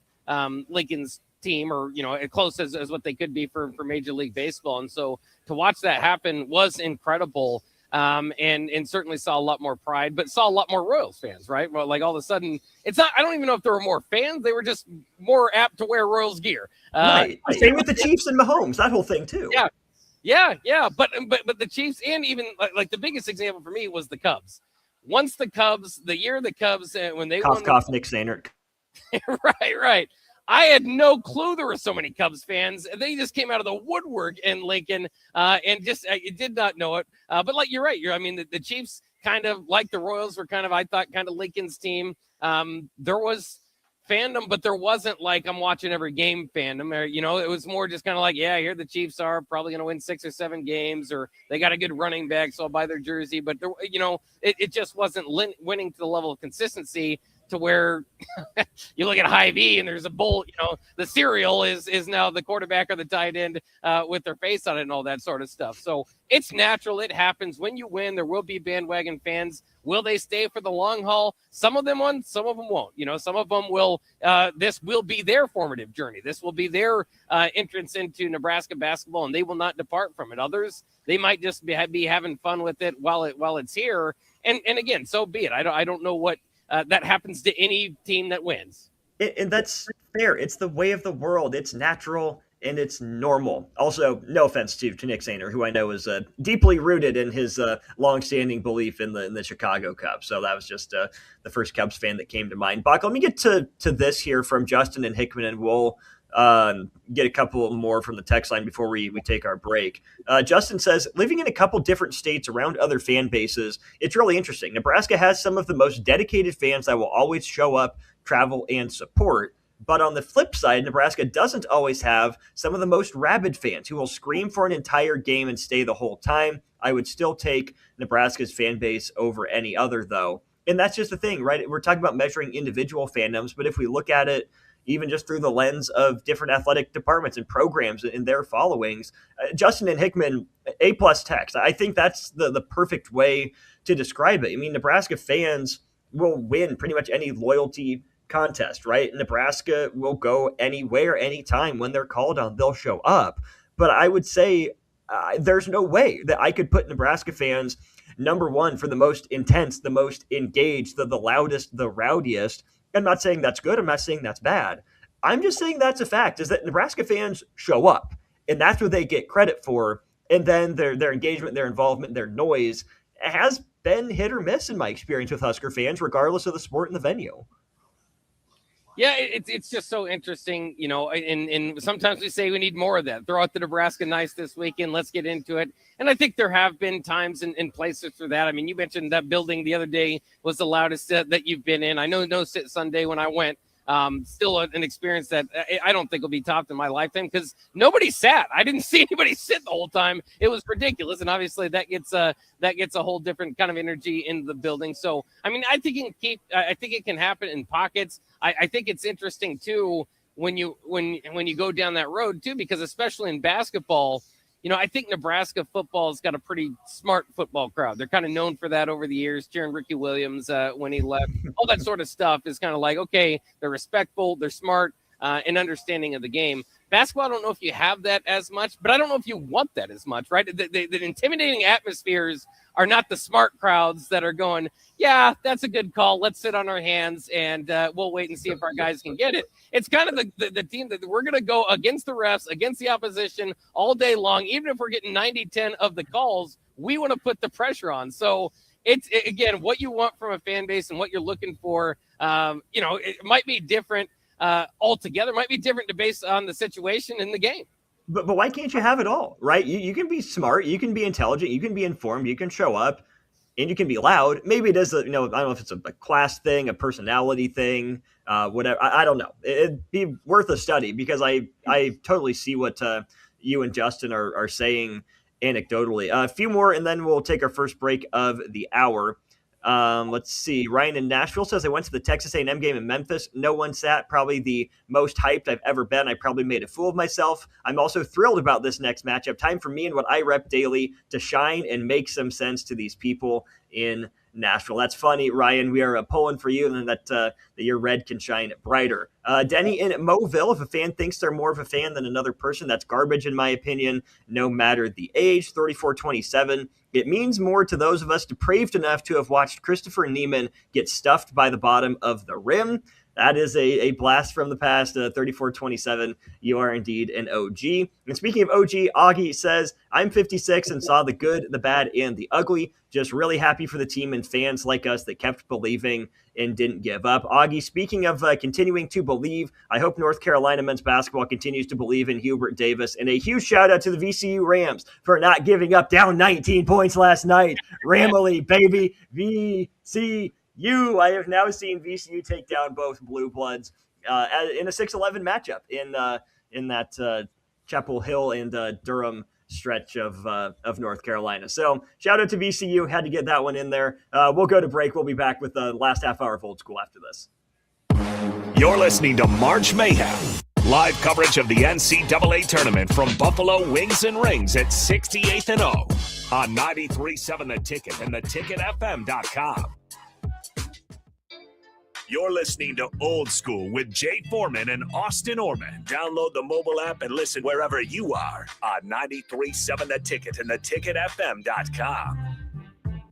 Speaker 11: Lincoln's team, or as close as what they could be for Major League Baseball. And so to watch that happen was incredible. And certainly saw a lot more pride, but saw a lot more Royals fans, right? Well, like all of a sudden, it's not, I don't even know if there were more fans. They were just more apt to wear Royals gear.
Speaker 15: Right. Same with the Chiefs and Mahomes, that whole thing too.
Speaker 11: Yeah. But the Chiefs, and even like the biggest example for me was the Cubs. Once the Cubs, the year of the Cubs, when they won
Speaker 15: Nick Sainert.
Speaker 11: Right. I had no clue there were so many Cubs fans. They just came out of the woodwork in Lincoln, and just I did not know it. But like you're right. I mean, the Chiefs kind of like the Royals were kind of, I thought, kind of Lincoln's team. There was fandom, but there wasn't like I'm watching every game fandom. Or, it was more just kind of like, yeah, here the Chiefs are probably going to win 6 or 7 games, or they got a good running back, so I'll buy their jersey. But there, it just wasn't winning to the level of consistency to where you look at Hy-Vee and there's a bowl, the cereal is now the quarterback or the tight end with their face on it and all that sort of stuff. So it's natural. It happens. When you win, there will be bandwagon fans. Will they stay for the long haul? Some of them won't, some of them won't. Some of them will, this will be their formative journey. This will be their entrance into Nebraska basketball, and they will not depart from it. Others, they might just be having fun with it while it's here. And again, so be it. I don't know what, that happens to any team that wins.
Speaker 15: And that's fair. It's the way of the world. It's natural and it's normal. Also, no offense to Nick Sainert, who I know is deeply rooted in his longstanding belief in the Chicago Cubs. So that was just the first Cubs fan that came to mind. Bach, let me get to this here from Justin and Hickman, and we'll get a couple more from the text line before we take our break. Justin says, living in a couple different states around other fan bases, it's really interesting. Nebraska has some of the most dedicated fans that will always show up, travel, and support. But on the flip side, Nebraska doesn't always have some of the most rabid fans who will scream for an entire game and stay the whole time. I would still take Nebraska's fan base over any other, though. And that's just the thing, right? We're talking about measuring individual fandoms, but if we look at it even just through the lens of different athletic departments and programs and their followings, Justin and Hickman, A+ text. I think that's the perfect way to describe it. I mean, Nebraska fans will win pretty much any loyalty contest, right? Nebraska will go anywhere, anytime. When they're called on, they'll show up. But I would say there's no way that I could put Nebraska fans number one for the most intense, the most engaged, the loudest, the rowdiest. I'm not saying that's good. I'm not saying that's bad. I'm just saying that's a fact, is that Nebraska fans show up, and that's what they get credit for. And then their engagement, their involvement, their noise has been hit or miss in my experience with Husker fans, regardless of the sport and the venue.
Speaker 11: Yeah, it's just so interesting, and sometimes we say we need more of that. Throw out the Nebraska Nice this weekend. Let's get into it. And I think there have been times and places for that. I mean, you mentioned that building the other day was the loudest that you've been in. I know No Sit Sunday when I went, still an experience that I don't think will be topped in my lifetime because nobody sat. I didn't see anybody sit the whole time. It was ridiculous. And obviously that gets a whole different kind of energy in the building. So, I mean, I think it can happen in pockets. I think it's interesting too when you go down that road too, because especially in basketball, I think Nebraska football has got a pretty smart football crowd. They're kind of known for that over the years. Cheering Ricky Williams when he left, all that sort of stuff is kind of like, okay, they're respectful, they're smart, and understanding of the game. Basketball, I don't know if you have that as much, but I don't know if you want that as much, right? The intimidating atmospheres are not the smart crowds that are going, yeah, that's a good call. Let's sit on our hands and we'll wait and see if our guys can get it. It's kind of the team that we're going to go against the refs, against the opposition all day long. Even if we're getting 90-10 of the calls, we want to put the pressure on. So again, what you want from a fan base and what you're looking for, it might be different altogether, might be different based on the situation in the game.
Speaker 15: But why can't you have it all, right? You can be smart, you can be intelligent, you can be informed, you can show up, and you can be loud. Maybe it is, I don't know if it's a class thing, a personality thing, whatever. I don't know. It'd be worth a study because I totally see what you and Justin are saying anecdotally. A few more, and then we'll take our first break of the hour. Let's see. Ryan in Nashville says, I went to the Texas A&M game in Memphis. No one sat. Probably the most hyped I've ever been. I probably made a fool of myself. I'm also thrilled about this next matchup. Time for me and what I rep daily to shine and make some sense to these people in Nashville. That's funny, Ryan. We are pulling for you, and that your red can shine brighter. Denny in Mobile, if a fan thinks they're more of a fan than another person, that's garbage in my opinion, no matter the age. 3427. It means more to those of us depraved enough to have watched Christopher Neiman get stuffed by the bottom of the rim. That is a blast from the past. 3427. You are indeed an OG. And speaking of OG, Augie says, I'm 56 and saw the good, the bad, and the ugly. Just really happy for the team and fans like us that kept believing and didn't give up. Augie, speaking of continuing to believe, I hope North Carolina men's basketball continues to believe in Hubert Davis. And a huge shout out to the VCU Rams for not giving up down 19 points last night. Ramily, baby. VCU. I have now seen VCU take down both Blue Bloods in a 6-11 matchup in that Chapel Hill and Durham stretch of North Carolina. So shout out to VCU. Had to get that one in there. We'll go to break. We'll be back with the last half hour of Old School after this.
Speaker 10: You're listening to March Mayhem. Live coverage of the NCAA tournament from Buffalo Wings and Rings at 68th and O on 93.7 The Ticket and theticketfm.com. You're listening to Old School with Jay Foreman and Austin Orman. Download the mobile app and listen wherever you are on 93.7 The Ticket and theticketfm.com.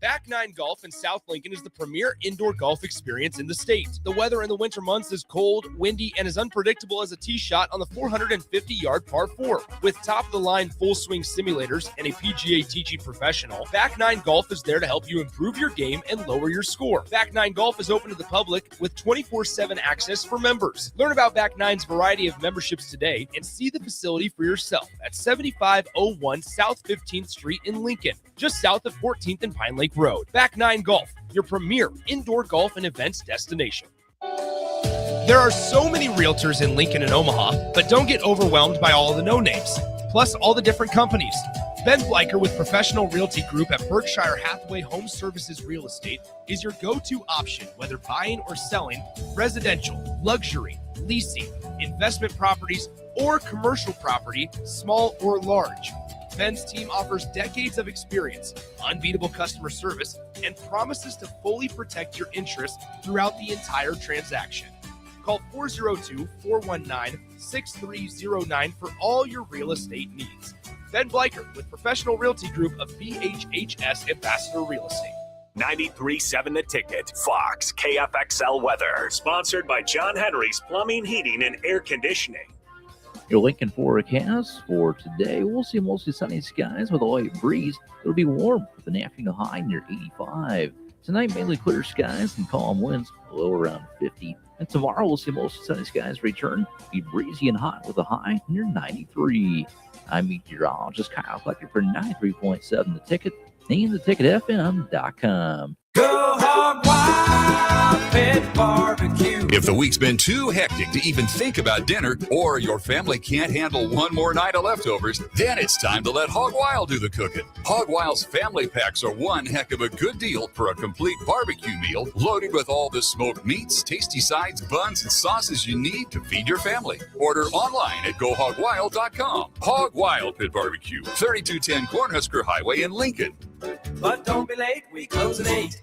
Speaker 12: Back Nine Golf in South Lincoln is the premier indoor golf experience in the state. The weather in the winter months is cold, windy, and as unpredictable as a tee shot on the 450-yard par 4. With top-of-the-line full-swing simulators and a PGA TG professional, Back Nine Golf is there to help you improve your game and lower your score. Back Nine Golf is open to the public with 24/7 access for members. Learn about Back Nine's variety of memberships today and see the facility for yourself at 7501 South 15th Street in Lincoln, just south of 14th and Pine Lake Road. Back Nine Golf, your premier indoor golf and events destination.
Speaker 7: There are so many realtors in Lincoln and Omaha, but don't get overwhelmed by all of the no-names, plus all the different companies. Ben Bleicher with Professional Realty Group at Berkshire Hathaway Home Services Real Estate is your go-to option, whether buying or selling residential, luxury, leasing, investment properties, or commercial property, small or large. Ben's team offers decades of experience, unbeatable customer service, and promises to fully protect your interests throughout the entire transaction. Call 402-419-6309 for all your real estate needs. Ben Bleicher with Professional Realty Group of BHHS Ambassador Real Estate.
Speaker 10: 93.7 The Ticket, Fox, KFXL weather. Sponsored by John Henry's Plumbing, Heating, and Air Conditioning.
Speaker 2: Your Lincoln forecast for today, we'll see mostly sunny skies with a light breeze. It'll be warm with an afternoon high near 85. Tonight, mainly clear skies and calm winds, low around 50. And tomorrow, we'll see mostly sunny skies return. Be breezy and hot with a high near 93. I'm meteorologist Kyle Flecker for 93.7 The Ticket and theticketfm.com.
Speaker 13: Go Hog Wild Pit Barbecue.
Speaker 20: If the week's been too hectic to even think about dinner, or your family can't handle one more night of leftovers, then it's time to let Hog Wild do the cooking. Hog Wild's family packs are one heck of a good deal for a complete barbecue meal loaded with all the smoked meats, tasty sides, buns, and sauces you need to feed your family. Order online at GoHogWild.com. Hog Wild Pit Barbecue, 3210 Cornhusker Highway in Lincoln.
Speaker 13: But don't be late, we close at 8.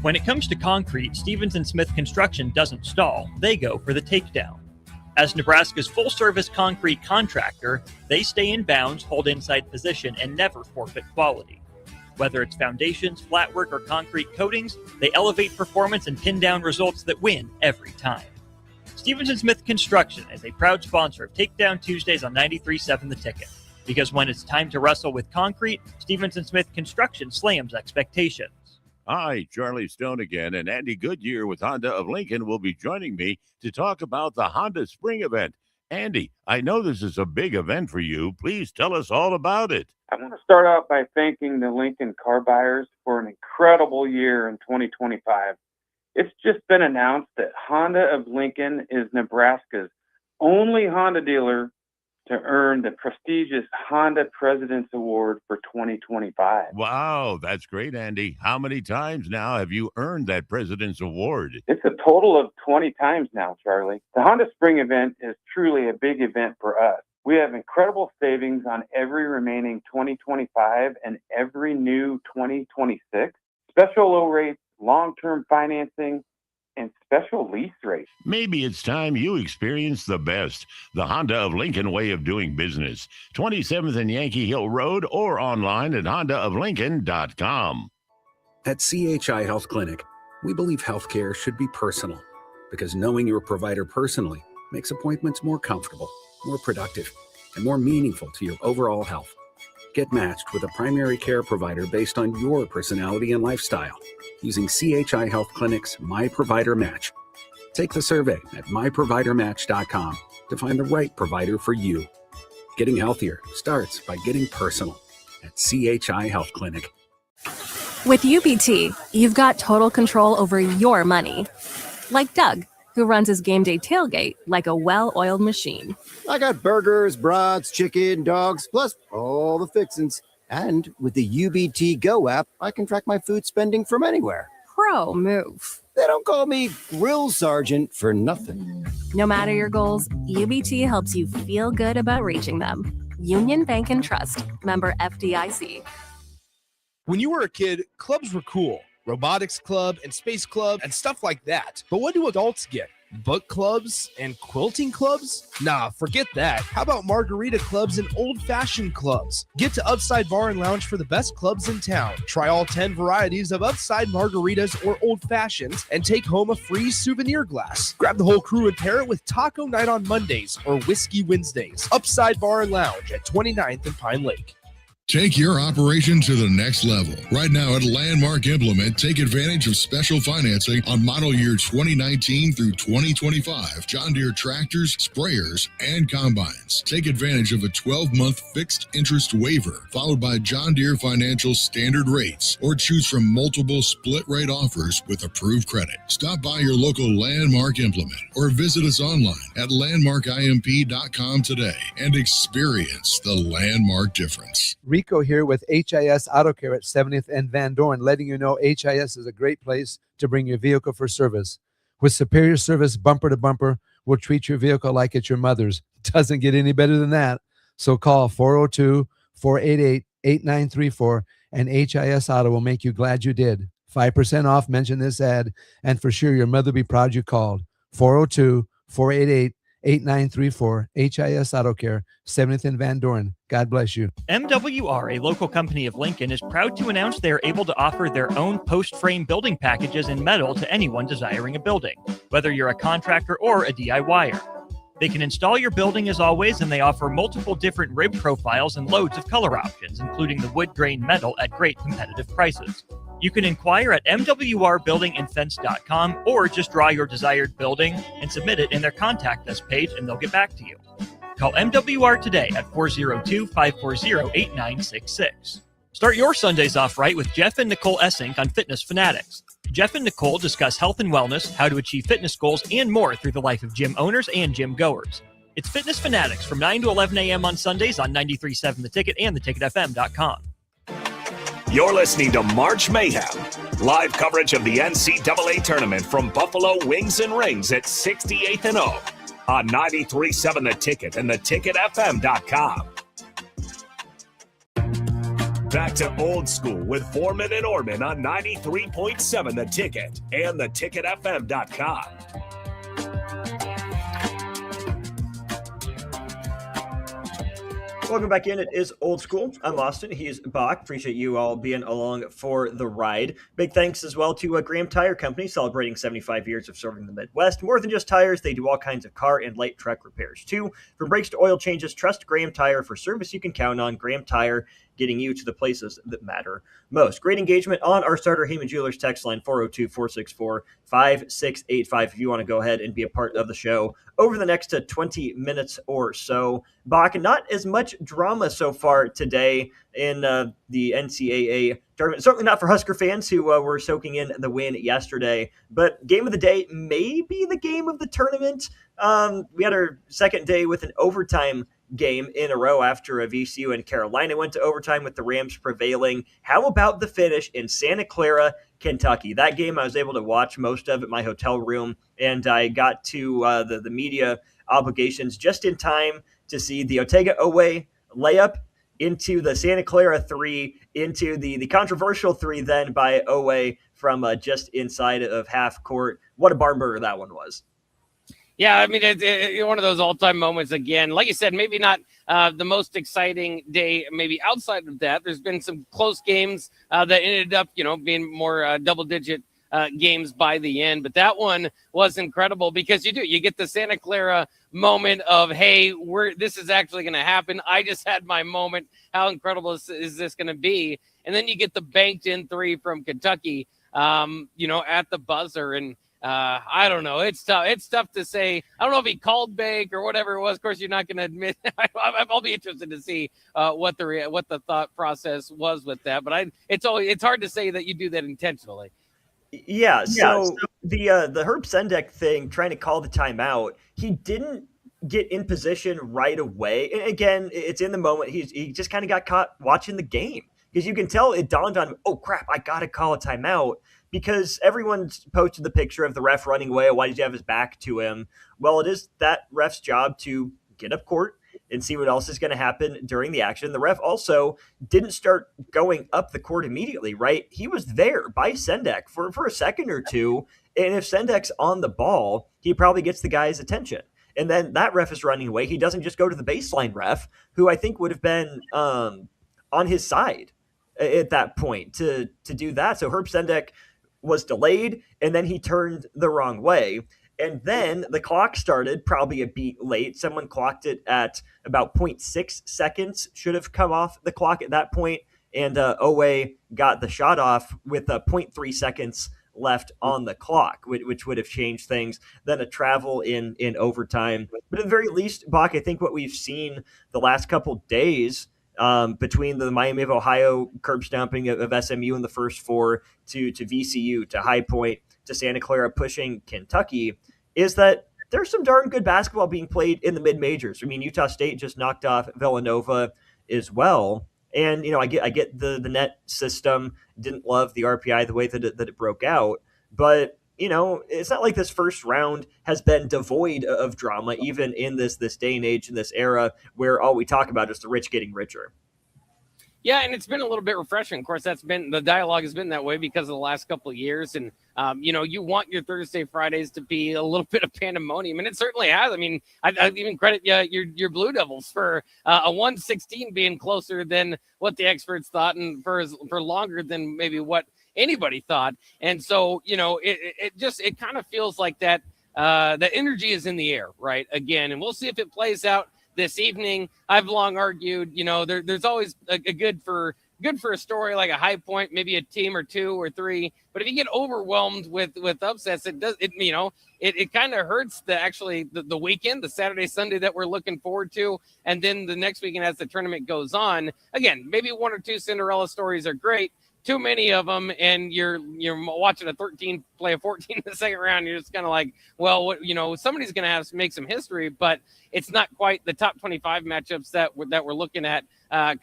Speaker 6: When it comes to concrete, Stevens & Smith Construction doesn't stall. They go for the takedown. As Nebraska's full-service concrete contractor, they stay in bounds, hold inside position, and never forfeit quality. Whether it's foundations, flatwork, or concrete coatings, they elevate performance and pin down results that win every time. Stevens & Smith Construction is a proud sponsor of Takedown Tuesdays on 93.7 The Ticket. Because when it's time to wrestle with concrete, Stevens & Smith Construction slams expectations.
Speaker 23: Hi, Charlie Stone again, and Andy Goodyear with Honda of Lincoln will be joining me to talk about the Honda Spring event. Andy, I know this is a big event for you. Please tell us all about it.
Speaker 25: I want to start out by thanking the Lincoln car buyers for an incredible year in 2025. It's just been announced that Honda of Lincoln is Nebraska's only Honda dealer to earn the prestigious Honda President's Award for 2025.
Speaker 23: Wow, that's great, Andy. How many times now have you earned that President's Award?
Speaker 25: It's a total of 20 times now, Charlie. The Honda Spring event is truly a big event for us. We have incredible savings on every remaining 2025 and every new 2026. Special low rates, long-term financing, and special lease rates.
Speaker 23: Maybe it's time you experience the best, the Honda of Lincoln way of doing business. 27th and Yankee Hill Road or online at hondaoflincoln.com.
Speaker 3: At CHI Health Clinic, we believe healthcare should be personal because knowing your provider personally makes appointments more comfortable, more productive, and more meaningful to your overall health. Get matched with a primary care provider based on your personality and lifestyle using CHI Health Clinic's My Provider Match. Take the survey at myprovidermatch.com to find the right provider for you. Getting healthier starts by getting personal at CHI Health Clinic.
Speaker 9: With UBT, you've got total control over your money. Like Doug, who runs his game day tailgate like a well-oiled machine.
Speaker 17: I got burgers, brats, chicken, dogs, plus all the fixins. And with the UBT Go app, I can track my food spending from anywhere.
Speaker 9: Pro move.
Speaker 17: They don't call me Grill Sergeant for nothing.
Speaker 9: No matter your goals, UBT helps you feel good about reaching them. Union Bank and Trust. Member FDIC.
Speaker 12: When you were a kid, clubs were cool. Robotics club and space club and stuff like that. But what do adults get? Book clubs and quilting clubs? Nah, forget that. How about margarita clubs and old-fashioned clubs? Get to Upside Bar and Lounge for the best clubs in town. Try all 10 varieties of Upside margaritas or old-fashions and take home a free souvenir glass. Grab the whole crew and pair it with Taco Night on Mondays or Whiskey Wednesdays. Upside Bar and Lounge at 29th and Pine Lake.
Speaker 18: Take your operation to the next level. Right now at Landmark Implement, take advantage of special financing on model year 2019 through 2025 John Deere tractors, sprayers, and combines. Take advantage of a 12-month fixed interest waiver, followed by John Deere Financial standard rates, or choose from multiple split rate offers with approved credit. Stop by your local Landmark Implement or visit us online at landmarkimp.com today and experience the Landmark difference.
Speaker 19: Rico here with HIS Auto Care at 70th and Van Dorn, letting you know HIS is a great place to bring your vehicle for service. With superior service bumper to bumper, we'll treat your vehicle like it's your mother's. Doesn't get any better than that. So call 402-488-8934 and HIS Auto will make you glad you did. 5% off, mention this ad, and for sure your mother will be proud you called. 402-488-8934, HIS Auto Care, 70th and Van Dorn. God bless you.
Speaker 6: MWR, a local company of Lincoln, is proud to announce they are able to offer their own post-frame building packages in metal to anyone desiring a building, whether you're a contractor or a DIYer. They can install your building as always, and they offer multiple different rib profiles and loads of color options, including the wood grain metal at great competitive prices. You can inquire at mwrbuildingandfence.com or just draw your desired building and submit it in their contact us page and they'll get back to you. Call MWR today at 402-540-8966. Start your Sundays off right with Jeff and Nicole Essink on Fitness Fanatics. Jeff and Nicole discuss health and wellness, how to achieve fitness goals, and more through the life of gym owners and gym goers. It's Fitness Fanatics from 9 to 11 a.m. on Sundays on 93.7 The Ticket and theticketfm.com.
Speaker 10: You're listening to March Mayhem, live coverage of the NCAA tournament from Buffalo Wings and Rings at 68th and O on 93.7 The Ticket and theticketfm.com. Back to old school with Foreman and Orman on 93.7 The Ticket and theticketfm.com.
Speaker 15: Welcome back in. It is Old School. I'm Austin. He's Bach. Appreciate you all being along for the ride. Big thanks as well to Graham Tire Company, celebrating 75 years of serving the Midwest. More than just tires, they do all kinds of car and light truck repairs too. From brakes to oil changes, trust Graham Tire for service you can count on. Graham Tire, getting you to the places that matter most. Great engagement on our starter Heyman Jewelers text line, 402-464-5685. If you want to go ahead and be a part of the show over the next 20 minutes or so. Bach, not as much drama so far today in the NCAA tournament. Certainly not for Husker fans who were soaking in the win yesterday. But game of the day may be the game of the tournament. We had our second day with an overtime game in a row after a VCU and Carolina went to overtime with the Rams prevailing. How about the finish in Santa Clara, Kentucky? That game I was able to watch most of at my hotel room, and I got to the media obligations just in time to see the Otega Oweh layup into the Santa Clara 3, into the controversial 3 then by Oweh from just inside of half court. What a barn burner that one was.
Speaker 11: Yeah, I mean, it's one of those all-time moments again. Like you said, maybe not the most exciting day, maybe outside of that. There's been some close games that ended up, being more double-digit games by the end. But that one was incredible because you get the Santa Clara moment of, hey, this is actually going to happen. I just had my moment. How incredible is this going to be? And then you get the banked-in 3 from Kentucky, at the buzzer. And I don't know. It's tough. It's tough to say. I don't know if he called bank or whatever it was. Of course, you're not going to admit. I'll be interested to see what the thought process was with that. But it's hard to say that you do that intentionally.
Speaker 15: Yeah. So the Herb Sendek thing, trying to call the timeout, he didn't get in position right away. And again, it's in the moment. He just kind of got caught watching the game because you can tell it dawned on him. Oh crap! I got to call a timeout. Because everyone's posted the picture of the ref running away. Why did you have his back to him? Well, it is that ref's job to get up court and see what else is going to happen during the action. The ref also didn't start going up the court immediately, right? He was there by Sendek for a second or two. And if Sendek's on the ball, he probably gets the guy's attention. And then that ref is running away. He doesn't just go to the baseline ref, who I think would have been on his side at that point to do that. So Herb Sendek was delayed, and then he turned the wrong way. And then the clock started probably a beat late. Someone clocked it at about 0.6 seconds, should have come off the clock at that point. And Oweh got the shot off with 0.3 seconds left on the clock, which would have changed things. Then a travel in overtime. But at the very least, Bach, I think what we've seen the last couple days between the Miami of Ohio curb stomping of SMU in the first 4 to VCU, to High Point, to Santa Clara pushing Kentucky, is that there's some darn good basketball being played in the mid-majors. I mean, Utah State just knocked off Villanova as well. And, I get the net system, didn't love the RPI the way that it broke out. But, it's not like this first round has been devoid of drama, even in this day and age, in this era where all we talk about is the rich getting richer.
Speaker 11: Yeah, and it's been a little bit refreshing. Of course, the dialogue has been that way because of the last couple of years. And, you want your Thursday, Fridays to be a little bit of pandemonium. And it certainly has. I mean, I even credit your Blue Devils for a 116 being closer than what the experts thought, and for longer than maybe what anybody thought. And so, it kind of feels like that energy is in the air, right? Again, and we'll see if it plays out this evening. I've long argued, there's always a good for a story like a High Point, maybe a team or 2 or 3. But if you get overwhelmed with upsets, it kind of hurts the weekend, the Saturday, Sunday that we're looking forward to. And then the next weekend as the tournament goes on, again, maybe 1 or 2 Cinderella stories are great. Too many of them, and you're watching a 13 play a 14 in the second round. You're just kind of like, well, somebody's going to have to make some history, but it's not quite the top 25 matchups that we're looking at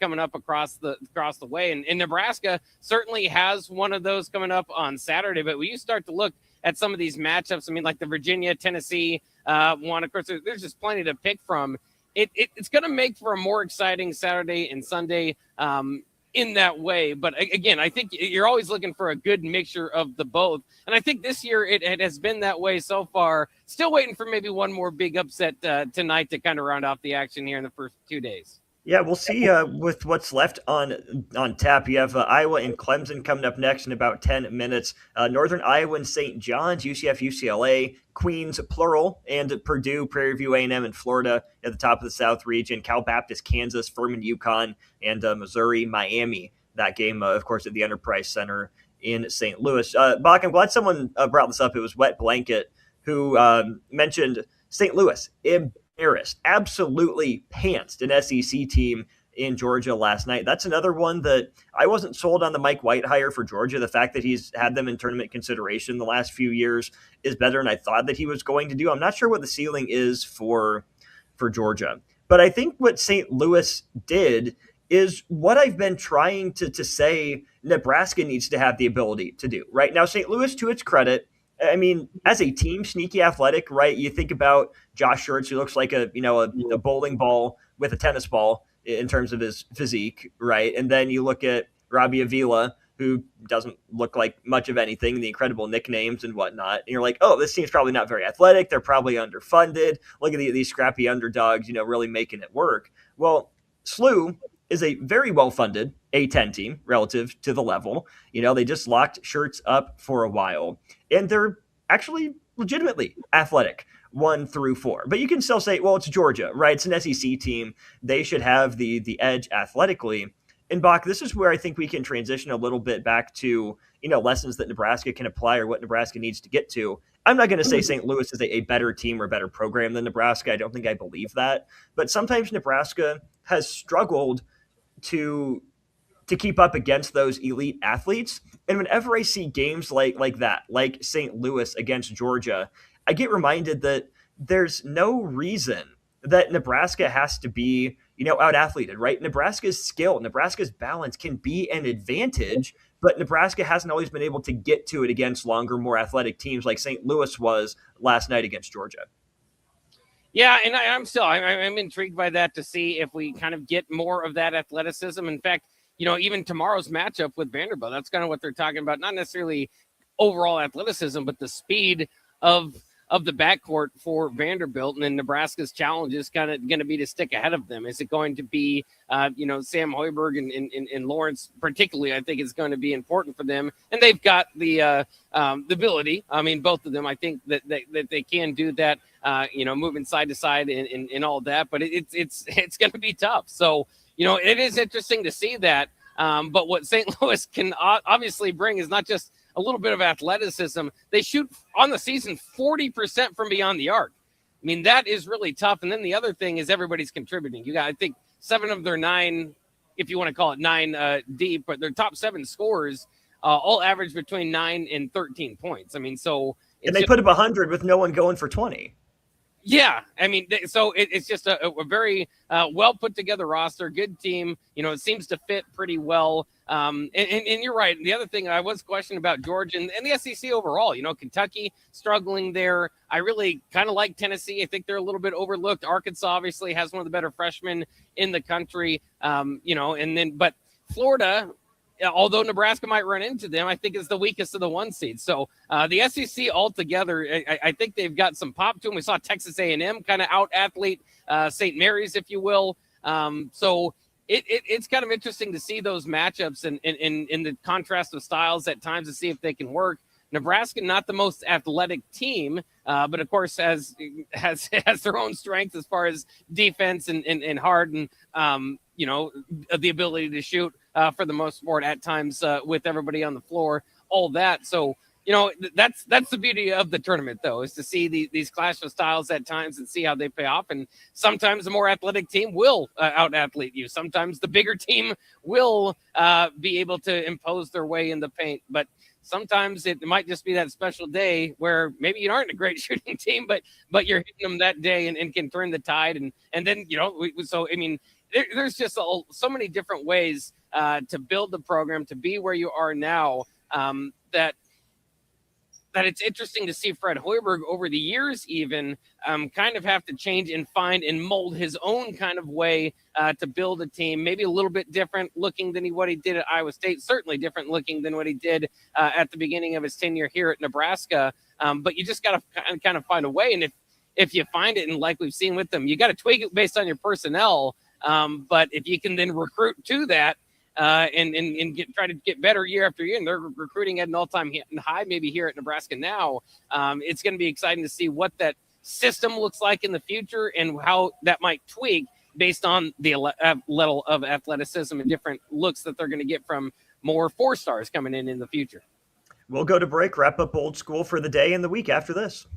Speaker 11: coming up across the way. And Nebraska certainly has one of those coming up on Saturday. But when you start to look at some of these matchups, I mean, like the Virginia, Tennessee one, of course, there's just plenty to pick from. It's going to make for a more exciting Saturday and Sunday in that way. But again, I think you're always looking for a good mixture of the both. And I think this year it has been that way so far. Still waiting for maybe one more big upset tonight to kind of round off the action here in the first 2 days.
Speaker 15: Yeah, we'll see with what's left on tap. You have Iowa and Clemson coming up next in about 10 minutes. Northern Iowa and St. John's, UCF, UCLA, Queens, plural, and Purdue, Prairie View, A&M, and Florida at the top of the South region. Cal Baptist, Kansas, Furman, UConn, and Missouri, Miami. That game, of course, at the Enterprise Center in St. Louis. Bach, I'm glad someone brought this up. It was Wet Blanket who mentioned St. Louis. Embarrassed, absolutely pantsed an SEC team in Georgia last night. That's another one that I wasn't sold on the Mike White hire for Georgia. The fact that he's had them in tournament consideration the last few years is better than I thought that he was going to do. I'm not sure what the ceiling is for Georgia. But I think what St. Louis did is what I've been trying to say Nebraska needs to have the ability to do. Right now, St. Louis, to its credit, I mean, as a team, sneaky athletic, right? You think about Josh Schertz, who looks like a bowling ball with a tennis ball in terms of his physique, right? And then you look at Robbie Avila, who doesn't look like much of anything, the incredible nicknames and whatnot. And you're like, oh, this team's probably not very athletic. They're probably underfunded. Look at these scrappy underdogs, really making it work. Well, SLU is a very well-funded A10 team relative to the level. They just locked Schertz up for a while, and they're actually legitimately athletic 1 through 4. But you can still say, well, it's Georgia, right? It's an SEC team. They should have the edge athletically. And Bach, this is where I think we can transition a little bit back to, lessons that Nebraska can apply or what Nebraska needs to get to. I'm not going to say St. Louis is a better team or better program than Nebraska. I don't think I believe that. But sometimes Nebraska has struggled to keep up against those elite athletes. And whenever I see games like that, like St. Louis against Georgia, I get reminded that there's no reason that Nebraska has to be, out-athleted, right? Nebraska's skill, Nebraska's balance can be an advantage, but Nebraska hasn't always been able to get to it against longer, more athletic teams like St. Louis was last night against Georgia.
Speaker 11: Yeah, and I'm intrigued by that to see if we kind of get more of that athleticism. In fact, even tomorrow's matchup with Vanderbilt, that's kind of what they're talking about. Not necessarily overall athleticism, but the speed of the backcourt for Vanderbilt. And then Nebraska's challenge is kind of going to be to stick ahead of them. Is it going to be, Sam Hoiberg and Lawrence particularly, I think is going to be important for them. And they've got the ability. I mean, both of them, I think that they can do that, moving side to side and all that. But it's going to be tough. So, it is interesting to see that. But what St. Louis can obviously bring is not just a little bit of athleticism. They shoot on the season 40% from beyond the arc. I mean, that is really tough. And then the other thing is everybody's contributing. You got, I think, 7 of their 9, if you want to call it 9 deep, but their top 7 scorers all average between 9 and 13 points. I mean, so.
Speaker 15: And they put up 100 with no one going for 20.
Speaker 11: Yeah, I mean, so it's just a very well put together roster, good team. It seems to fit pretty well. And you're right. The other thing I was questioning about Georgia and the SEC overall, Kentucky struggling there. I really kind of like Tennessee. I think they're a little bit overlooked. Arkansas obviously has one of the better freshmen in the country. But Florida, although Nebraska might run into them, I think is the weakest of the 1 seed. So the SEC altogether, I think they've got some pop to them. We saw Texas A&M kind of out-athlete St. Mary's, if you will. So it's kind of interesting to see those matchups and in the contrast of styles at times to see if they can work. Nebraska, not the most athletic team, but of course has their own strength as far as defense and hard and the ability to shoot for the most part at times with everybody on the floor, all that. So that's the beauty of the tournament, though, is to see these clash of styles at times and see how they pay off. And sometimes the more athletic team will out-athlete you. Sometimes the bigger team will be able to impose their way in the paint. But sometimes it might just be that special day where maybe you aren't a great shooting team, but you're hitting them that day and can turn the tide. And then, there's just so many different ways to build the program, to be where you are now, that it's interesting to see Fred Hoiberg over the years even kind of have to change and find and mold his own kind of way to build a team, maybe a little bit different looking than what he did at Iowa State, certainly different looking than what he did at the beginning of his tenure here at Nebraska. But you just got to kind of find a way. And if you find it, and like we've seen with them, you got to tweak it based on your personnel. But if you can then recruit to that, and try to get better year after year, and they're recruiting at an all-time high maybe here at Nebraska now, it's going to be exciting to see what that system looks like in the future and how that might tweak based on the level of athleticism and different looks that they're going to get from more 4-stars coming in the future.
Speaker 15: We'll go to break, wrap up Old School for the day and the week after this.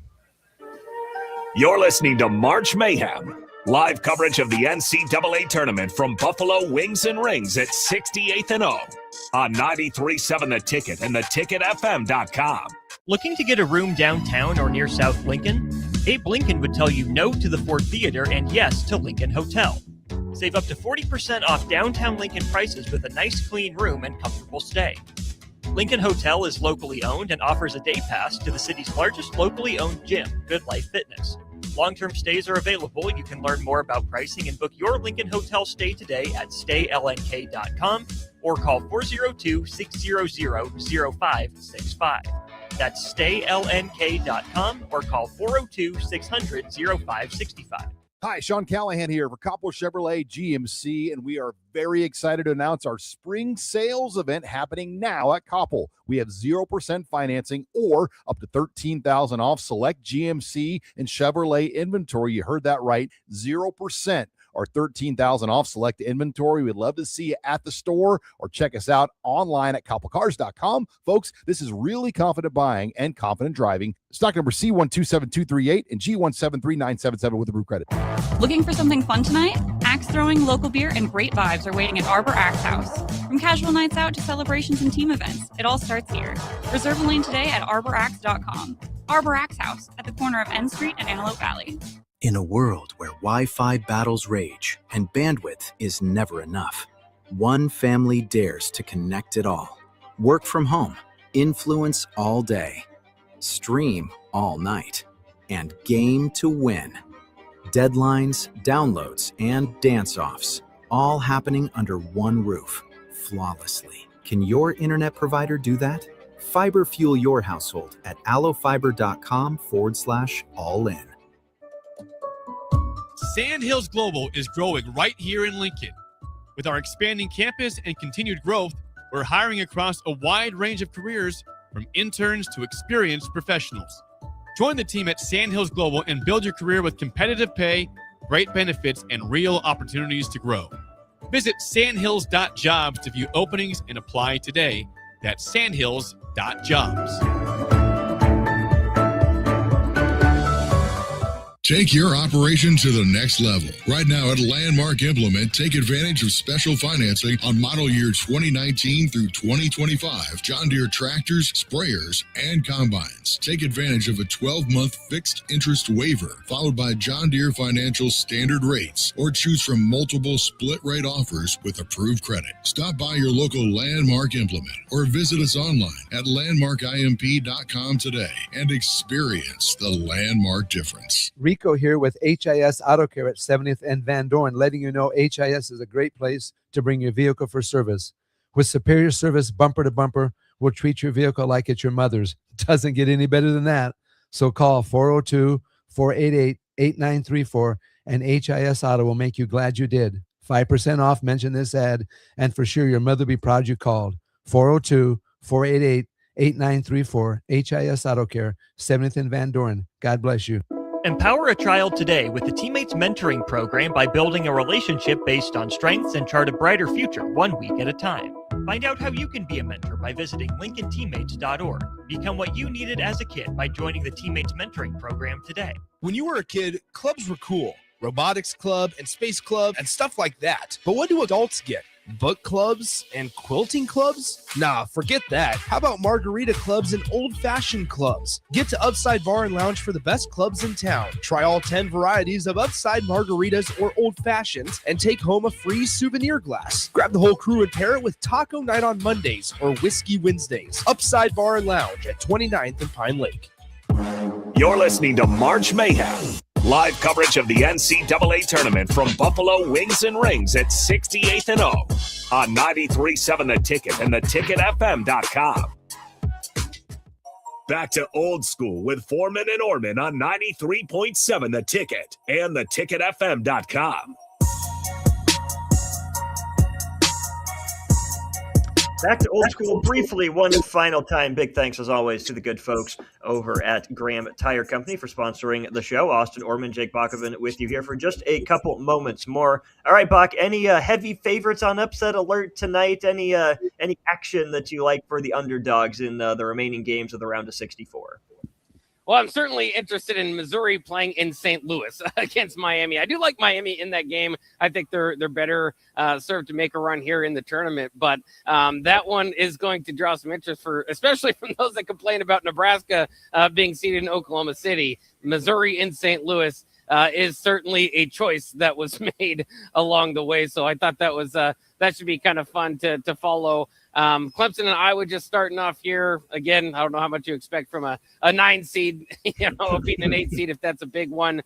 Speaker 10: You're listening to March Mayhem. Live coverage of the NCAA tournament from Buffalo Wings and Rings at 68th and O on 93.7 The Ticket and theticketfm.com.
Speaker 6: Looking to get a room downtown or near South Lincoln? Abe Lincoln would tell you no to the Ford Theater and yes to Lincoln Hotel. Save up to 40% off downtown Lincoln prices with a nice clean room and comfortable stay. Lincoln Hotel is locally owned and offers a day pass to the city's largest locally owned gym, Good Life Fitness. Long-term stays are available. You can learn more about pricing and book your Lincoln Hotel stay today at staylnk.com or call 402-600-0565. That's staylnk.com or call 402-600-0565.
Speaker 1: Hi, Sean Callahan here for Coppell Chevrolet GMC, and we are very excited to announce our spring sales event happening now at Coppell. We have 0% financing or up to $13,000 off select GMC and Chevrolet inventory. You heard that right, 0%. Or $13,000 off select inventory. We'd love to see you at the store or check us out online at coppellcars.com. Folks, this is really confident buying and confident driving. Stock number C127238 and G173977 with approved credit.
Speaker 8: Looking for something fun tonight? Axe throwing, local beer, and great vibes are waiting at Arbor Axe House. From casual nights out to celebrations and team events, it all starts here. Reserve a lane today at arbораxe.com. Arbor Axe House at the corner of N Street and Antelope Valley.
Speaker 16: In a world where Wi-Fi battles rage and bandwidth is never enough, one family dares to connect it all. Work from home, influence all day, stream all night, and game to win. Deadlines, downloads, and dance-offs, all happening under one roof, flawlessly. Can your internet provider do that? Fiber fuel your household at allofiber.com/all-in.
Speaker 7: Sandhills Global is growing right here in Lincoln. With our expanding campus and continued growth, we're hiring across a wide range of careers, from interns to experienced professionals. Join the team at Sandhills Global and build your career with competitive pay, great benefits, and real opportunities to grow. Visit sandhills.jobs to view openings and apply today. That's sandhills.jobs.
Speaker 18: Take your operation to the next level. Right now at Landmark Implement, take advantage of special financing on model year 2019 through 2025 John Deere tractors, sprayers, and combines. Take advantage of a 12-month fixed interest waiver, followed by John Deere Financial standard rates, or choose from multiple split rate offers with approved credit. Stop by your local Landmark Implement or visit us online at landmarkimp.com today and experience the Landmark difference.
Speaker 19: Rico here with HIS Auto Care at 70th and Van Dorn, letting you know HIS is a great place to bring your vehicle for service. With superior service bumper to bumper, we'll treat your vehicle like it's your mother's. Doesn't get any better than that. So call 402-488-8934 and HIS Auto will make you glad you did. 5% off, mention this ad, and for sure your mother will be proud you called. 402-488-8934, HIS Auto Care, 70th and Van Dorn. God bless you.
Speaker 6: Empower a child today with the Teammates Mentoring Program by building a relationship based on strengths and chart a brighter future 1 week at a time. Find out how you can be a mentor by visiting LincolnTeammates.org. Become what you needed as a kid by joining the Teammates Mentoring Program today.
Speaker 12: When you were a kid, clubs were cool. Robotics club and space club and stuff like that. But what do adults get? Book clubs and quilting clubs? Nah, forget that. How about margarita clubs and old-fashioned clubs? Get to Upside Bar and Lounge for the best clubs in town. Try all 10 varieties of Upside margaritas or old-fashions and take home a free souvenir glass. Grab the whole crew and pair it with taco night on Mondays or whiskey Wednesdays. Upside Bar and Lounge at 29th and Pine Lake.
Speaker 10: You're listening to March Mayhem. Live coverage of the NCAA tournament from Buffalo Wings and Rings at 68th and O on 93.7 The Ticket and theticketfm.com. Back to old school with Foreman and Orman on 93.7 The Ticket and theticketfm.com.
Speaker 15: Back to old school briefly one final time. Big thanks, as always, to the good folks over at Graham Tire Company for sponsoring the show. Austin Orman, Jake Bakoven with you here for just a couple moments more. All right, Bach, any heavy favorites on upset alert tonight? Any action that you like for the underdogs in the remaining games of the round of 64?
Speaker 11: Well, I'm certainly interested in Missouri playing in St. Louis against Miami. I do like Miami in that game. I think they're better served to make a run here in the tournament. But that one is going to draw some interest especially from those that complain about Nebraska being seated in Oklahoma City. Missouri in St. Louis is certainly a choice that was made along the way. So I thought that should be kind of fun to follow. Clemson and Iowa just starting off here. Again, I don't know how much you expect from a 9 seed, beating an 8 seed if that's a big one.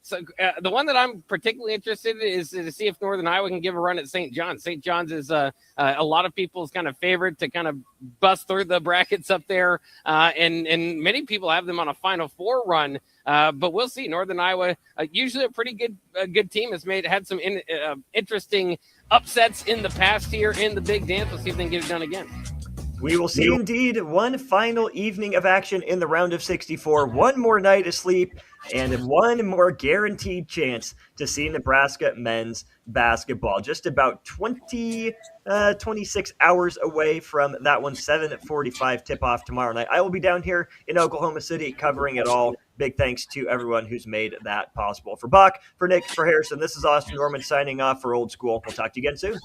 Speaker 11: So the one that I'm particularly interested in is to see if Northern Iowa can give a run at St. John's. St. John's is a lot of people's kind of favorite to kind of bust through the brackets up there, and many people have them on a Final Four run. But we'll see. Northern Iowa, usually a pretty good team, has had some interesting upsets in the past here in the Big Dance. We'll see if they can get it done again.
Speaker 15: We will see indeed one final evening of action in the round of 64, one more night of sleep, and one more guaranteed chance to see Nebraska men's basketball. Just about 26 hours away from that one, 7:45 tip-off tomorrow night. I will be down here in Oklahoma City covering it all. Big thanks to everyone who's made that possible. For Buck, for Nick, for Harrison, this is Austin Norman signing off for Old School. We'll talk to you again soon.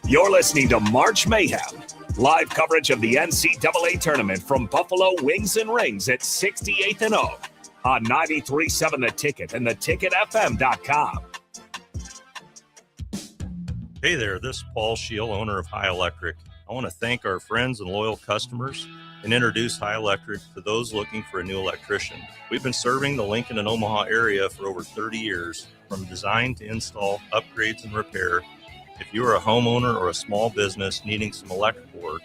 Speaker 10: You're listening to March Mayhem, live coverage of the NCAA tournament from Buffalo Wings and Rings at 68th and O on 93.7 The Ticket and theticketfm.com.
Speaker 4: Hey there, this is Paul Scheel, owner of High Electric. I want to thank our friends and loyal customers and introduce High Electric to those looking for a new electrician. We've been serving the Lincoln and Omaha area for over 30 years, from design to install, upgrades, and repair. If you are a homeowner or a small business needing some electrical work,